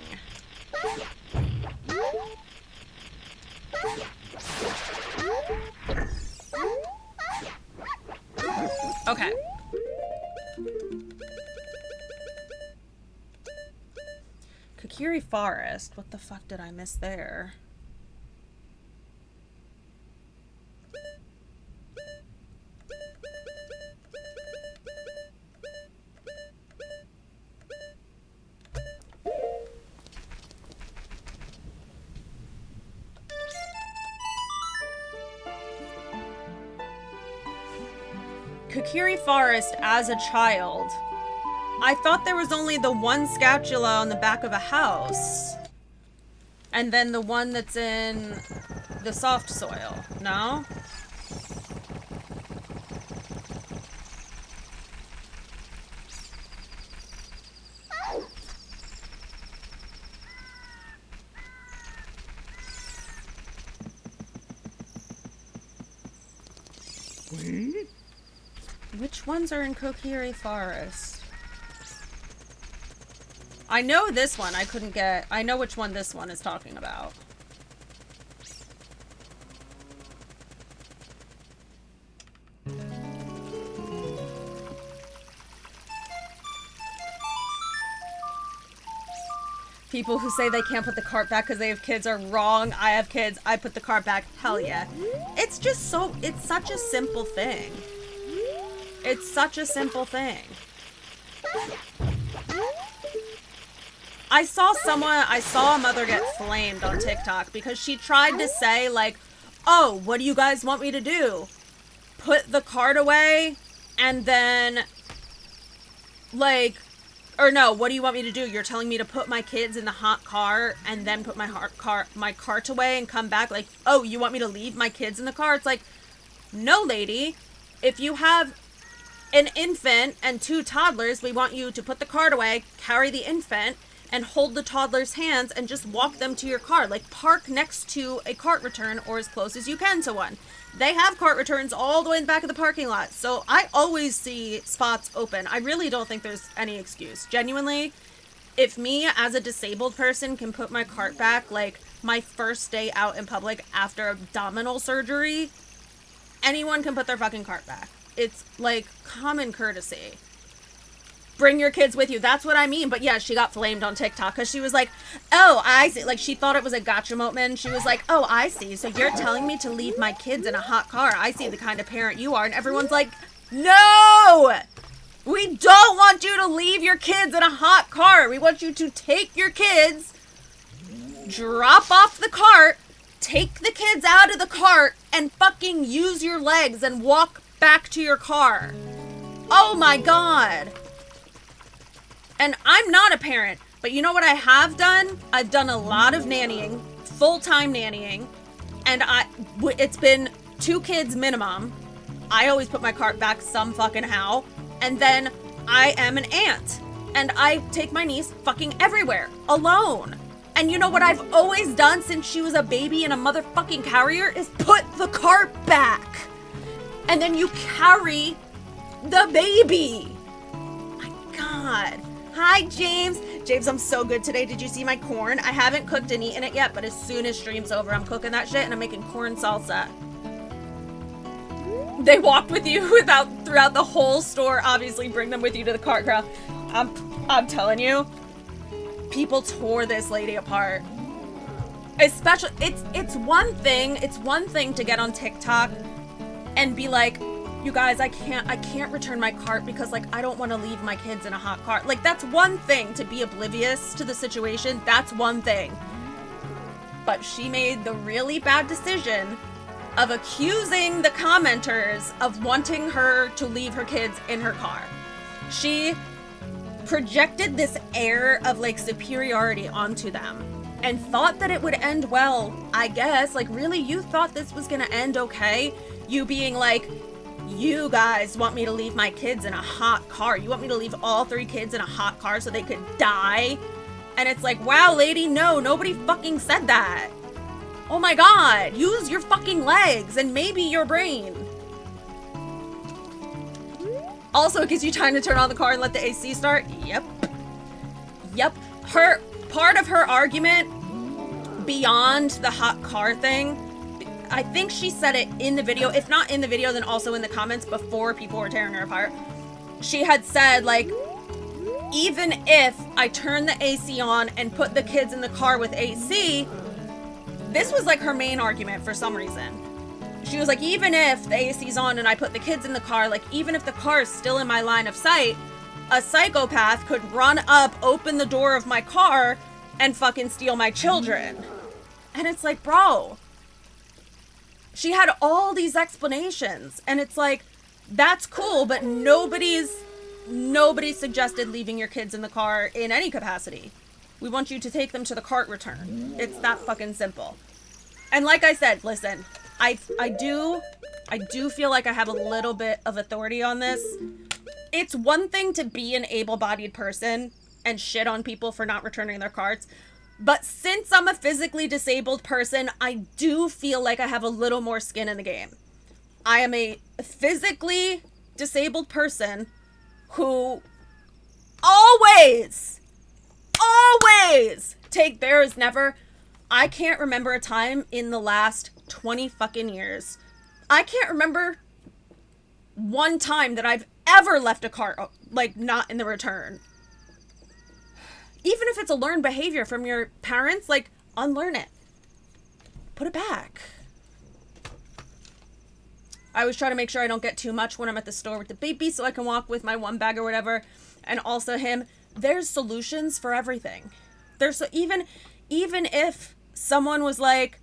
Okay. Kokiri Forest. What the fuck did I miss there? Kokiri Forest as a child. I thought there was only the one scatula on the back of a house. And then the one that's in the soft soil. No? Which ones are in Kokiri Forest? I know this one I couldn't get. I know which one this one is talking about. People who say they can't put the cart back because they have kids are wrong. I have kids. I put the cart back. Hell yeah. It's just so, it's such a simple thing. It's such a simple thing. I saw a mother get flamed on TikTok because she tried to say like, oh, what do you guys want me to do? Put the cart away and then like, or no, what do you want me to do? You're telling me to put my kids in the hot car and then put my cart away and come back? Like, oh, you want me to leave my kids in the car? It's like, no, lady. If you have an infant and 2 toddlers, we want you to put the cart away, carry the infant, and hold the toddler's hands and just walk them to your car. Like, park next to a cart return or as close as you can to one. They have cart returns all the way in the back of the parking lot. So I always see spots open. I really don't think there's any excuse. Genuinely, if me as a disabled person can put my cart back, like my first day out in public after abdominal surgery, anyone can put their fucking cart back. It's like common courtesy. Bring your kids with you. That's what I mean. But yeah, she got flamed on TikTok because she was like, oh, I see. Like, she thought it was a gotcha moment. She was like, oh, I see. So you're telling me to leave my kids in a hot car. I see the kind of parent you are. And everyone's like, no, we don't want you to leave your kids in a hot car. We want you to take your kids, drop off the cart, take the kids out of the cart, and fucking use your legs and walk back to your car. Oh my God. And I'm not a parent, but you know what I have done? I've done a lot of nannying, full-time nannying, and it's been 2 kids minimum. I always put my cart back some fucking how, and then I am an aunt, and I take my niece fucking everywhere, alone. And you know what I've always done since she was a baby and a motherfucking carrier is put the cart back. And then you carry the baby. My God. Hi, James. James, I'm so good today. Did you see my corn? I haven't cooked and eaten it yet, but as soon as stream's over, I'm cooking that shit and I'm making corn salsa. They walked with you throughout the whole store. Obviously, bring them with you to the cart crowd. I'm telling you, people tore this lady apart. Especially, it's one thing to get on TikTok and be like, you guys, I can't return my cart because, like, I don't want to leave my kids in a hot car. Like, that's one thing, to be oblivious to the situation. That's one thing. But she made the really bad decision of accusing the commenters of wanting her to leave her kids in her car. She projected this air of, like, superiority onto them and thought that it would end well, I guess. Like, really, you thought this was gonna end okay? You being like, you guys want me to leave my kids in a hot car. You want me to leave all 3 kids in a hot car so they could die? And it's like, wow, lady, no, nobody fucking said that. Oh my god, use your fucking legs and maybe your brain. Also, it gives you time to turn on the car and let the AC start. Yep. Part of her argument beyond the hot car thing, I think she said it in the video. If not in the video, then also in the comments before people were tearing her apart. She had said, like, even if I turn the AC on and put the kids in the car with AC, this was like her main argument for some reason. She was like, even if the AC's on and I put the kids in the car, like, even if the car is still in my line of sight, a psychopath could run up, open the door of my car, and fucking steal my children. And it's like, bro, she had all these explanations, and it's like, that's cool, but nobody suggested leaving your kids in the car in any capacity. We want you to take them to the cart return. It's that fucking simple. And like I said, listen, I do feel like I have a little bit of authority on this. It's one thing to be an able-bodied person and shit on people for not returning their carts, but since I'm a physically disabled person, I do feel like I have a little more skin in the game. I am a physically disabled person who always I can't remember a time in the last 20 fucking years. I can't remember one time that I've ever left a cart, like, not in the return. Even if it's a learned behavior from your parents, like, unlearn it. Put it back. I always try to make sure I don't get too much when I'm at the store with the baby so I can walk with my one bag or whatever. And also him. There's solutions for everything. Even if someone was like,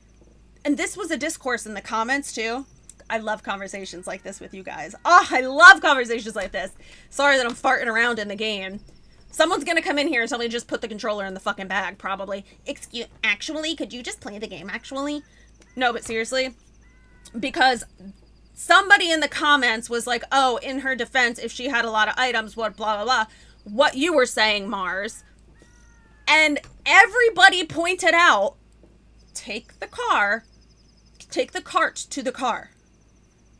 and this was a discourse in the comments too. I love conversations like this with you guys. Oh, I love conversations like this. Sorry that I'm farting around in the game. Someone's gonna come in here and tell me to just put the controller in the fucking bag, probably. Actually, could you just play the game, actually? No, but seriously. Because somebody in the comments was like, oh, in her defense, if she had a lot of items, what, blah, blah, blah. What you were saying, Mars. And everybody pointed out, take the cart to the car.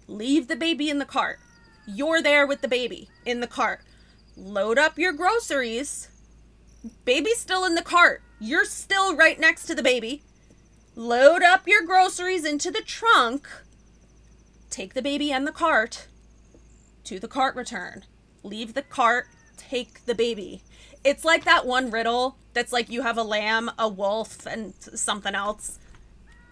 Leave the baby in the cart. You're there with the baby in the cart. Load up your groceries. Baby's still in the cart. You're still right next to the baby. Load up your groceries into the trunk. Take the baby and the cart to the cart return. Leave the cart. Take the baby. It's like that one riddle that's like you have a lamb, a wolf, and something else.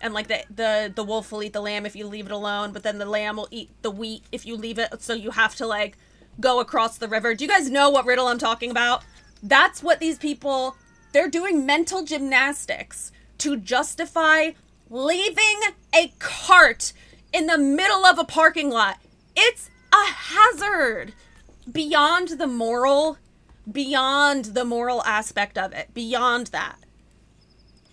And like the wolf will eat the lamb if you leave it alone, but then the lamb will eat the wheat if you leave it, so you have to like go across the river. Do you guys know what riddle I'm talking about? That's what these people, they're doing mental gymnastics to justify leaving a cart in the middle of a parking lot. It's a hazard. Beyond the moral aspect of it, beyond that.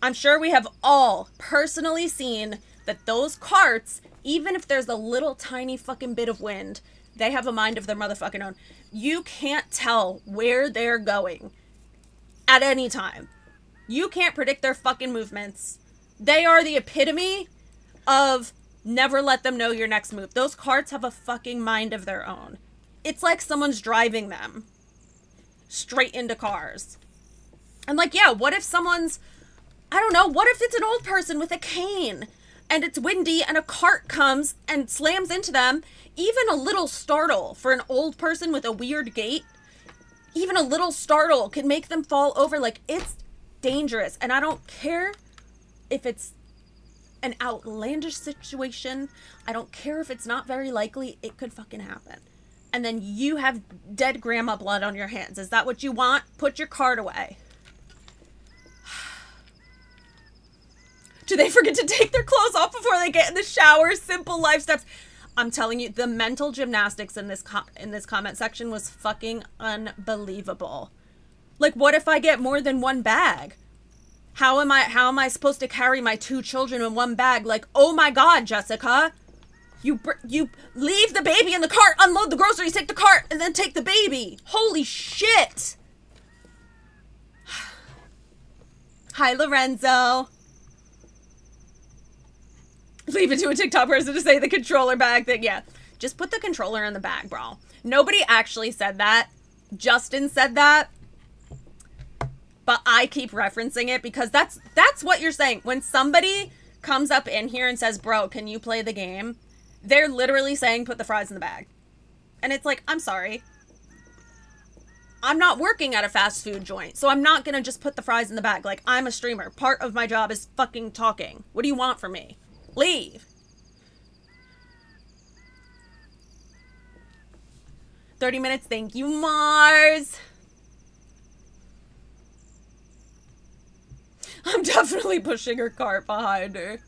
I'm sure we have all personally seen that those carts, even if there's a little tiny fucking bit of wind, they have a mind of their motherfucking own. You can't tell where they're going at any time. You can't predict their fucking movements. They are the epitome of never let them know your next move. Those carts have a fucking mind of their own. It's like someone's driving them straight into cars. And like, yeah, what if someone's, I don't know, what if it's an old person with a cane and it's windy and a cart comes and slams into them? Even a little startle for an old person with a weird gait, even a little startle can make them fall over. Like, it's dangerous. And I don't care if it's an outlandish situation. I don't care if it's not very likely. It could fucking happen. And then you have dead grandma blood on your hands. Is that what you want? Put your card away. Do they forget to take their clothes off before they get in the shower? Simple life steps. I'm telling you, the mental gymnastics in this comment section was fucking unbelievable. Like, what if I get more than one bag? How am I supposed to carry my 2 children in one bag? Like, oh my God, Jessica. You leave the baby in the cart, unload the groceries, take the cart, and then take the baby. Holy shit. Hi, Lorenzo. Leave it to a TikTok person to say the controller bag thing. Yeah, just put the controller in the bag, bro. Nobody actually said that. Justin said that. But I keep referencing it because that's what you're saying. When somebody comes up in here and says, bro, can you play the game? They're literally saying, put the fries in the bag. And it's like, I'm sorry. I'm not working at a fast food joint, so I'm not going to just put the fries in the bag. Like, I'm a streamer. Part of my job is fucking talking. What do you want from me? Leave. 30 minutes. Thank you, Mars. I'm definitely pushing her cart behind her.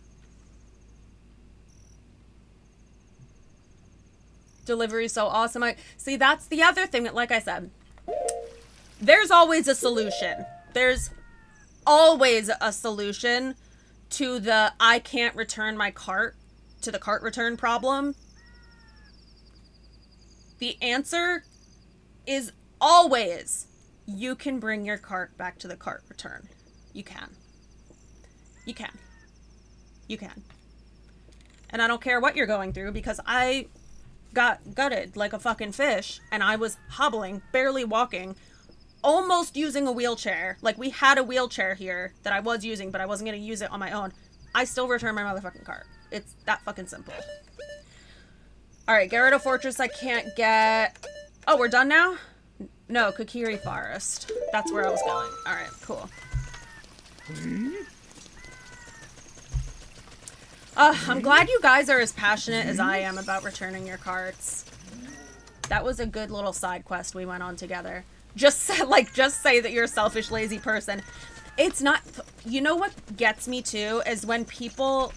Delivery is so awesome. See, that's the other thing that, like I said, there's always a solution. There's always a solution to the I can't return my cart, to the cart return problem. The answer is always you can bring your cart back to the cart return. You can. You can. You can. And I don't care what you're going through because I got gutted like a fucking fish and I was hobbling, barely walking, almost using a wheelchair. Like, we had a wheelchair here that I was using, but I wasn't going to use it on my own. I still returned my motherfucking cart. It's that fucking simple. Alright, Gyarados Fortress I can't get... Oh, we're done now? No, Kokiri Forest. That's where I was going. Alright, cool. I'm glad you guys are as passionate as I am about returning your carts. That was a good little side quest we went on together. Just say that you're a selfish, lazy person. It's not... You know what gets me too is when people,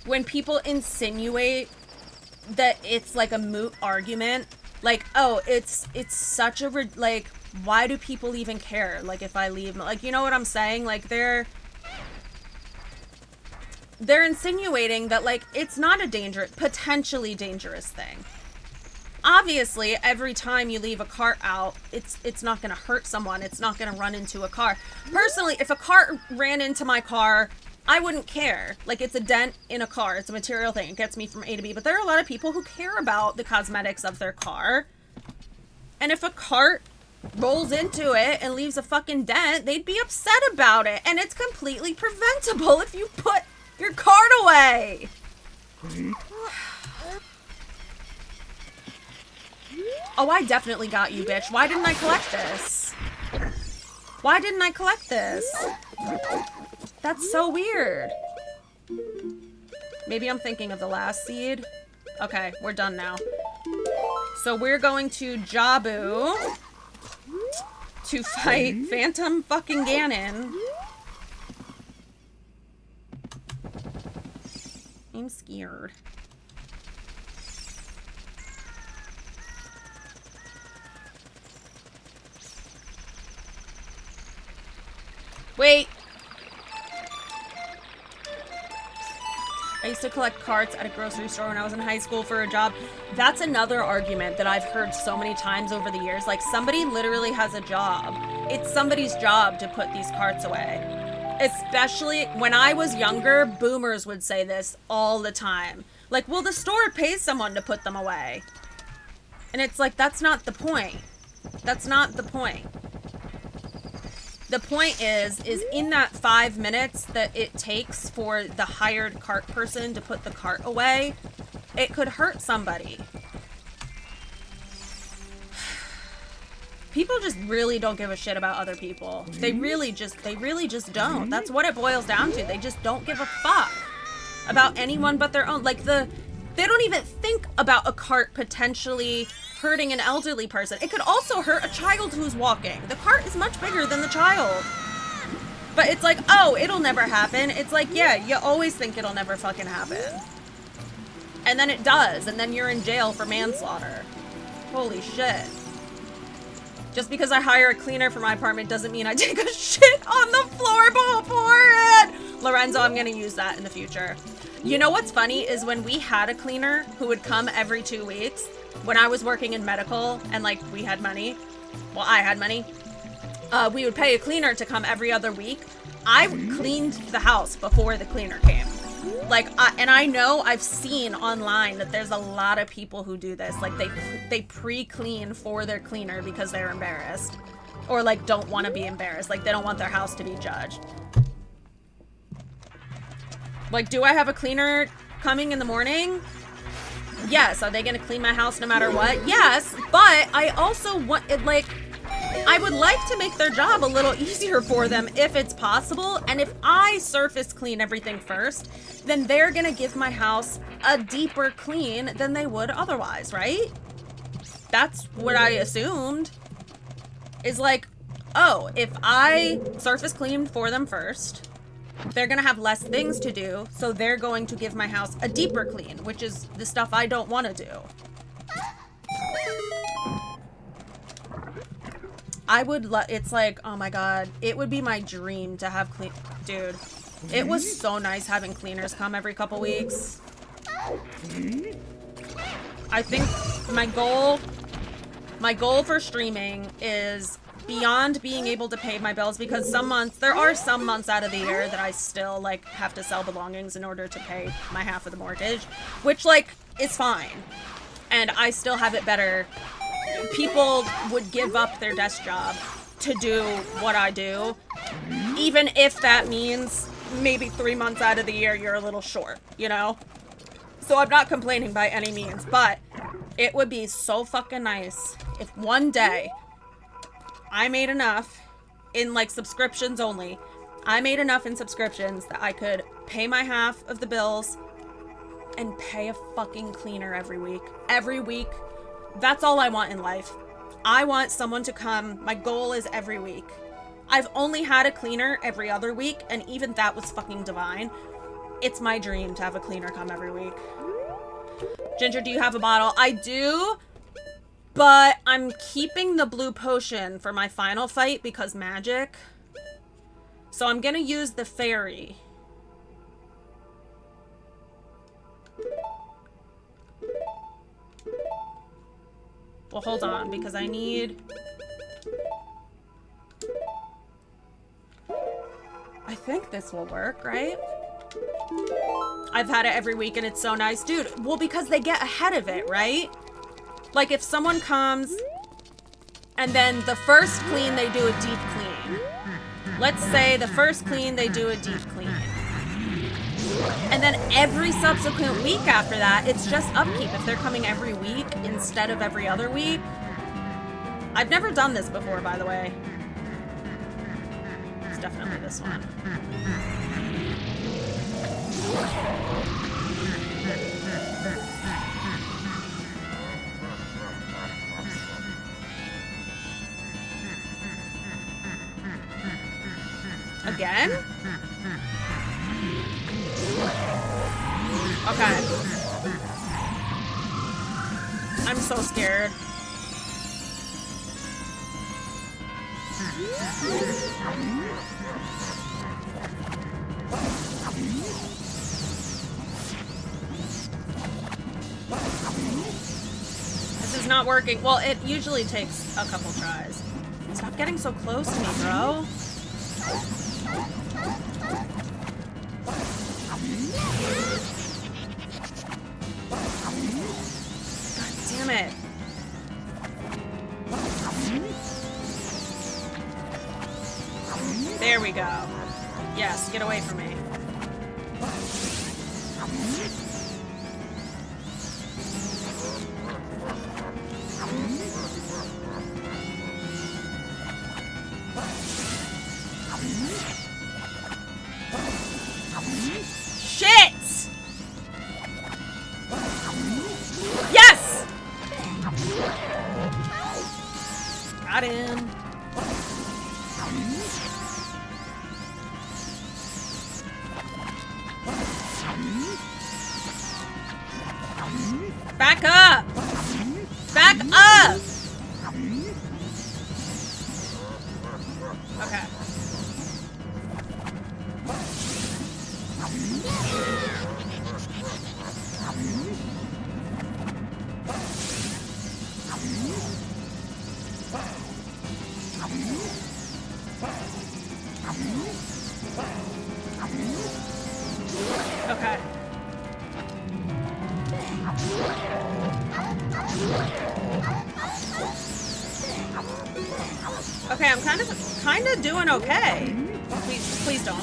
when people insinuate that it's like a moot argument. Like, oh, it's such a... Like, why do people even care? Like, if I leave... Like, you know what I'm saying? Like, they're insinuating that, like, it's not a potentially dangerous thing. Obviously, every time you leave a cart out, it's not going to hurt someone. It's not going to run into a car. Personally, if a cart ran into my car, I wouldn't care. Like, it's a dent in a car. It's a material thing. It gets me from A to B. But there are a lot of people who care about the cosmetics of their car. And if a cart rolls into it and leaves a fucking dent, they'd be upset about it. And it's completely preventable if you put your cart away. Oh, I definitely got you, bitch. Why didn't I collect this? Why didn't I collect this? That's so weird. Maybe I'm thinking of the last seed. Okay, we're done now. So we're going to Jabu to fight Phantom fucking Ganon. I'm scared. Wait. I used to collect carts at a grocery store when I was in high school for a job. That's another argument that I've heard so many times over the years. Like, somebody literally has a job. It's somebody's job to put these carts away. Especially when I was younger, boomers would say this all the time. Like, well, the store pays someone to put them away. And it's like, that's not the point. That's not the point. The point is in that 5 minutes that it takes for the hired cart person to put the cart away, it could hurt somebody. People just really don't give a shit about other people. They really just don't. That's what it boils down to. They just don't give a fuck about anyone but their own. Like they don't even think about a cart potentially hurting an elderly person. It could also hurt a child who's walking. The cart is much bigger than the child. But it's like, oh, it'll never happen. It's like, yeah, you always think it'll never fucking happen. And then it does, and then you're in jail for manslaughter. Holy shit. Just because I hire a cleaner for my apartment doesn't mean I take a shit on the floor before it. Lorenzo, I'm gonna use that in the future. You know what's funny is when we had a cleaner who would come every 2 weeks, when I was working in medical and like we had money, well, I had money, we would pay a cleaner to come every other week. I cleaned the house before the cleaner came. Like, and I know I've seen online that there's a lot of people who do this. Like, they pre-clean for their cleaner because they're embarrassed. Or, like, don't want to be embarrassed. Like, they don't want their house to be judged. Like, do I have a cleaner coming in the morning? Yes. Are they going to clean my house no matter what? Yes. But I also want it, like... I would like to make their job a little easier for them if it's possible. And if I surface clean everything first, then they're gonna give my house a deeper clean than they would otherwise, right? That's what I assumed. Is like, oh, if I surface clean for them first, they're gonna have less things to do, so they're going to give my house a deeper clean, which is the stuff I don't want to do. I would it's like, oh my god, it would be my dream to have dude, it was so nice having cleaners come every couple weeks. I think my goal for streaming is beyond being able to pay my bills, because there are some months out of the year that I still like have to sell belongings in order to pay my half of the mortgage, which like is fine. And I still have it better. People would give up their desk job to do what I do, even if that means maybe 3 months out of the year you're a little short, you know? So I'm not complaining by any means, but it would be so fucking nice if one day I made enough in like subscriptions only. I made enough in subscriptions that I could pay my half of the bills and pay a fucking cleaner every week. Every week. That's all I want in life. I want someone to come. My goal is every week. I've only had a cleaner every other week, and even that was fucking divine. It's my dream to have a cleaner come every week. Ginger, do you have a bottle? I do, but I'm keeping the blue potion for my final fight because magic. So I'm gonna use the fairy. Well, hold on, because I need... I think this will work, right? I've had it every week and it's so nice. Dude, well, because they get ahead of it, right? Like, if someone comes and then the first clean, they do a deep clean. Let's say the first clean, they do a deep clean. And then every subsequent week after that, it's just upkeep. If they're coming every week instead of every other week. I've never done this before, by the way. It's definitely this one. Again? Okay. I'm so scared. This is not working. Well, it usually takes a couple tries. Stop getting so close to me, bro. God damn it. There we go. Yes, get away from me. Got him. Back up! Back up! Okay. Okay. Okay, I'm kind of doing okay. Please don't.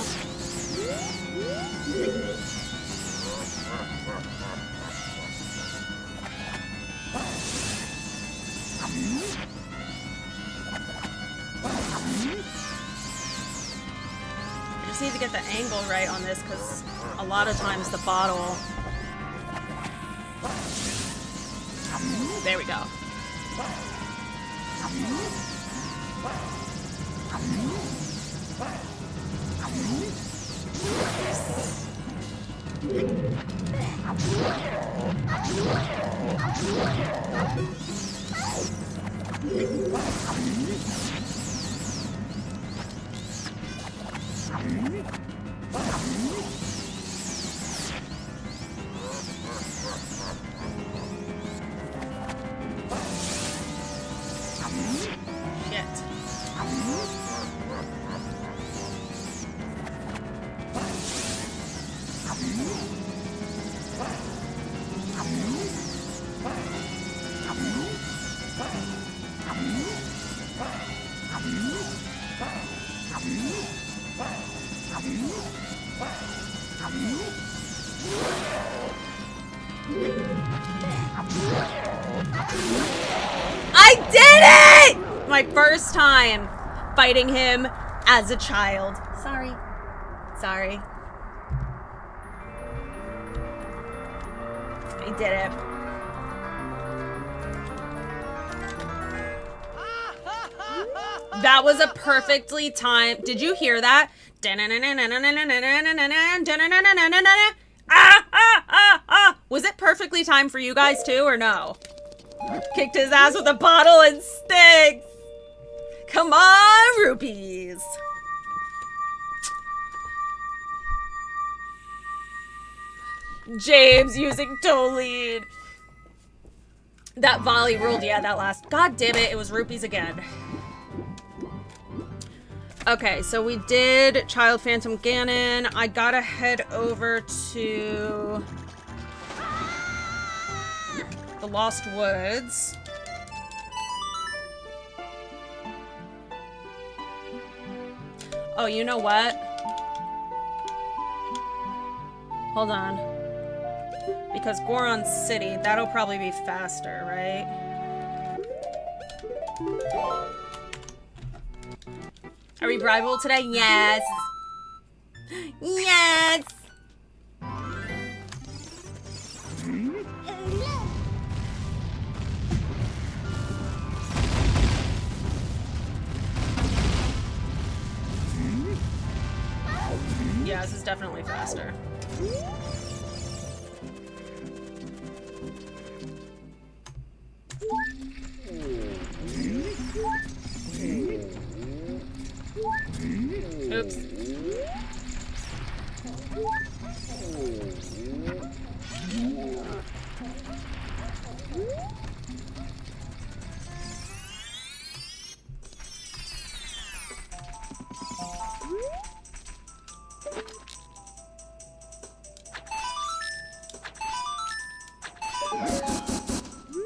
I just need to get the angle right on this because a lot of times the bottle. There we go. I did it! My first time fighting him as a child. Sorry. I did it. That was a perfectly timed. Did you hear that? Was it perfectly timed for you guys too, or no? Kicked his ass with a bottle and sticks. Come on, rupees. James using toe lead. That volley ruled. Yeah, that last. God damn it, it was rupees again. Okay, so we did Child Phantom Ganon. I gotta head over to the Lost Woods. Oh, you know what? Hold on. Because Goron City, that'll probably be faster, right? Are we bribable today? Yes. Yes. Yeah, this is definitely faster. Oops.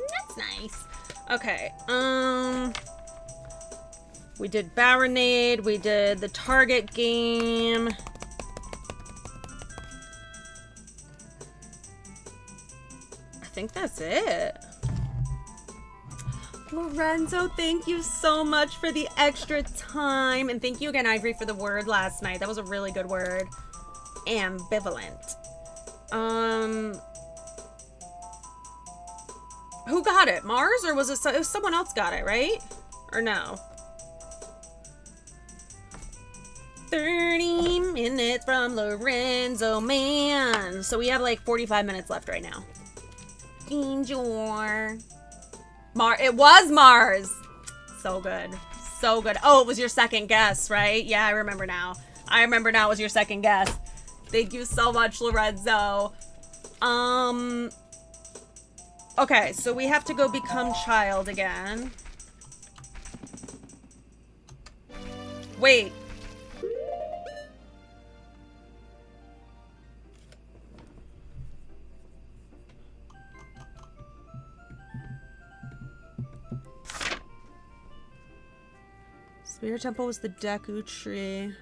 That's nice. Okay, we did Baronade, we did the Target game. I think that's it. Lorenzo, thank you so much for the extra time. And thank you again, Ivory, for the word last night. That was a really good word. Ambivalent. Who got it? Mars? Or was it someone else got it, right? Or no? 30 minutes from Lorenzo, man. So we have like 45 minutes left right now. Enjoy. It was Mars. So good. So good. Oh, it was your second guess, right? Yeah, I remember now. I remember now it was your second guess. Thank you so much, Lorenzo. Okay, so we have to go become child again. Wait. Spirit Temple was the Deku tree.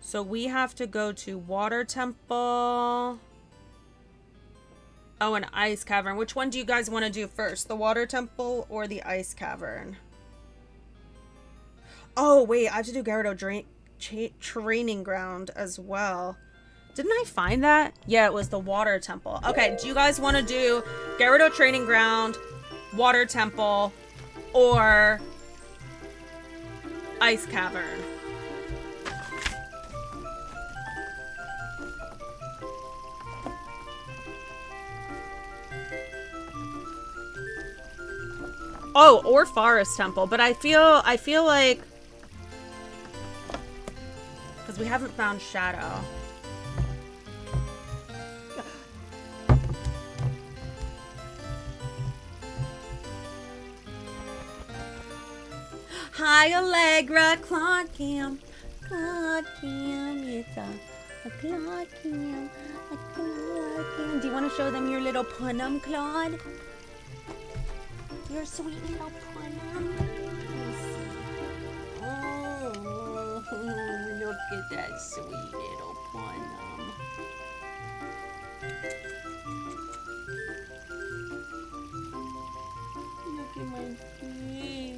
So we have to go to Water Temple. Oh, an Ice Cavern. Which one do you guys want to do first? The Water Temple or the Ice Cavern? Oh, wait. I have to do Gyarados Training Ground as well. Didn't I find that? Yeah, it was the Water Temple. Okay, do you guys want to do Gyarados Training Ground, Water Temple, or Ice Cavern? Oh, or Forest Temple, but I feel like because we haven't found Shadow. Hi, Allegra, Claude Cam, it's a Claude Cam, a Claude Cam. Do you want to show them your little punum, Claude? Your sweet little punum. Oh, look at that sweet little punum. Look at my baby.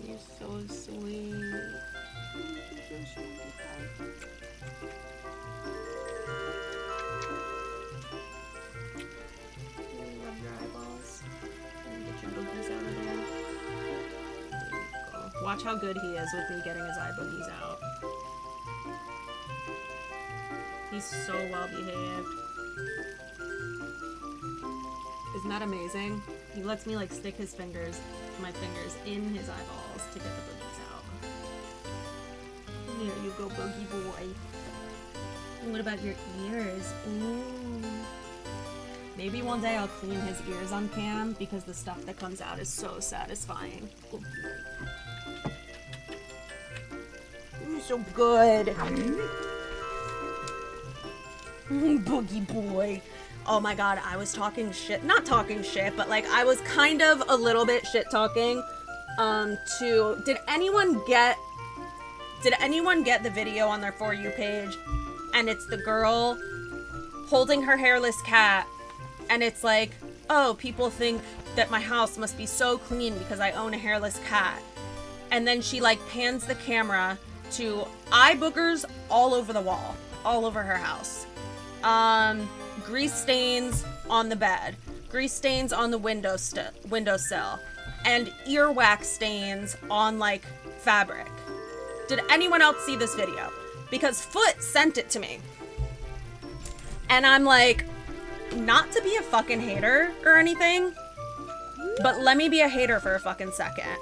You're so sweet. Rub your eyeballs and get your boogies out of there. There you go. Watch how good he is with me getting his eye boogies out. He's so well behaved. Isn't that amazing? He lets me like stick my fingers in his eyeballs to get the boogies out. There you go, boogie boy. What about your ears? Ooh. Maybe one day I'll clean his ears on cam because the stuff that comes out is so satisfying. You're so good. Boogie boy. Oh my god, I was talking shit. Not talking shit, but like I was kind of a little bit shit talking to did anyone get the video on their For You page? And it's the girl holding her hairless cat and it's like, "Oh, people think that my house must be so clean because I own a hairless cat." And then she like pans the camera to eye boogers all over the wall, all over her house. Grease stains on the bed, grease stains on the windowsill, and earwax stains on like fabric. Did anyone else see this video? Because Foot sent it to me. And I'm like, not to be a fucking hater or anything, but let me be a hater for a fucking second.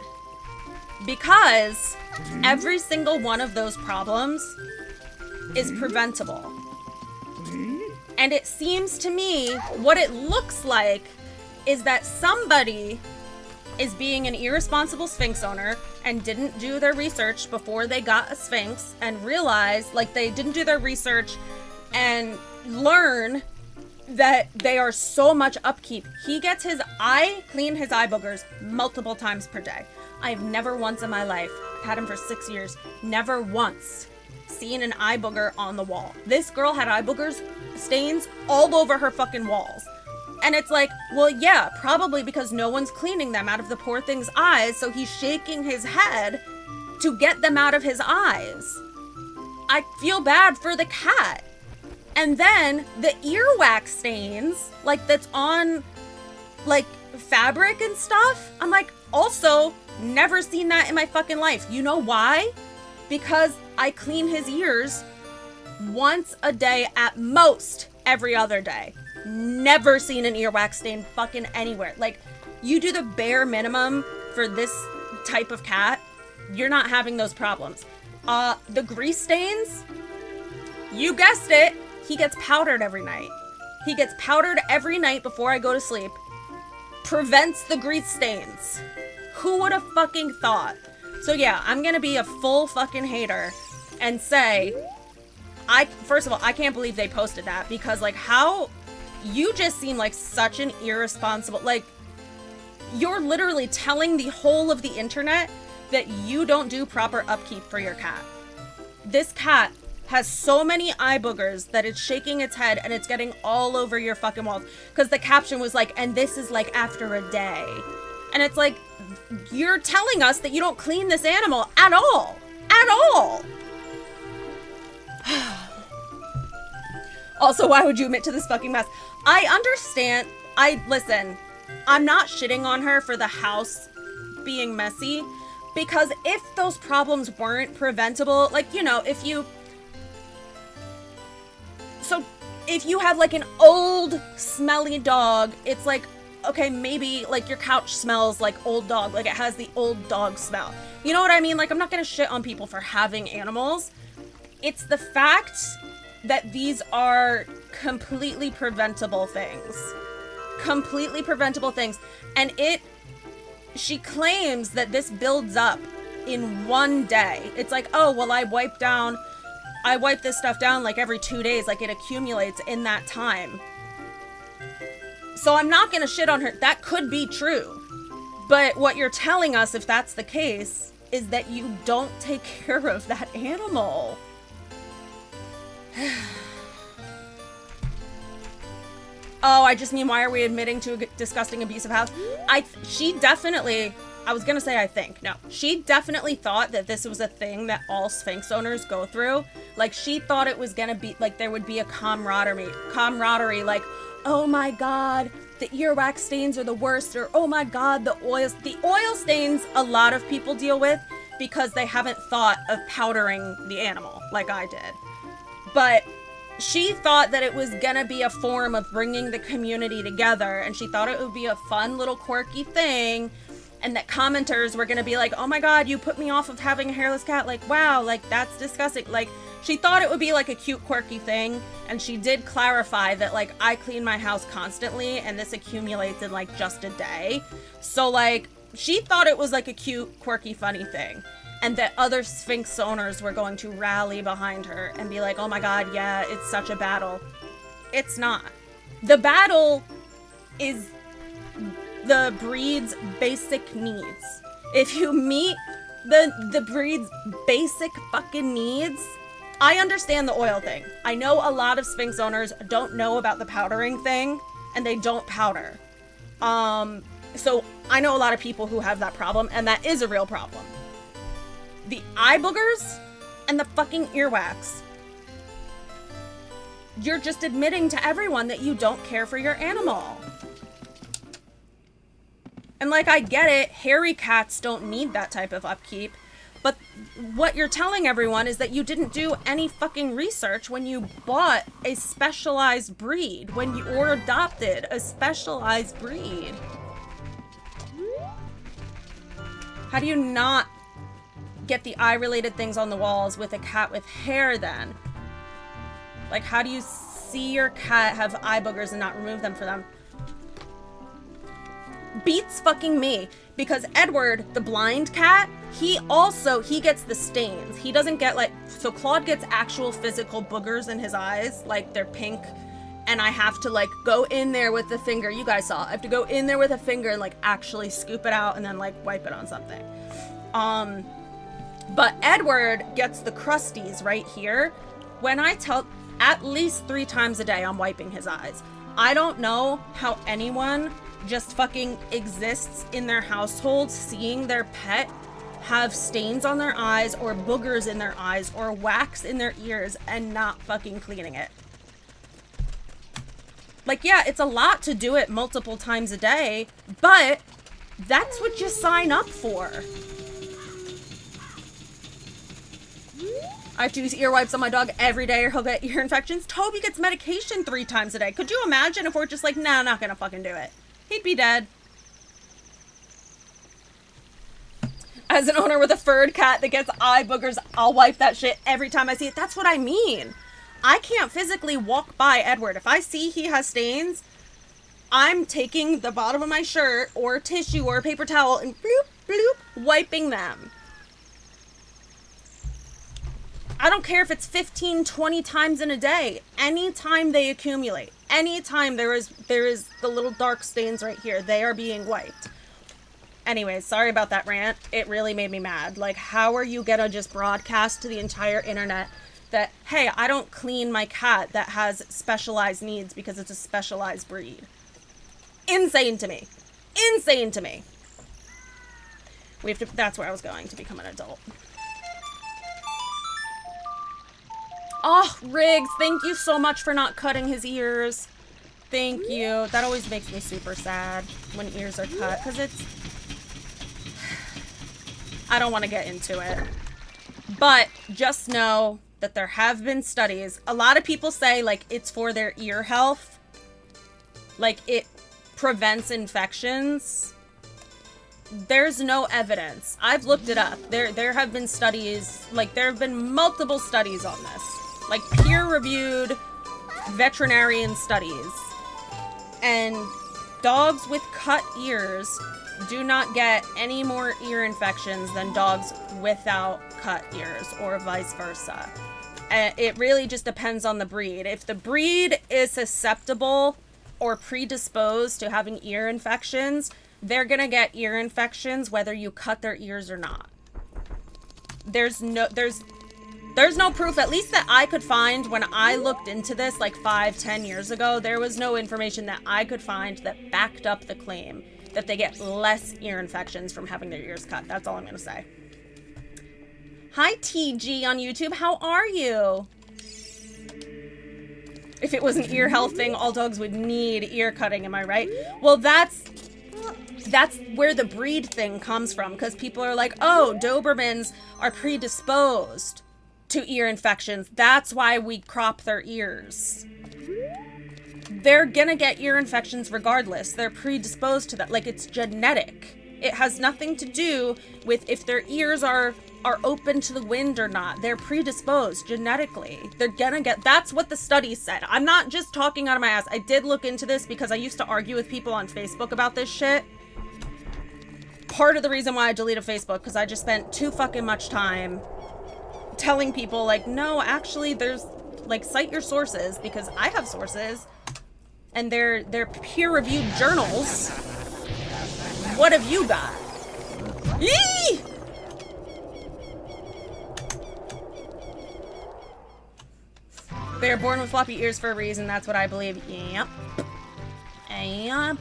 Because every single one of those problems is preventable. And it seems to me, what it looks like is that somebody is being an irresponsible Sphinx owner and didn't do their research before they got a Sphinx and realized, like, they didn't do their research and learn that they are so much upkeep. He gets clean his eye boogers multiple times per day. I've never once in my life, I've had him for 6 years, never once seen an eye booger on the wall. This girl had eye boogers stains all over her fucking walls. And it's like, well, yeah, probably because no one's cleaning them out of the poor thing's eyes, so he's shaking his head to get them out of his eyes. I feel bad for the cat. And then the earwax stains, like that's on like fabric and stuff. I'm like, also, never seen that in my fucking life. You know why? Because I clean his ears once a day at most, every other day. Never seen an earwax stain fucking anywhere. Like, you do the bare minimum for this type of cat, you're not having those problems. The grease stains, you guessed it, he gets powdered every night. He gets powdered every night before I go to sleep. Prevents the grease stains. Who would have fucking thought? So yeah, I'm gonna be a full fucking hater and say, first of all, I can't believe they posted that, because like, how, you just seem like such an irresponsible, like, you're literally telling the whole of the internet that you don't do proper upkeep for your cat. This cat has so many eye boogers that it's shaking its head and it's getting all over your fucking walls. Because the caption was like, and this is like after a day. And it's like, you're telling us that you don't clean this animal at all. At all. Also, why would you admit to this fucking mess? I understand. Listen, I'm not shitting on her for the house being messy, because if those problems weren't preventable, like, you know, if you have like an old smelly dog, it's like, okay, maybe like your couch smells like old dog, like it has the old dog smell. You know what I mean? Like, I'm not gonna shit on people for having animals. It's the fact that these are completely preventable things. Completely preventable things. And she claims that this builds up in one day. It's like, oh, well, I wipe this stuff down like every 2 days, like it accumulates in that time. So I'm not gonna shit on her. That could be true. But what you're telling us, if that's the case, is that you don't take care of that animal. Oh, I just mean, why are we admitting to a disgusting, abusive house? She definitely thought that this was a thing that all Sphinx owners go through. Like, she thought it was gonna be, like, there would be a camaraderie, like, oh my god, the earwax stains are the worst, or oh my god, the oil stains a lot of people deal with because they haven't thought of powdering the animal, like I did. But she thought that it was gonna be a form of bringing the community together, and she thought it would be a fun little quirky thing, and that commenters were gonna be like, oh my god, you put me off of having a hairless cat, like, wow, like, that's disgusting. Like, she thought it would be like a cute quirky thing, and she did clarify that, like, I clean my house constantly, and this accumulates in, like, just a day. So, like, she thought it was like a cute, quirky, funny thing, and that other Sphinx owners were going to rally behind her and be like, oh my god, yeah, it's such a battle. It's not. The battle is the breed's basic needs. If you meet the breed's basic fucking needs, I understand the oil thing. I know a lot of Sphinx owners don't know about the powdering thing, and they don't powder. So I know a lot of people who have that problem, and that is a real problem. The eye boogers and the fucking earwax. You're just admitting to everyone that you don't care for your animal. And like, I get it, hairy cats don't need that type of upkeep, but what you're telling everyone is that you didn't do any fucking research when you bought a specialized breed, or adopted a specialized breed. How do you not get the eye-related things on the walls with a cat with hair then? Like, how do you see your cat have eye boogers and not remove them for them? Beats fucking me, because Edward, the blind cat, he gets the stains. He doesn't get, like, so Claude gets actual physical boogers in his eyes, like they're pink, and I have to, like, go in there with the finger. You guys saw, I have to go in there with a finger and, like, actually scoop it out and then, like, wipe it on something. But Edward gets the crusties right here. When I tell, At least 3 times a day I'm wiping his eyes. I don't know how anyone just fucking exists in their household seeing their pet have stains on their eyes or boogers in their eyes or wax in their ears and not fucking cleaning it. Like, yeah, it's a lot to do it multiple times a day, but that's what you sign up for. I have to use ear wipes on my dog every day or he'll get ear infections. Toby gets medication 3 times a day. Could you imagine if we're just like, nah, not gonna fucking do it? He'd be dead. As an owner with a furred cat that gets eye boogers, I'll wipe that shit every time I see it. That's what I mean. I can't physically walk by Edward. If I see he has stains, I'm taking the bottom of my shirt or tissue or a paper towel and bloop, bloop, wiping them. I don't care if it's 15, 20 times in a day. Anytime they accumulate, anytime there is the little dark stains right here, they are being wiped. Anyways, sorry about that rant. It really made me mad. Like, how are you gonna just broadcast to the entire internet that, hey, I don't clean my cat that has specialized needs because it's a specialized breed? Insane to me. Insane to me. We have to, that's where I was going to become an adult. Oh, Riggs, thank you so much for not cutting his ears. Thank you. That always makes me super sad when ears are cut, because it's... I don't want to get into it. But just know that there have been studies. A lot of people say, like, it's for their ear health. Like, it prevents infections. There's no evidence. I've looked it up. There have been studies, like, there have been multiple studies on this. Like, peer-reviewed veterinarian studies. And dogs with cut ears do not get any more ear infections than dogs without cut ears, or vice versa. It really just depends on the breed. If the breed is susceptible or predisposed to having ear infections, they're gonna get ear infections whether you cut their ears or not. There's no proof, at least that I could find when I looked into this like 5-10 years ago. There was no information that I could find that backed up the claim that they get less ear infections from having their ears cut. That's all I'm gonna say. Hi TG on YouTube, how are you? If it was an ear health thing, all dogs would need ear cutting, am I right? Well, that's where the breed thing comes from, because people are like, oh, Dobermans are predisposed to ear infections. That's why we crop their ears. They're gonna get ear infections regardless. They're predisposed to that. Like, it's genetic. It has nothing to do with if their ears are open to the wind or not. They're predisposed genetically. They're gonna get, that's what the study said. I'm not just talking out of my ass. I did look into this because I used to argue with people on Facebook about this shit. Part of the reason why I deleted Facebook, because I just spent too fucking much time telling people, like, no, actually, there's, like, cite your sources, because I have sources, and they're peer-reviewed journals. What have you got? Yee! They're born with floppy ears for a reason, that's what I believe. Yep. Yep.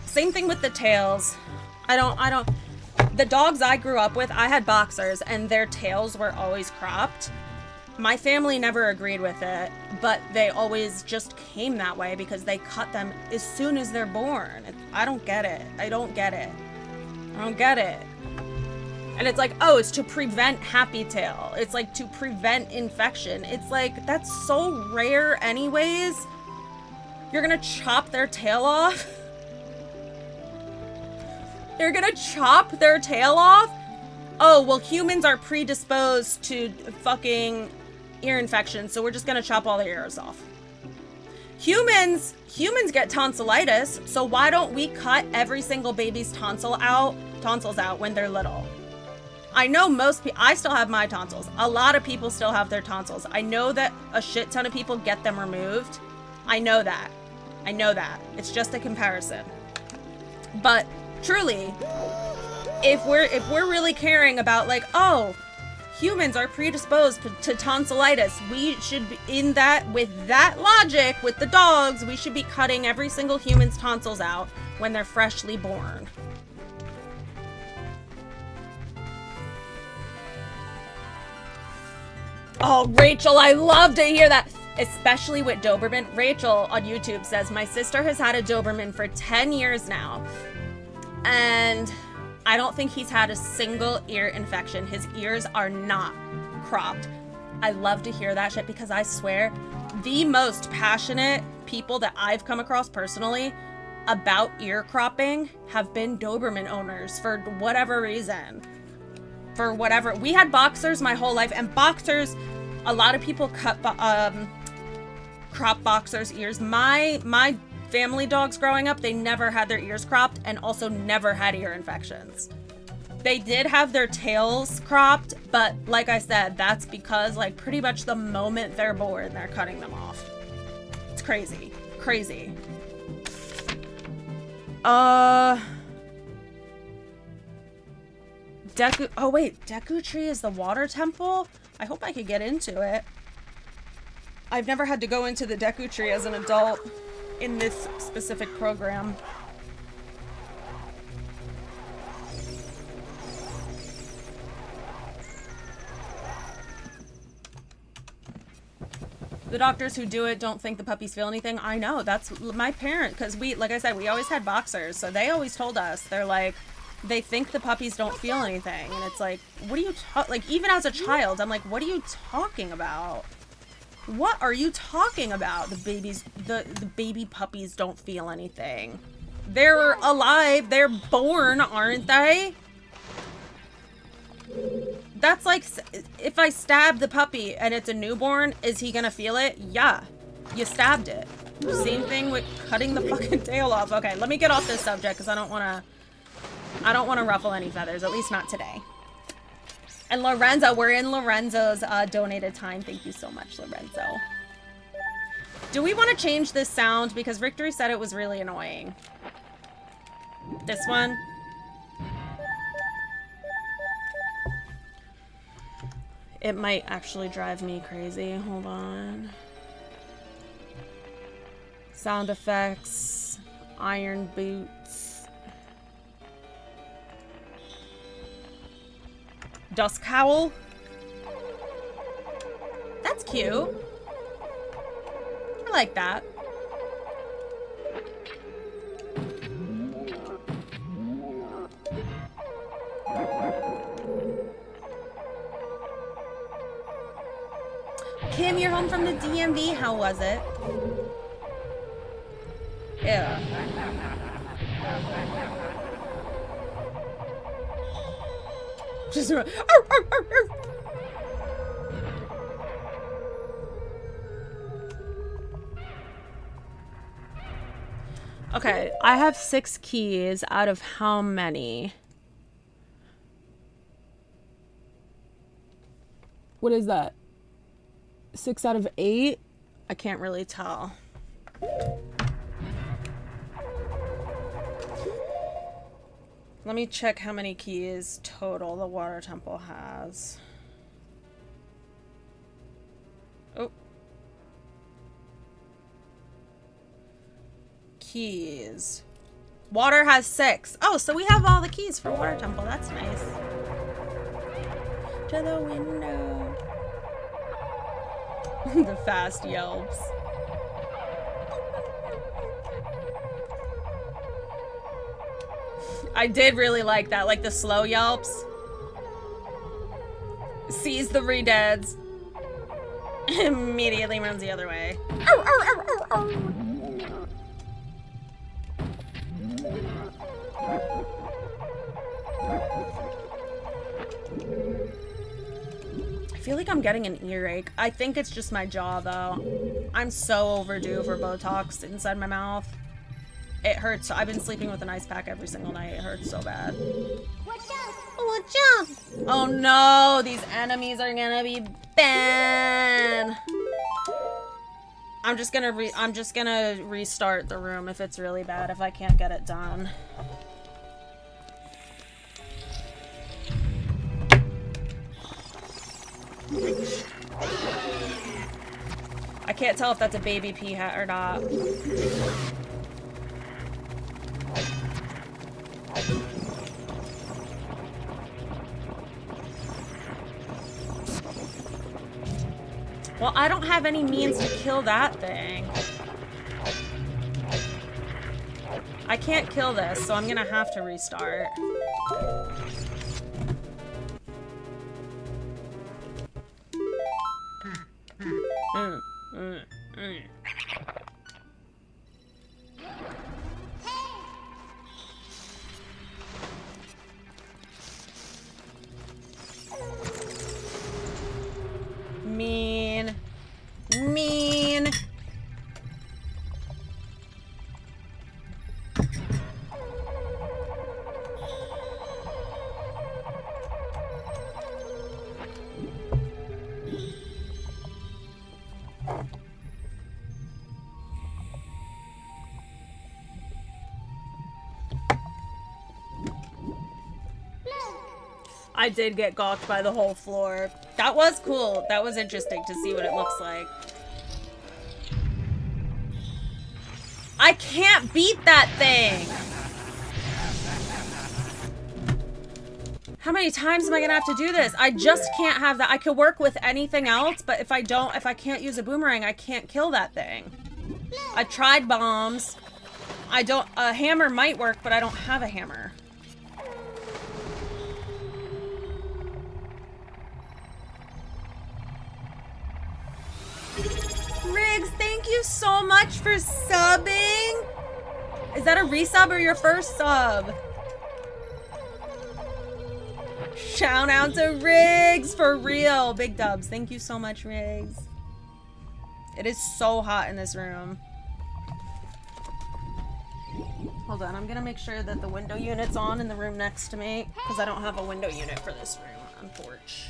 Same thing with the tails. I don't... The dogs I grew up with, I had boxers, and their tails were always cropped. My family never agreed with it, but they always just came that way because they cut them as soon as they're born. I don't get it. I don't get it. I don't get it. And it's like, oh, it's to prevent happy tail. It's like to prevent infection. It's like, that's so rare anyways. You're gonna chop their tail off? You're gonna chop their tail off? Oh, well, humans are predisposed to fucking ear infections, so we're just gonna chop all their ears off. Humans get tonsillitis, so why don't we cut every single baby's tonsils out when they're little? I know most people, I still have my tonsils. A lot of people still have their tonsils. I know that a shit ton of people get them removed. I know that. I know that. It's just a comparison. But truly, if we're really caring about, like, oh, humans are predisposed to tonsillitis. We should be with that logic, with the dogs, we should be cutting every single human's tonsils out when they're freshly born. Oh, Rachel, I love to hear that. Especially with Doberman. Rachel on YouTube says, my sister has had a Doberman for 10 years now. And I don't think he's had a single ear infection. His ears are not cropped. I love to hear that shit because I swear the most passionate people that I've come across personally about ear cropping have been Doberman owners for whatever reason. For whatever. We had boxers my whole life, and boxers, a lot of people crop boxers' ears. My family dogs growing up, they never had their ears cropped and also never had ear infections. They did have their tails cropped, but like I said, that's because like pretty much the moment they're born, they're cutting them off. It's crazy. Crazy. Oh wait, Deku Tree is the water temple? I hope I could get into it. I've never had to go into the Deku Tree as an adult in this specific program. The doctors who do it don't think the puppies feel anything. I know, that's my parent, because we, like I said, we always had boxers, so they always told us, they're like, they think the puppies don't feel anything, and it's like, what are you like, even as a child, I'm like, what are you talking about? What are you talking about? The baby puppies don't feel anything. They're alive, they're born, aren't they? That's like, if I stab the puppy and it's a newborn, is he gonna feel it? Yeah, you stabbed it. Same thing with cutting the fucking tail off. Okay, let me get off this subject because I don't want to ruffle any feathers, at least not today. And Lorenzo, we're in Lorenzo's donated time. Thank you so much, Lorenzo. Do we want to change this sound? Because Victory said it was really annoying. This one? It might actually drive me crazy. Hold on. Sound effects. Iron boots. Dust cowl. That's cute. I like that. Kim, you're home from the DMV. How was it? Yeah. Just arr, arr, arr, arr. Okay, I have 6 keys out of how many? What is that? 6 out of 8? I can't really tell. Let me check how many keys total the water temple has. Oh. Keys. Water has 6. Oh, so we have all the keys for water temple. That's nice. To the window. The fast yelps. I did really like that, like the slow yelps. Sees the re-deads. Immediately runs the other way. Ow, ow, ow, ow, ow. I feel like I'm getting an earache. I think it's just my jaw, though. I'm so overdue for Botox inside my mouth. It hurts. I've been sleeping with an ice pack every single night. It hurts so bad. Watch out! Watch out! Oh no, these enemies are gonna be bad. I'm just gonna restart the room if it's really bad, if I can't get it done. I can't tell if that's a baby pea hat or not. Well, I don't have any means to kill that thing. I can't kill this, so I'm gonna have to restart. Mean. Mean. I did get gawked by the whole floor. That was cool. That was interesting to see what it looks like. I can't beat that thing! How many times am I gonna have to do this? I just can't have that. I could work with anything else, but if I can't use a boomerang, I can't kill that thing. I tried bombs. A hammer might work, but I don't have a hammer. Riggs, thank you so much for subbing. Is that a resub or your first sub? Shout out to Riggs, for real. Big dubs. Thank you so much, Riggs. It is so hot in this room. Hold on, I'm gonna make sure that the window unit's on in the room next to me, because I don't have a window unit for this room on porch.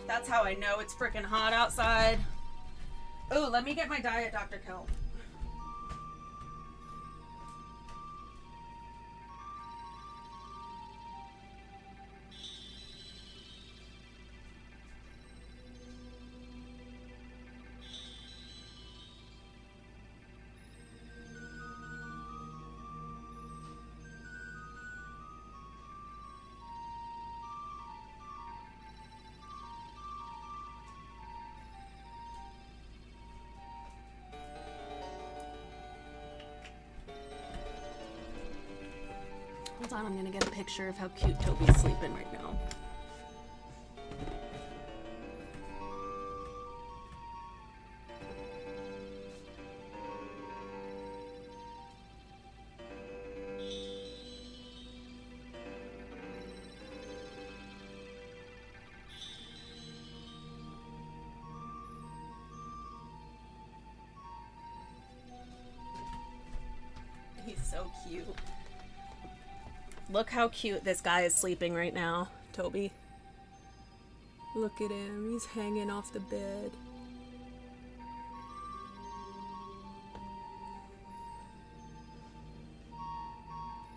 That's how I know it's freaking hot outside. Oh, let me get my diet, Dr. Kelp. Hold on, I'm gonna get a picture of how cute Toby's sleeping right now. He's so cute. Look how cute this guy is sleeping right now, Toby. Look at him. He's hanging off the bed.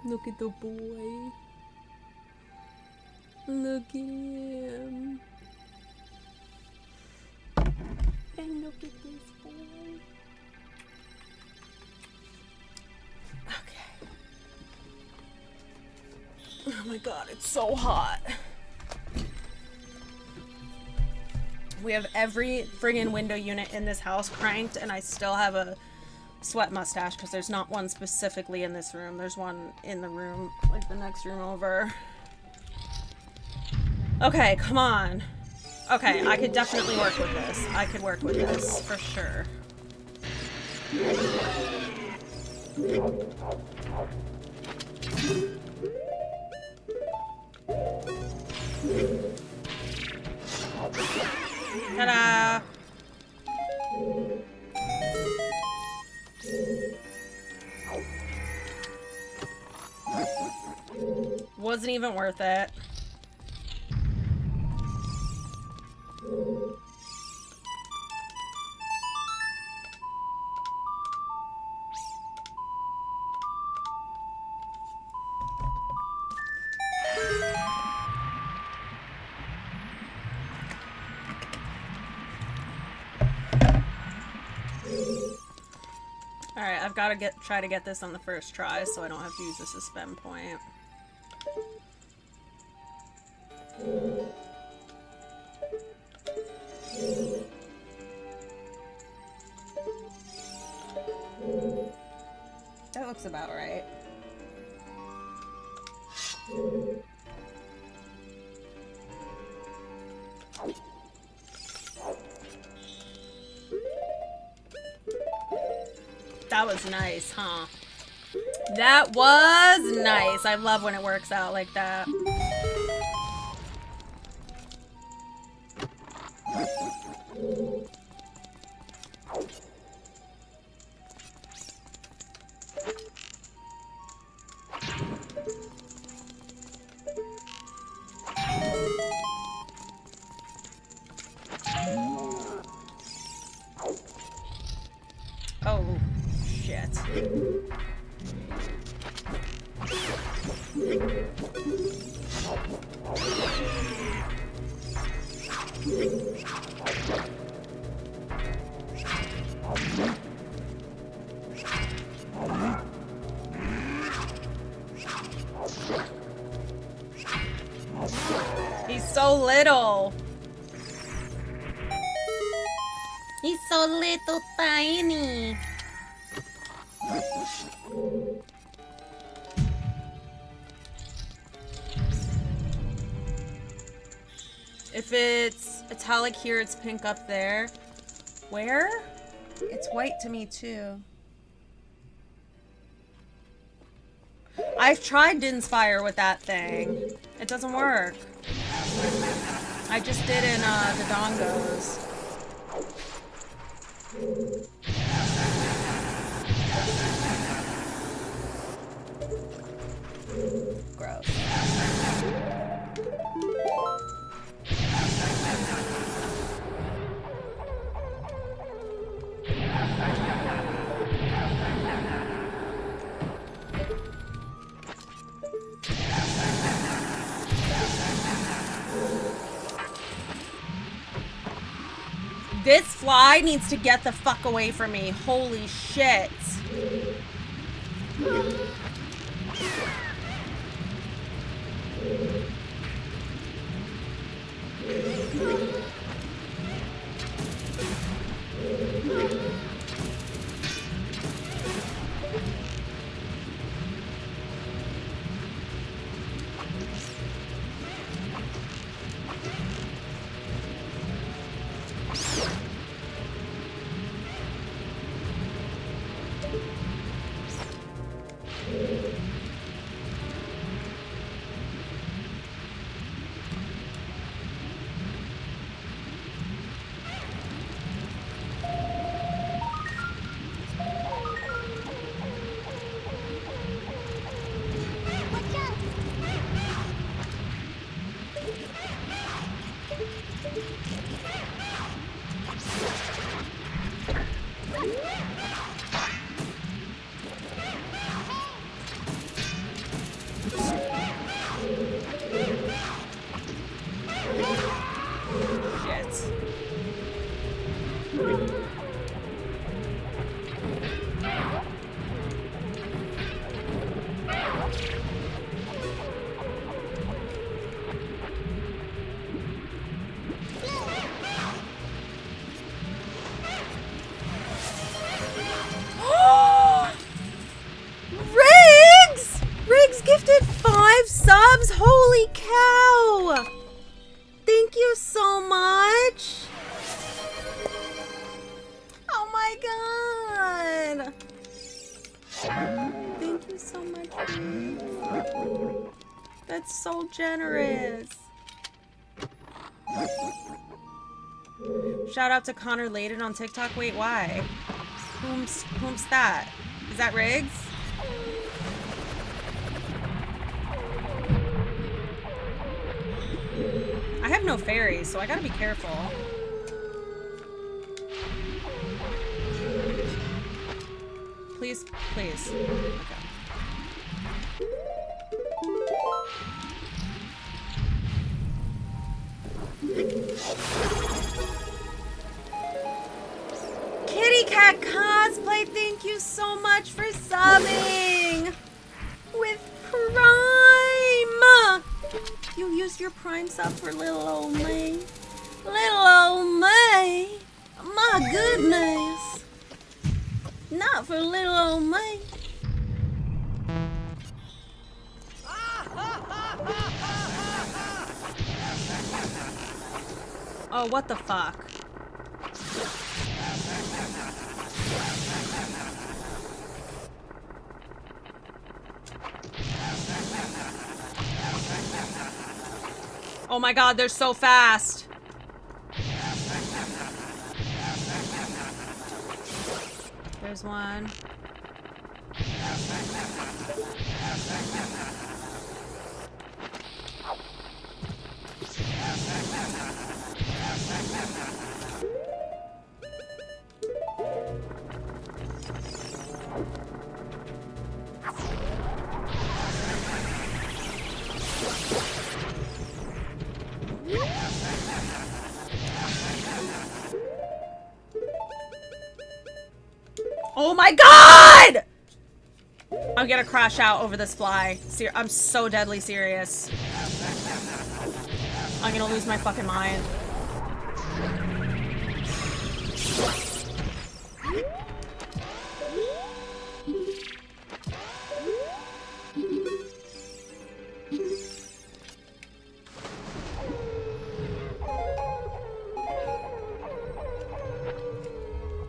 Look at the boy. Look at him. And look at this boy. Okay. Oh my god, it's so hot. We have every friggin' window unit in this house cranked, and I still have a sweat mustache because there's not one specifically in this room. There's one in the room, like the next room over. Okay, come on. Okay, I could definitely work with this. I could work with this, for sure. Ta-da! Wasn't even worth it. Alright, I've got to try to get this on the first try so I don't have to use this as spam point. That looks about right. That was nice, huh? That was nice. I love when it works out like that. Oh, shit. He's so little. He's so little tiny. If it's italic here, it's pink up there. Where? It's white to me too. I've tried Din's Fire with that thing. It doesn't work. I just did in the dongos. Gross. This fly needs to get the fuck away from me. Holy shit. Riggs gifted 5 subs. Holy cow. Thank you so much. Oh my god. Thank you so much, Riggs. That's so generous. Shout out to Connor Layden on TikTok. Wait, why? Whom's that? Is that Riggs? I have no fairies, so I gotta be careful. Please, please. Okay. Kitty Cat Cosplay, thank you so much for subbing with Prime. You used your Prime sub for little old me. Little old me. My goodness. Not for little old me. Oh, what the fuck? Oh my god, they're so fast. There's one. Oh my god! I'm gonna crash out over this fly. I'm so deadly serious. I'm gonna lose my fucking mind.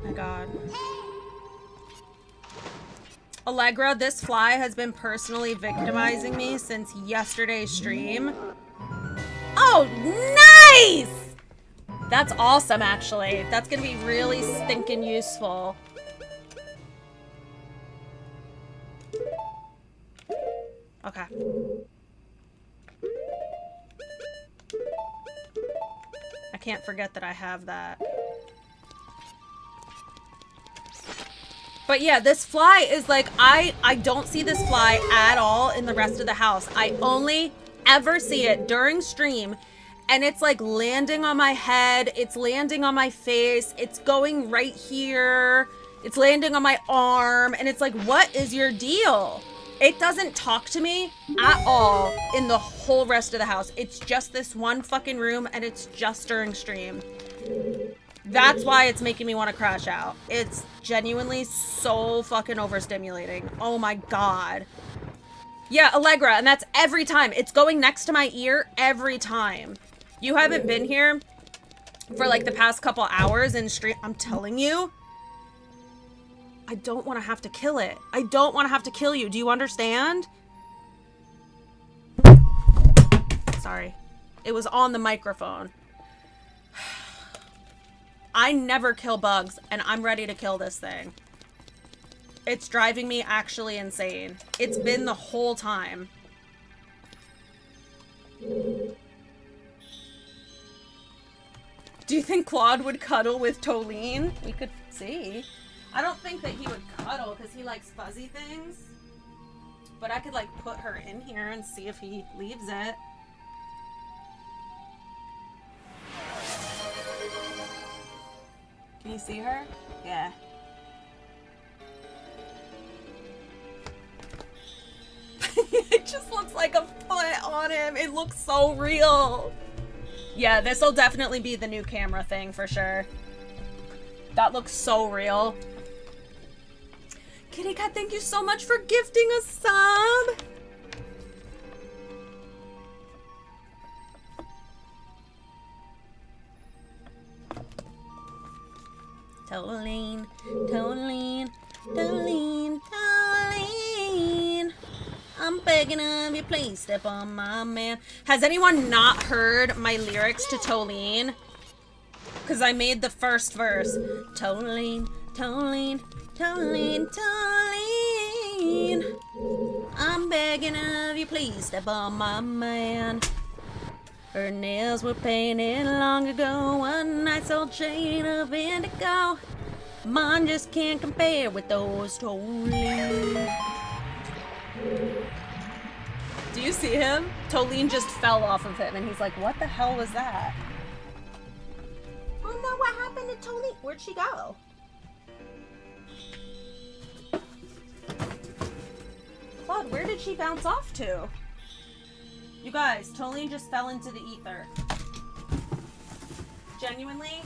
My god. Allegra, this fly has been personally victimizing me since yesterday's stream. Oh, nice! That's awesome, actually. That's gonna be really stinking useful. Okay. I can't forget that I have that. But yeah, this fly is like, I don't see this fly at all in the rest of the house. I only ever see it during stream, and it's like landing on my head, it's landing on my face, it's going right here, it's landing on my arm, and it's like, what is your deal? It doesn't talk to me at all in the whole rest of the house. It's just this one fucking room, and it's just during stream. That's why it's making me want to crash out. It's genuinely so fucking overstimulating. Oh my god. Yeah, Allegra, and that's every time. It's going next to my ear every time. You haven't been here for like the past couple hours in stream. I'm telling you, I don't want to have to kill it. I don't want to have to kill you. Do you understand? Sorry. It was on the microphone. I never kill bugs, and I'm ready to kill this thing. It's driving me actually insane. It's been the whole time. Do you think Claude would cuddle with Tolene? We could see. I don't think that he would cuddle because he likes fuzzy things. But I could like put her in here and see if he leaves it. Can you see her? Yeah. It just looks like a foot on him. It looks so real. Yeah, this will definitely be the new camera thing for sure. That looks so real. Kitty Cat, thank you so much for gifting a sub. Tolene, Tolene, Tolene, Tolene. I'm begging of you, please step on my man. Has anyone not heard my lyrics to Tolene? Because I made the first verse. Tolene, Tolene, Tolene, Tolene. I'm begging of you, please step on my man. Her nails were painted long ago, one nice old chain of indigo. Mine just can't compare with those Tolene. Do you see him? Tolene just fell off of him and he's like, what the hell was that? Oh no, what happened to Tony? Where'd she go? Claude, where did she bounce off to? You guys, Tolene just fell into the ether. Genuinely,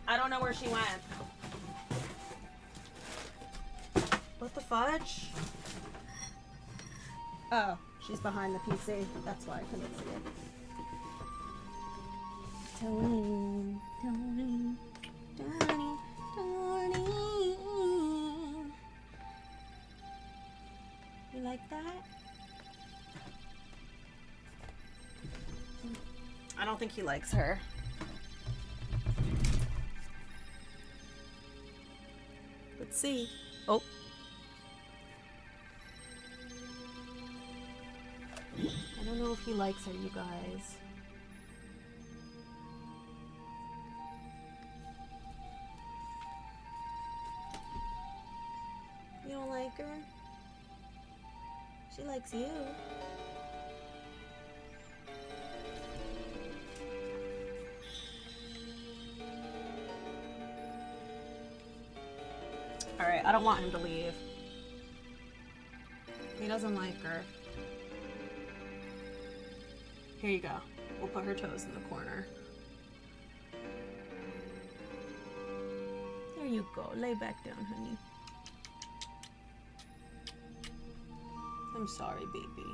I don't know where she went. What the fudge? Oh, she's behind the PC. That's why I couldn't see it. Tolene, Tolene, Tolene, Tolene. You like that? I don't think he likes her. Let's see. Oh. I don't know if he likes her, you guys. You don't like her? She likes you. Alright, I don't want him to leave. He doesn't like her. Here you go. We'll put her toes in the corner. There you go. Lay back down, honey. I'm sorry, baby.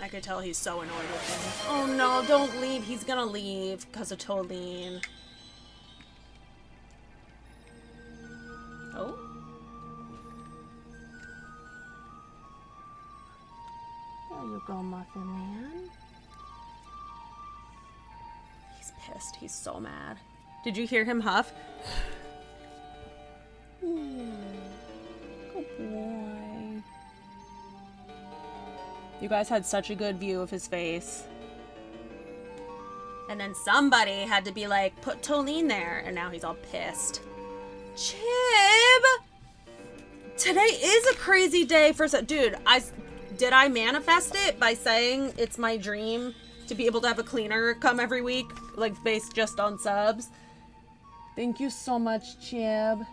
I could tell he's so annoyed with me. Oh no, don't leave. He's gonna leave because of Tolene. Oh? There you go, Muffin Man. He's pissed. He's so mad. Did you hear him huff? Good boy. You guys had such a good view of his face. And then somebody had to be like, put Tolene there. And now he's all pissed. Chib! Today is a crazy day for... Dude, did I manifest it by saying it's my dream to be able to have a cleaner come every week? Like, based just on subs? Thank you so much, Chib.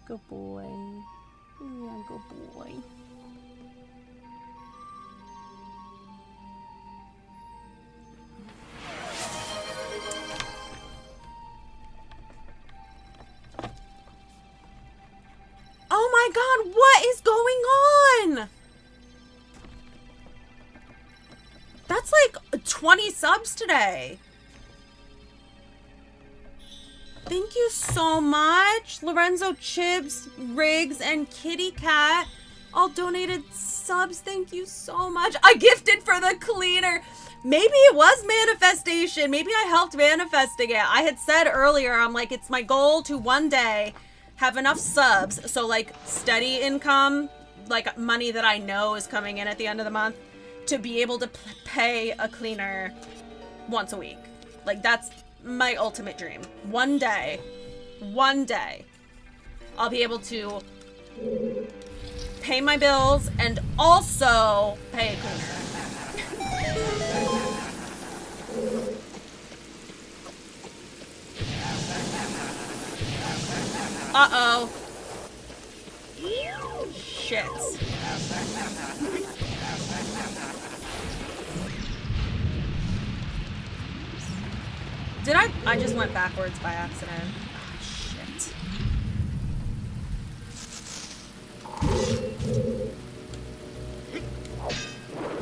Good boy. Yeah, good boy. Oh my god, what is going on? That's like 20 subs today. Thank you so much. Lorenzo, Chibs, Riggs, and Kitty Cat all donated subs. Thank you so much. I gifted for the cleaner. Maybe it was manifestation. Maybe I helped manifesting it. I had said earlier, I'm like, it's my goal to one day have enough subs. So like steady income, like money that I know is coming in at the end of the month to be able to pay a cleaner once a week. Like that's my ultimate dream. One day, I'll be able to pay my bills and also pay a cleaner. Uh-oh. Shit. Did I just went backwards by accident. Oh, shit.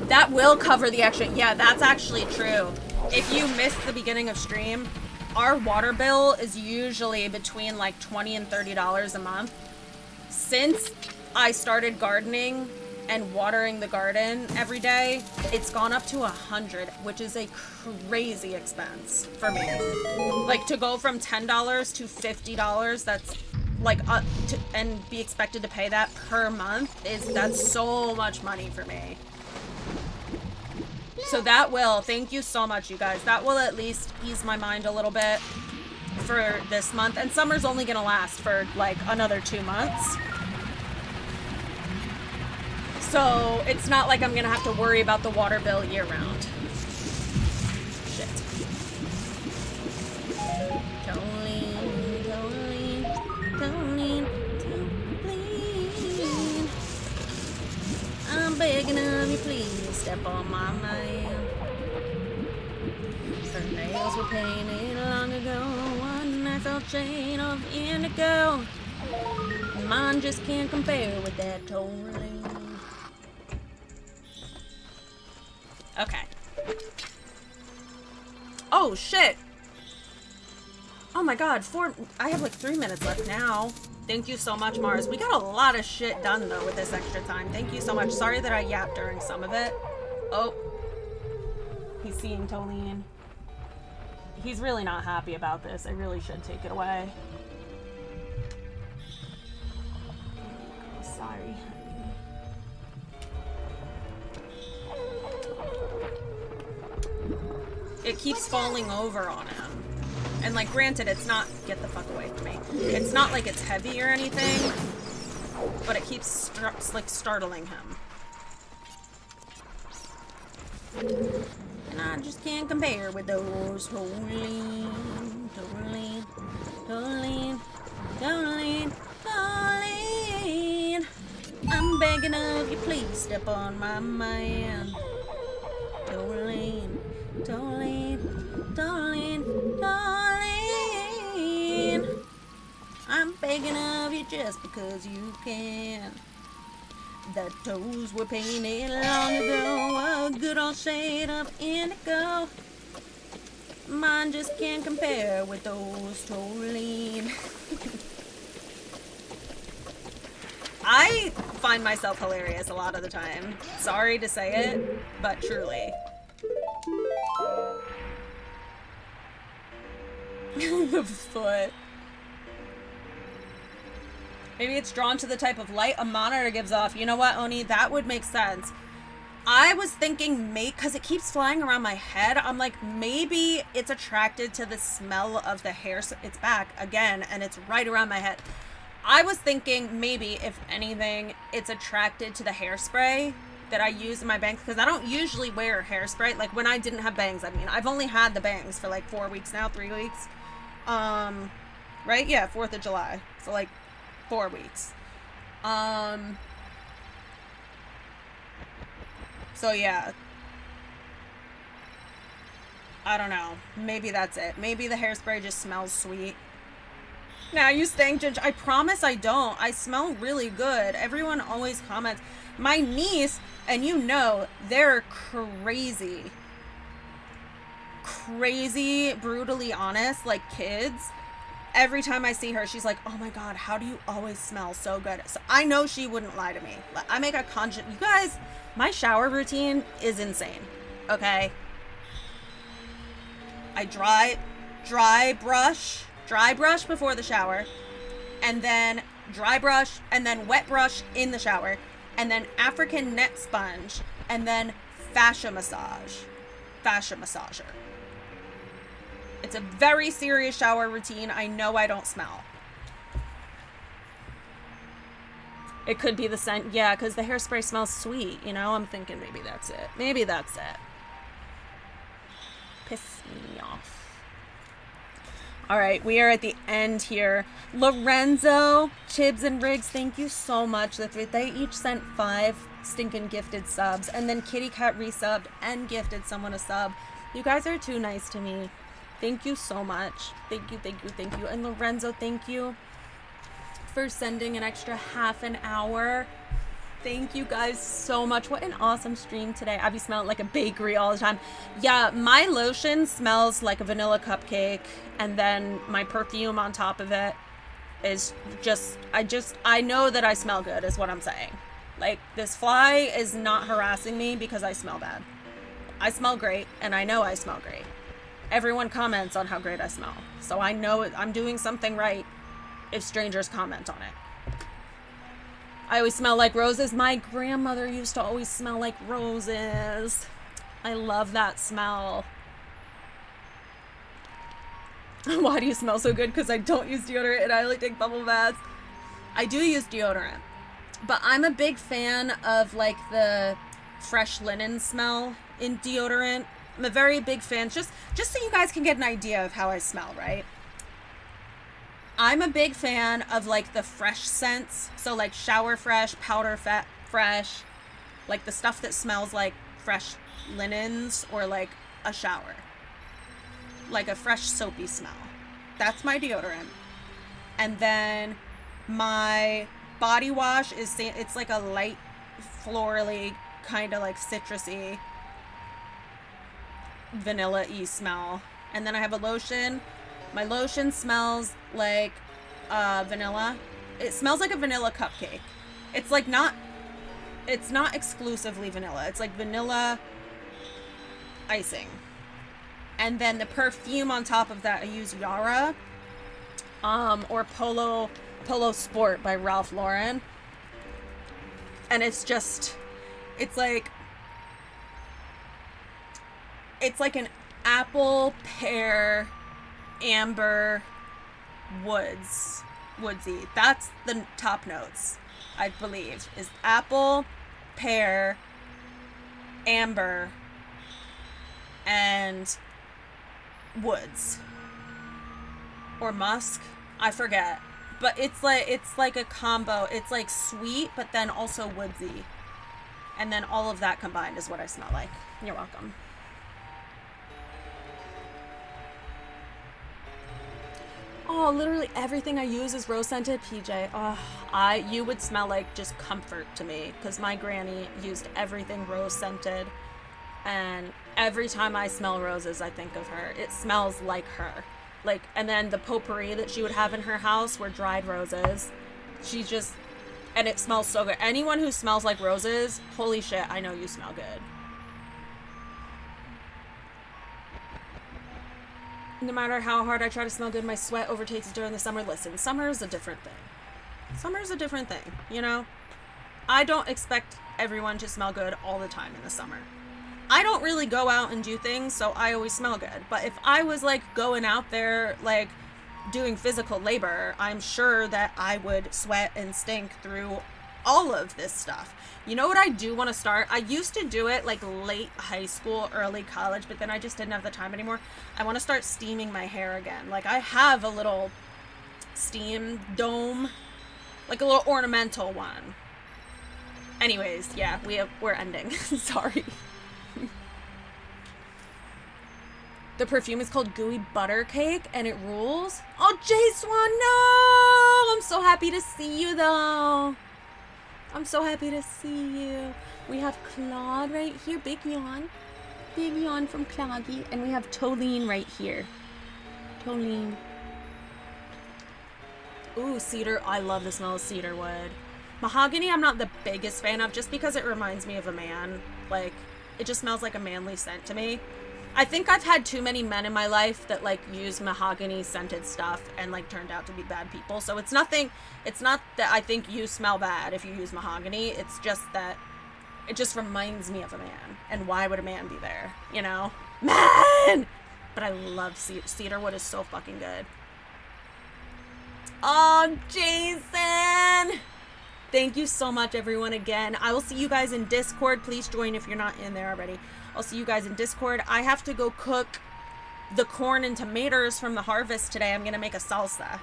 That will cover the extra. Yeah, that's actually true. If you missed the beginning of stream, our water bill is usually between like $20 and $30 a month. Since I started gardening and watering the garden every day, it's gone up to $100, which is a crazy expense for me. Like, to go from $10 to $50, that's like and be expected to pay that per month that's so much money for me. So that will, thank you so much, you guys. That will at least ease my mind a little bit for this month. And summer's only gonna last for like another 2 months. So it's not like I'm gonna have to worry about the water bill year round. Shit. Jolene, Jolene, Jolene, Jolene. I'm begging of you, please step on my man. Her nails were painted long ago, one nice old chain of indigo. Mine just can't compare with that Jolene. Okay. Oh, shit. Oh my god, I have like 3 minutes left now. Thank you so much, Mars. We got a lot of shit done, though, with this extra time. Thank you so much. Sorry that I yapped during some of it. Oh. He's seeing Tolene. He's really not happy about this. I really should take it away. Oh, sorry. It keeps falling over on him. And like, granted, it's not, get the fuck away from me. It's not like it's heavy or anything, but it keeps like startling him. And I just can't compare with those Jolene, Jolene, Jolene, Jolene, Jolene. I'm begging of you, please step on my man. Jolene, Jolene, Jolene, Jolene. I'm begging of you just because you can. The toes were painted long ago, a good old shade of indigo. Mine just can't compare with those Jolene. I find myself hilarious a lot of the time. Sorry to say it, but truly. The foot. Maybe it's drawn to the type of light a monitor gives off. You know what, Oni? That would make sense. I was thinking, because it keeps flying around my head, I'm like, maybe it's attracted to the smell of the hair. It's back again, and it's right around my head. I was thinking maybe, if anything, it's attracted to the hairspray that I use in my bangs, because I don't usually wear hairspray. Like, when I didn't have bangs, I mean, I've only had the bangs for like 4 weeks now, 3 weeks. Right? Yeah, 4th of July. So like 4 weeks. So yeah. I don't know. Maybe that's it. Maybe the hairspray just smells sweet. Now you stink, Ginger. I promise I don't. I smell really good. Everyone always comments. My niece, and you know, they're crazy. Crazy, brutally honest, like kids. Every time I see her, she's like, oh my god, how do you always smell so good? So I know she wouldn't lie to me. I make a conscious... You guys, my shower routine is insane. Okay? I dry brush before the shower, and then dry brush, and then wet brush in the shower, and then African net sponge, and then fascia massager. It's a very serious shower routine. I know I don't smell. It could be the scent. Yeah, because the hairspray smells sweet, you know? I'm thinking maybe that's it. Maybe that's it. Piss me off. All right, we are at the end here. Lorenzo, Chibs, and Riggs, thank you so much. They each sent 5 stinking gifted subs. And then Kitty Cat resubbed and gifted someone a sub. You guys are too nice to me. Thank you so much. Thank you, thank you, thank you. And Lorenzo, thank you for sending an extra half an hour. Thank you guys so much. What an awesome stream today. I be smelling like a bakery all the time. Yeah, my lotion smells like a vanilla cupcake, and then my perfume on top of it is just, I know that I smell good is what I'm saying. Like, this fly is not harassing me because I smell bad. I smell great, and I know I smell great. Everyone comments on how great I smell, so I know I'm doing something right if strangers comment on it. I always smell like roses. My grandmother used to always smell like roses. I love that smell. Why do you smell so good? Because I don't use deodorant and I only take bubble baths. I do use deodorant, but I'm a big fan of like the fresh linen smell in deodorant. I'm a very big fan, just so you guys can get an idea of how I smell, right? I'm a big fan of like the fresh scents. So like shower fresh, powder fresh, like the stuff that smells like fresh linens or like a shower. Like a fresh soapy smell. That's my deodorant. And then my body wash it's like a light florally kind of like citrusy vanilla-y smell. And then I have a lotion. My lotion smells like vanilla. It smells like a vanilla cupcake. It's like it's not exclusively vanilla. It's like vanilla icing. And then the perfume on top of that, I use Yara or Polo Sport by Ralph Lauren. And it's like an apple, pear, amber, woodsy. That's the top notes, I believe, is apple, pear, amber, and woods. Or musk, I forget. But it's like a combo. It's like sweet, but then also woodsy. And then all of that combined is what I smell like. You're welcome. Oh, literally everything I use is rose scented, PJ. Oh, you would smell like just comfort to me, because my granny used everything rose scented, and every time I smell roses, I think of her. It smells like her. Like, and then the potpourri that she would have in her house were dried roses. And it smells so good. Anyone who smells like roses, holy shit, I know you smell good. No matter how hard I try to smell good, my sweat overtakes it during the summer. Listen, summer is a different thing. Summer is a different thing, you know? I don't expect everyone to smell good all the time in the summer. I don't really go out and do things, so I always smell good. But if I was, like, going out there, like, doing physical labor, I'm sure that I would sweat and stink through all of this stuff. You know what I do want to start? I used to do it like late high school, early college, but then I just didn't have the time anymore. I want to start steaming my hair again. Like, I have a little steam dome, like a little ornamental one. Anyways, yeah, we're ending. Sorry. The perfume is called Gooey Butter Cake, and it rules. Oh, J-Swan, no! I'm so happy to see you, though. I'm so happy to see you. We have Claude right here. Big yawn. Big yawn from Cloggy. And we have Tolene right here. Tolene. Ooh, cedar. I love the smell of cedar wood. Mahogany I'm not the biggest fan of, just because it reminds me of a man. Like, it just smells like a manly scent to me. I think I've had too many men in my life that, like, use mahogany scented stuff and, like, turned out to be bad people. So it's not that I think you smell bad if you use mahogany. It's just that it just reminds me of a man. And why would a man be there? You know? Man! But I love cedar wood is so fucking good. Oh, Jason! Thank you so much, everyone, again. I will see you guys in Discord. Please join if you're not in there already. I'll see you guys in Discord. I have to go cook the corn and tomatoes from the harvest today. I'm going to make a salsa.